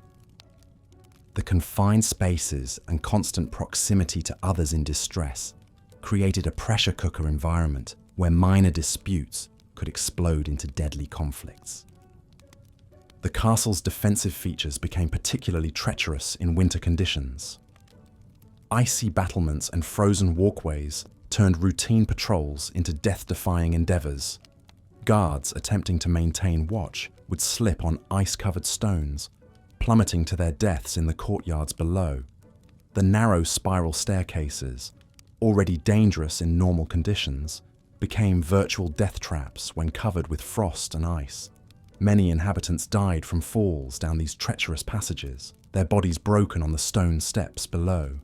The confined spaces and constant proximity to others in distress created a pressure cooker environment where minor disputes could explode into deadly conflicts. The castle's defensive features became particularly treacherous in winter conditions. Icy battlements and frozen walkways turned routine patrols into death-defying endeavours. Guards attempting to maintain watch would slip on ice-covered stones, plummeting to their deaths in the courtyards below. The narrow spiral staircases, already dangerous in normal conditions, became virtual death traps when covered with frost and ice. Many inhabitants died from falls down these treacherous passages, their bodies broken on the stone steps below.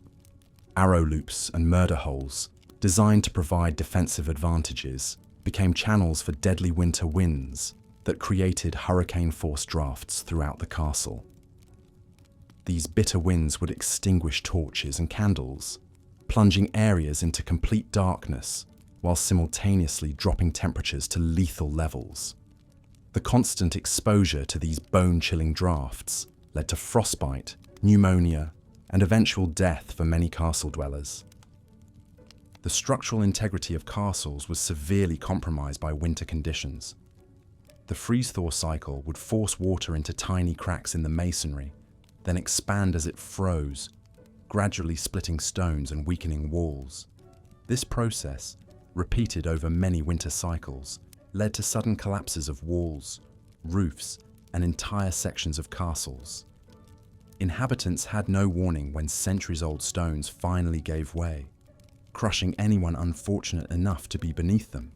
Arrow loops and murder holes, designed to provide defensive advantages, became channels for deadly winter winds that created hurricane-force drafts throughout the castle. These bitter winds would extinguish torches and candles, plunging areas into complete darkness while simultaneously dropping temperatures to lethal levels. The constant exposure to these bone-chilling drafts led to frostbite, pneumonia, and eventual death for many castle dwellers. The structural integrity of castles was severely compromised by winter conditions. The freeze-thaw cycle would force water into tiny cracks in the masonry, then expand as it froze, gradually splitting stones and weakening walls. This process, repeated over many winter cycles, led to sudden collapses of walls, roofs, and entire sections of castles. Inhabitants had no warning when centuries-old stones finally gave way, crushing anyone unfortunate enough to be beneath them.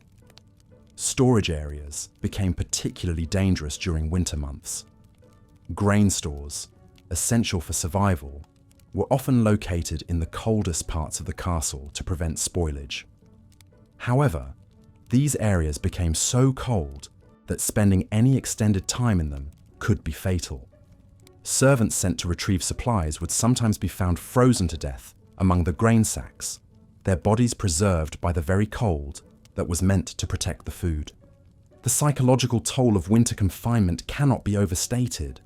Storage areas became particularly dangerous during winter months. Grain stores, essential for survival, were often located in the coldest parts of the castle to prevent spoilage. However, these areas became so cold that spending any extended time in them could be fatal. Servants sent to retrieve supplies would sometimes be found frozen to death among the grain sacks, their bodies preserved by the very cold that was meant to protect the food. The psychological toll of winter confinement cannot be overstated.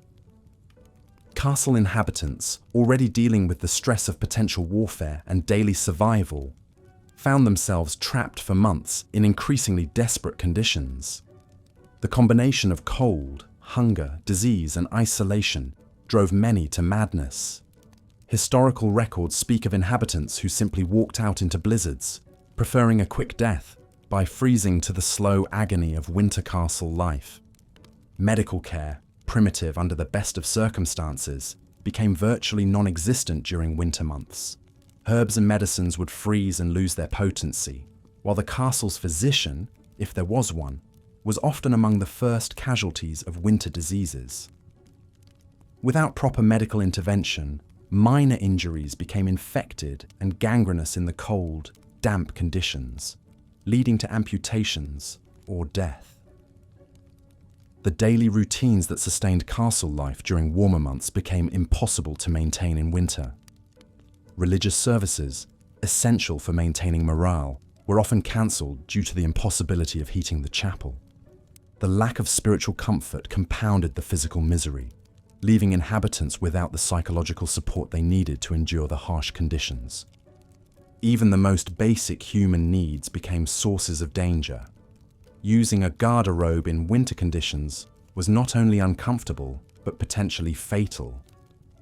Castle inhabitants, already dealing with the stress of potential warfare and daily survival, found themselves trapped for months in increasingly desperate conditions. The combination of cold, hunger, disease, and isolation drove many to madness. Historical records speak of inhabitants who simply walked out into blizzards, preferring a quick death by freezing to the slow agony of winter castle life. Medical care, primitive under the best of circumstances, became virtually non-existent during winter months. Herbs and medicines would freeze and lose their potency, while the castle's physician, if there was one, was often among the first casualties of winter diseases. Without proper medical intervention, minor injuries became infected and gangrenous in the cold, damp conditions, leading to amputations or death. The daily routines that sustained castle life during warmer months became impossible to maintain in winter. Religious services, essential for maintaining morale, were often cancelled due to the impossibility of heating the chapel. The lack of spiritual comfort compounded the physical misery, leaving inhabitants without the psychological support they needed to endure the harsh conditions. Even the most basic human needs became sources of danger. Using a garderobe in winter conditions was not only uncomfortable, but potentially fatal,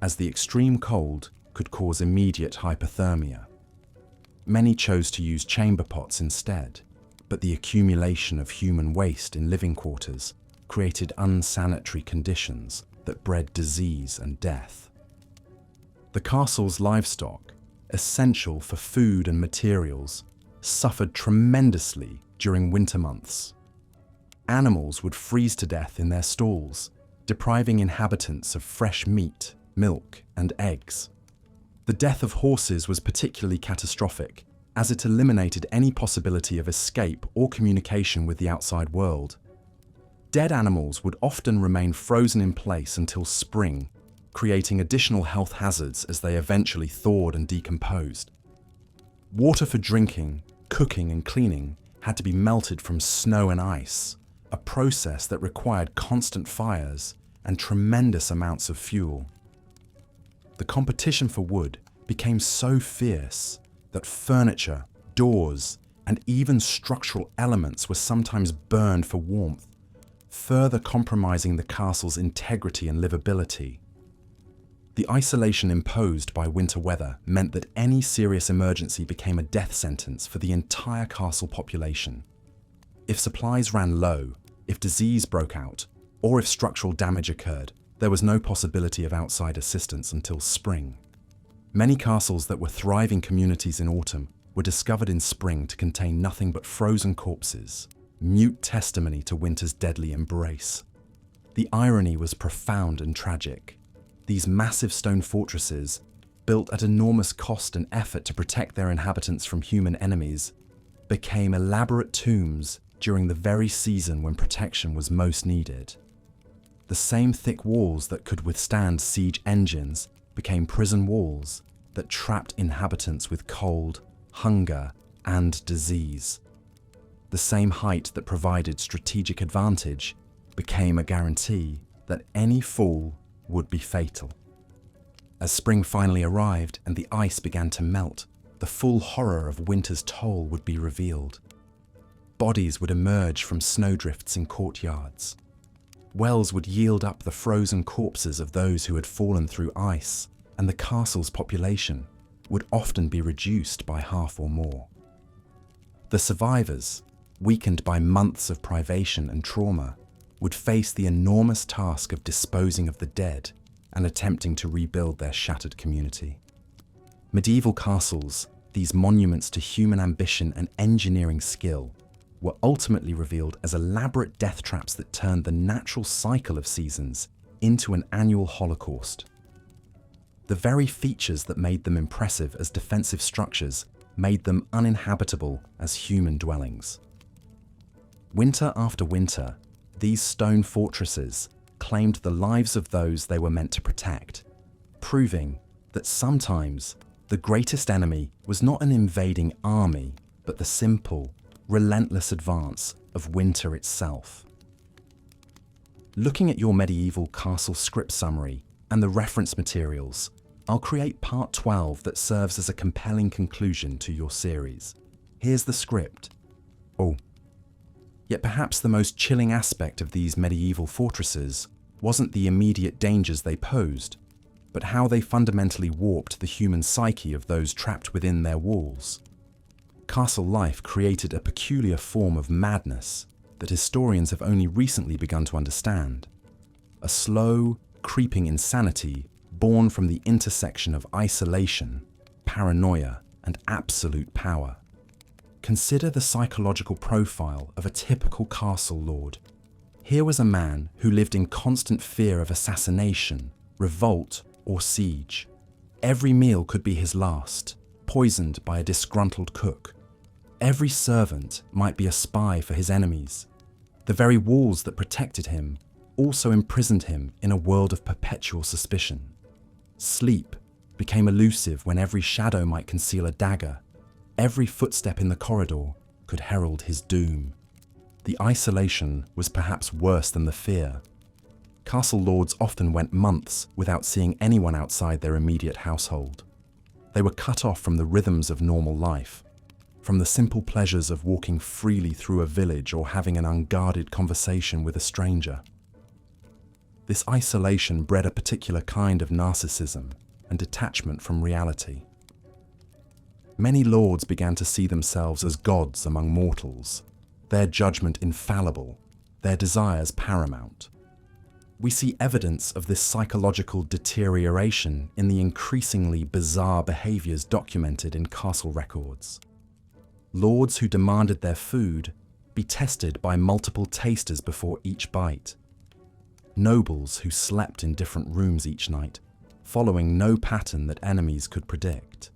as the extreme cold could cause immediate hypothermia. Many chose to use chamber pots instead, but the accumulation of human waste in living quarters created unsanitary conditions that bred disease and death. The castle's livestock, essential for food and materials, suffered tremendously during winter months. Animals would freeze to death in their stalls, depriving inhabitants of fresh meat, milk, and eggs. The death of horses was particularly catastrophic, as it eliminated any possibility of escape or communication with the outside world. Dead animals would often remain frozen in place until spring, creating additional health hazards as they eventually thawed and decomposed. Water for drinking, cooking, and cleaning had to be melted from snow and ice, a process that required constant fires and tremendous amounts of fuel. The competition for wood became so fierce that furniture, doors, and even structural elements were sometimes burned for warmth, further compromising the castle's integrity and livability. The isolation imposed by winter weather meant that any serious emergency became a death sentence for the entire castle population. If supplies ran low, if disease broke out, or if structural damage occurred, there was no possibility of outside assistance until spring. Many castles that were thriving communities in autumn were discovered in spring to contain nothing but frozen corpses, mute testimony to winter's deadly embrace. The irony was profound and tragic. These massive stone fortresses, built at enormous cost and effort to protect their inhabitants from human enemies, became elaborate tombs during the very season when protection was most needed. The same thick walls that could withstand siege engines became prison walls that trapped inhabitants with cold, hunger, and disease. The same height that provided strategic advantage became a guarantee that any fall would be fatal. As spring finally arrived and the ice began to melt, the full horror of winter's toll would be revealed. Bodies would emerge from snowdrifts in courtyards. Wells would yield up the frozen corpses of those who had fallen through ice, and the castle's population would often be reduced by half or more. The survivors, weakened by months of privation and trauma, would face the enormous task of disposing of the dead and attempting to rebuild their shattered community. Medieval castles, these monuments to human ambition and engineering skill, were ultimately revealed as elaborate death traps that turned the natural cycle of seasons into an annual holocaust. The very features that made them impressive as defensive structures made them uninhabitable as human dwellings. Winter after winter, these stone fortresses claimed the lives of those they were meant to protect, proving that sometimes the greatest enemy was not an invading army, but the simple, relentless advance of winter itself. Looking at your medieval castle script summary and the reference materials, I'll create part 12 that serves as a compelling conclusion to your series. Here's the script. Yet perhaps the most chilling aspect of these medieval fortresses wasn't the immediate dangers they posed, but how they fundamentally warped the human psyche of those trapped within their walls. Castle life created a peculiar form of madness that historians have only recently begun to understand. A slow, creeping insanity born from the intersection of isolation, paranoia, and absolute power. Consider the psychological profile of a typical castle lord. Here was a man who lived in constant fear of assassination, revolt, or siege. Every meal could be his last, poisoned by a disgruntled cook. Every servant might be a spy for his enemies. The very walls that protected him also imprisoned him in a world of perpetual suspicion. Sleep became elusive when every shadow might conceal a dagger. Every footstep in the corridor could herald his doom. The isolation was perhaps worse than the fear. Castle lords often went months without seeing anyone outside their immediate household. They were cut off from the rhythms of normal life, from the simple pleasures of walking freely through a village or having an unguarded conversation with a stranger. This isolation bred a particular kind of narcissism and detachment from reality. Many lords began to see themselves as gods among mortals, their judgment infallible, their desires paramount. We see evidence of this psychological deterioration in the increasingly bizarre behaviors documented in castle records. Lords who demanded their food be tested by multiple tasters before each bite. Nobles who slept in different rooms each night, following no pattern that enemies could predict.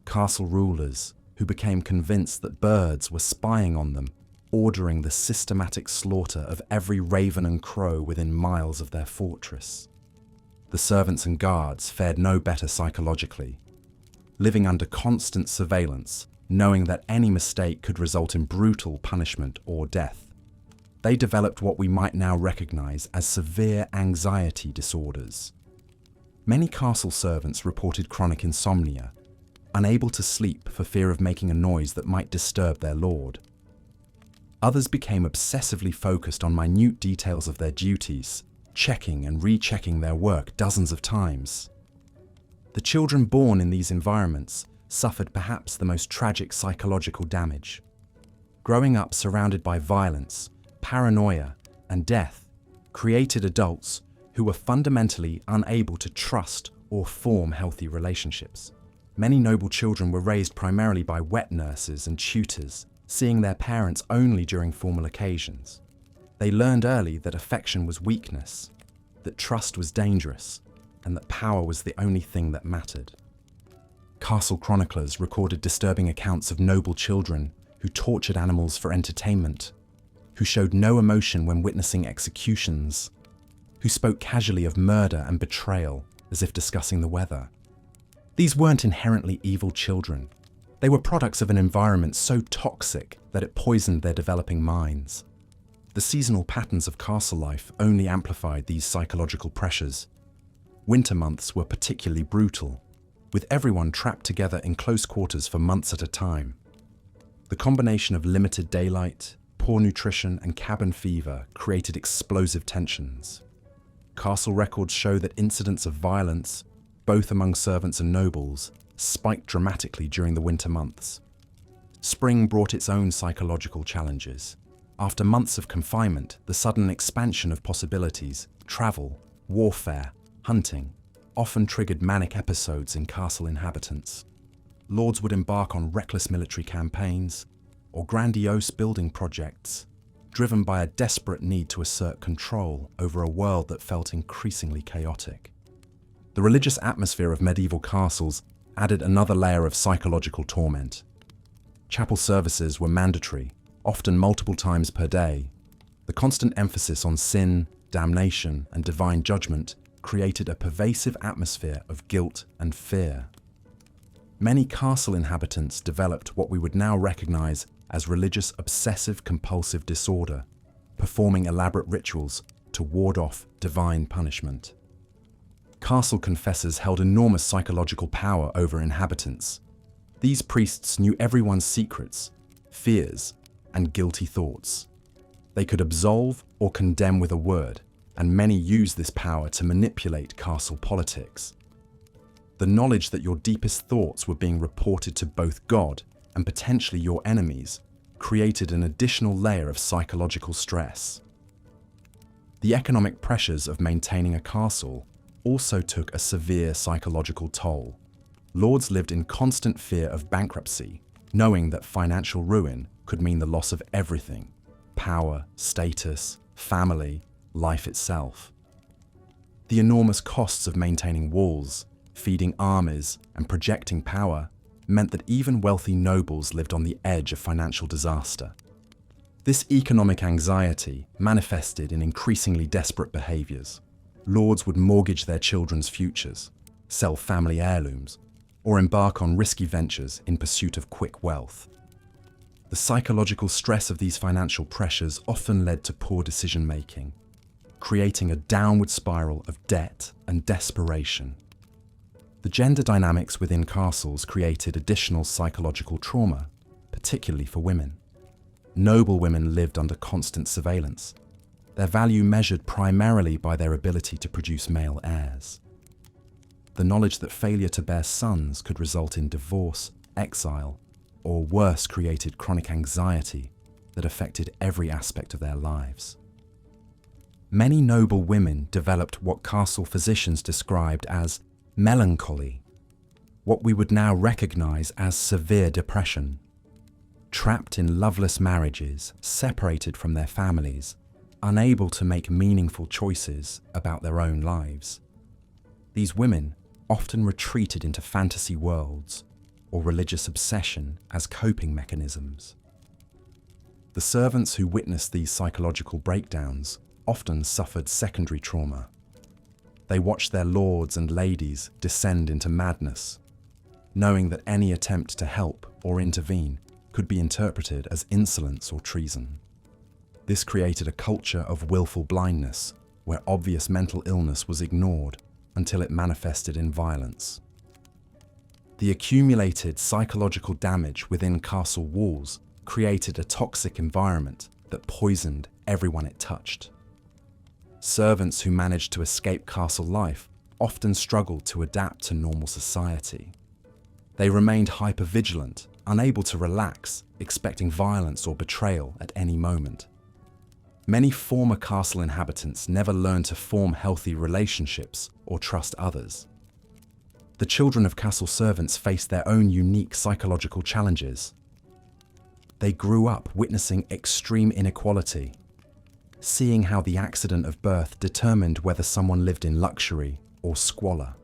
Castle rulers who became convinced that birds were spying on them, ordering the systematic slaughter of every raven and crow within miles of their fortress. The servants and guards fared no better psychologically, living under constant surveillance, knowing that any mistake could result in brutal punishment or death. They developed what we might now recognize as severe anxiety disorders. Many castle servants reported chronic insomnia, unable to sleep for fear of making a noise that might disturb their lord. Others became obsessively focused on minute details of their duties, checking and rechecking their work dozens of times. The children born in these environments suffered perhaps the most tragic psychological damage. Growing up surrounded by violence, paranoia, and death created adults who were fundamentally unable to trust or form healthy relationships. Many noble children were raised primarily by wet nurses and tutors, seeing their parents only during formal occasions. They learned early that affection was weakness, that trust was dangerous, and that power was the only thing that mattered. Castle chroniclers recorded disturbing accounts of noble children who tortured animals for entertainment, who showed no emotion when witnessing executions, who spoke casually of murder and betrayal as if discussing the weather. These weren't inherently evil children. They were products of an environment so toxic that it poisoned their developing minds. The seasonal patterns of castle life only amplified these psychological pressures. Winter months were particularly brutal, with everyone trapped together in close quarters for months at a time. The combination of limited daylight, poor nutrition, and cabin fever created explosive tensions. Castle records show that incidents of violence, both among servants and nobles, spiked dramatically during the winter months. Spring brought its own psychological challenges. After months of confinement, the sudden expansion of possibilities, travel, warfare, hunting, often triggered manic episodes in castle inhabitants. Lords would embark on reckless military campaigns or grandiose building projects, driven by a desperate need to assert control over a world that felt increasingly chaotic. The religious atmosphere of medieval castles added another layer of psychological torment. Chapel services were mandatory, often multiple times per day. The constant emphasis on sin, damnation, and divine judgment created a pervasive atmosphere of guilt and fear. Many castle inhabitants developed what we would now recognize as religious obsessive-compulsive disorder, performing elaborate rituals to ward off divine punishment. Castle confessors held enormous psychological power over inhabitants. These priests knew everyone's secrets, fears, and guilty thoughts. They could absolve or condemn with a word, and many used this power to manipulate castle politics. The knowledge that your deepest thoughts were being reported to both God and potentially your enemies created an additional layer of psychological stress. The economic pressures of maintaining a castle also took a severe psychological toll. Lords lived in constant fear of bankruptcy, knowing that financial ruin could mean the loss of everything: power, status, family, life itself. The enormous costs of maintaining walls, feeding armies, and projecting power meant that even wealthy nobles lived on the edge of financial disaster. This economic anxiety manifested in increasingly desperate behaviors. Lords would mortgage their children's futures, sell family heirlooms, or embark on risky ventures in pursuit of quick wealth. The psychological stress of these financial pressures often led to poor decision-making, creating a downward spiral of debt and desperation. The gender dynamics within castles created additional psychological trauma, particularly for women. Noble women lived under constant surveillance, their value measured primarily by their ability to produce male heirs. The knowledge that failure to bear sons could result in divorce, exile, or worse, created chronic anxiety that affected every aspect of their lives. Many noble women developed what castle physicians described as melancholy, what we would now recognize as severe depression. Trapped in loveless marriages, separated from their families, unable to make meaningful choices about their own lives. These women often retreated into fantasy worlds or religious obsession as coping mechanisms. The servants who witnessed these psychological breakdowns often suffered secondary trauma. They watched their lords and ladies descend into madness, knowing that any attempt to help or intervene could be interpreted as insolence or treason. This created a culture of willful blindness, where obvious mental illness was ignored until it manifested in violence. The accumulated psychological damage within castle walls created a toxic environment that poisoned everyone it touched. Servants who managed to escape castle life often struggled to adapt to normal society. They remained hypervigilant, unable to relax, expecting violence or betrayal at any moment. Many former castle inhabitants never learned to form healthy relationships or trust others. The children of castle servants faced their own unique psychological challenges. They grew up witnessing extreme inequality, seeing how the accident of birth determined whether someone lived in luxury or squalor.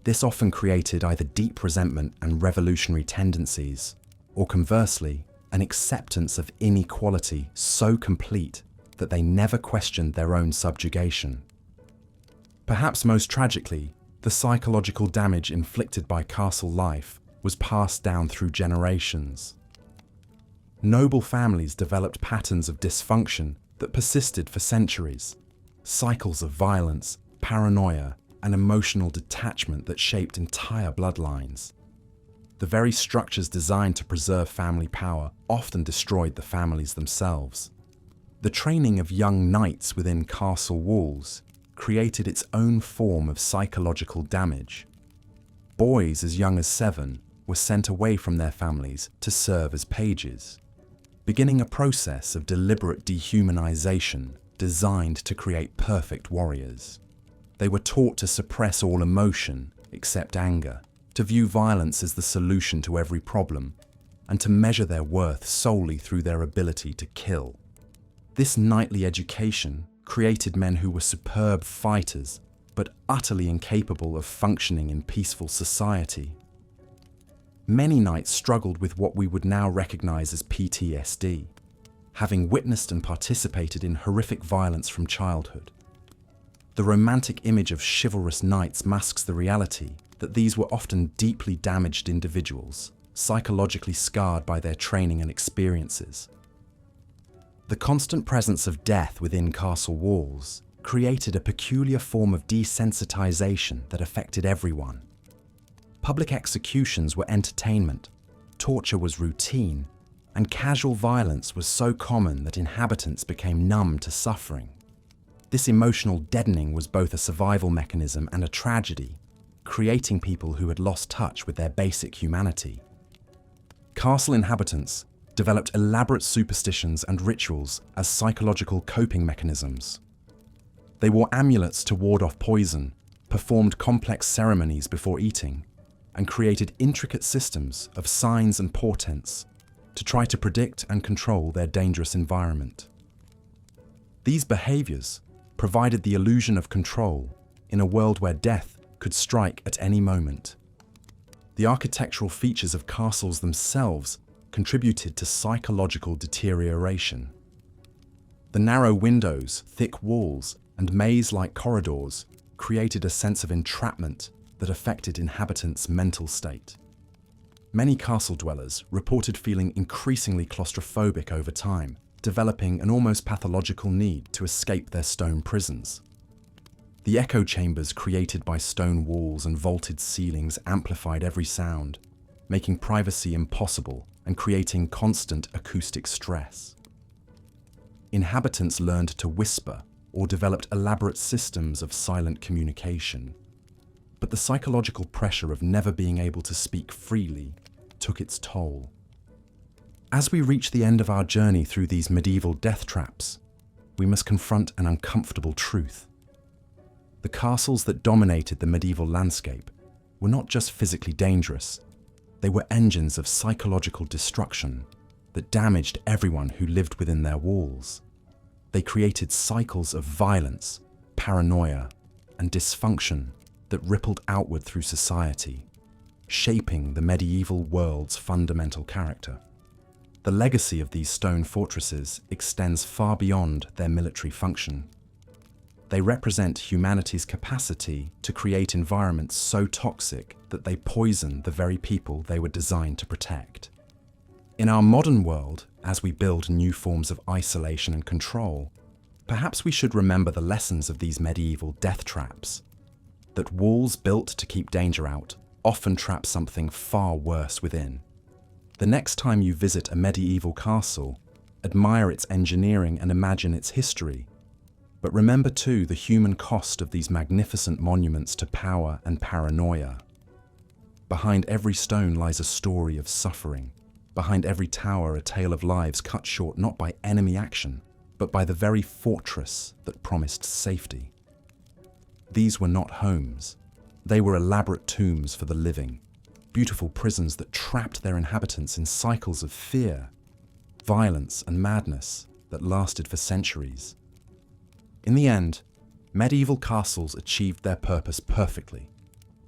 This often created either deep resentment and revolutionary tendencies, or conversely, an acceptance of inequality so complete that they never questioned their own subjugation. Perhaps most tragically, the psychological damage inflicted by castle life was passed down through generations. Noble families developed patterns of dysfunction that persisted for centuries, cycles of violence, paranoia, and emotional detachment that shaped entire bloodlines. The very structures designed to preserve family power often destroyed the families themselves. The training of young knights within castle walls created its own form of psychological damage. Boys as young as 7 were sent away from their families to serve as pages, beginning a process of deliberate dehumanization designed to create perfect warriors. They were taught to suppress all emotion except anger, to view violence as the solution to every problem, and to measure their worth solely through their ability to kill. This knightly education created men who were superb fighters, but utterly incapable of functioning in peaceful society. Many knights struggled with what we would now recognize as PTSD, having witnessed and participated in horrific violence from childhood. The romantic image of chivalrous knights masks the reality that these were often deeply damaged individuals, psychologically scarred by their training and experiences. The constant presence of death within castle walls created a peculiar form of desensitization that affected everyone. Public executions were entertainment, torture was routine, and casual violence was so common that inhabitants became numb to suffering. This emotional deadening was both a survival mechanism and a tragedy, creating people who had lost touch with their basic humanity. Castle inhabitants developed elaborate superstitions and rituals as psychological coping mechanisms. They wore amulets to ward off poison, performed complex ceremonies before eating, and created intricate systems of signs and portents to try to predict and control their dangerous environment. These behaviors provided the illusion of control in a world where death could strike at any moment. The architectural features of castles themselves contributed to psychological deterioration. The narrow windows, thick walls, and maze-like corridors created a sense of entrapment that affected inhabitants' mental state. Many castle dwellers reported feeling increasingly claustrophobic over time, developing an almost pathological need to escape their stone prisons. The echo chambers created by stone walls and vaulted ceilings amplified every sound, making privacy impossible and creating constant acoustic stress. Inhabitants learned to whisper or developed elaborate systems of silent communication. But the psychological pressure of never being able to speak freely took its toll. As we reach the end of our journey through these medieval death traps, we must confront an uncomfortable truth. The castles that dominated the medieval landscape were not just physically dangerous, they were engines of psychological destruction that damaged everyone who lived within their walls. They created cycles of violence, paranoia, and dysfunction that rippled outward through society, shaping the medieval world's fundamental character. The legacy of these stone fortresses extends far beyond their military function. They represent humanity's capacity to create environments so toxic that they poison the very people they were designed to protect. In our modern world, as we build new forms of isolation and control, perhaps we should remember the lessons of these medieval death traps. That walls built to keep danger out often trap something far worse within. The next time you visit a medieval castle, admire its engineering and imagine its history. But remember too the human cost of these magnificent monuments to power and paranoia. Behind every stone lies a story of suffering. Behind every tower a tale of lives cut short not by enemy action, but by the very fortress that promised safety. These were not homes. They were elaborate tombs for the living, beautiful prisons that trapped their inhabitants in cycles of fear, violence, and madness that lasted for centuries. In the end, medieval castles achieved their purpose perfectly.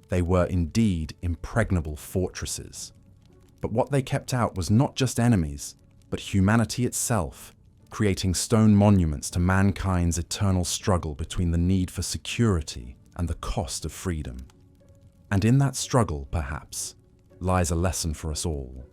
They were indeed impregnable fortresses. But what they kept out was not just enemies, but humanity itself, creating stone monuments to mankind's eternal struggle between the need for security and the cost of freedom. And in that struggle, perhaps, lies a lesson for us all.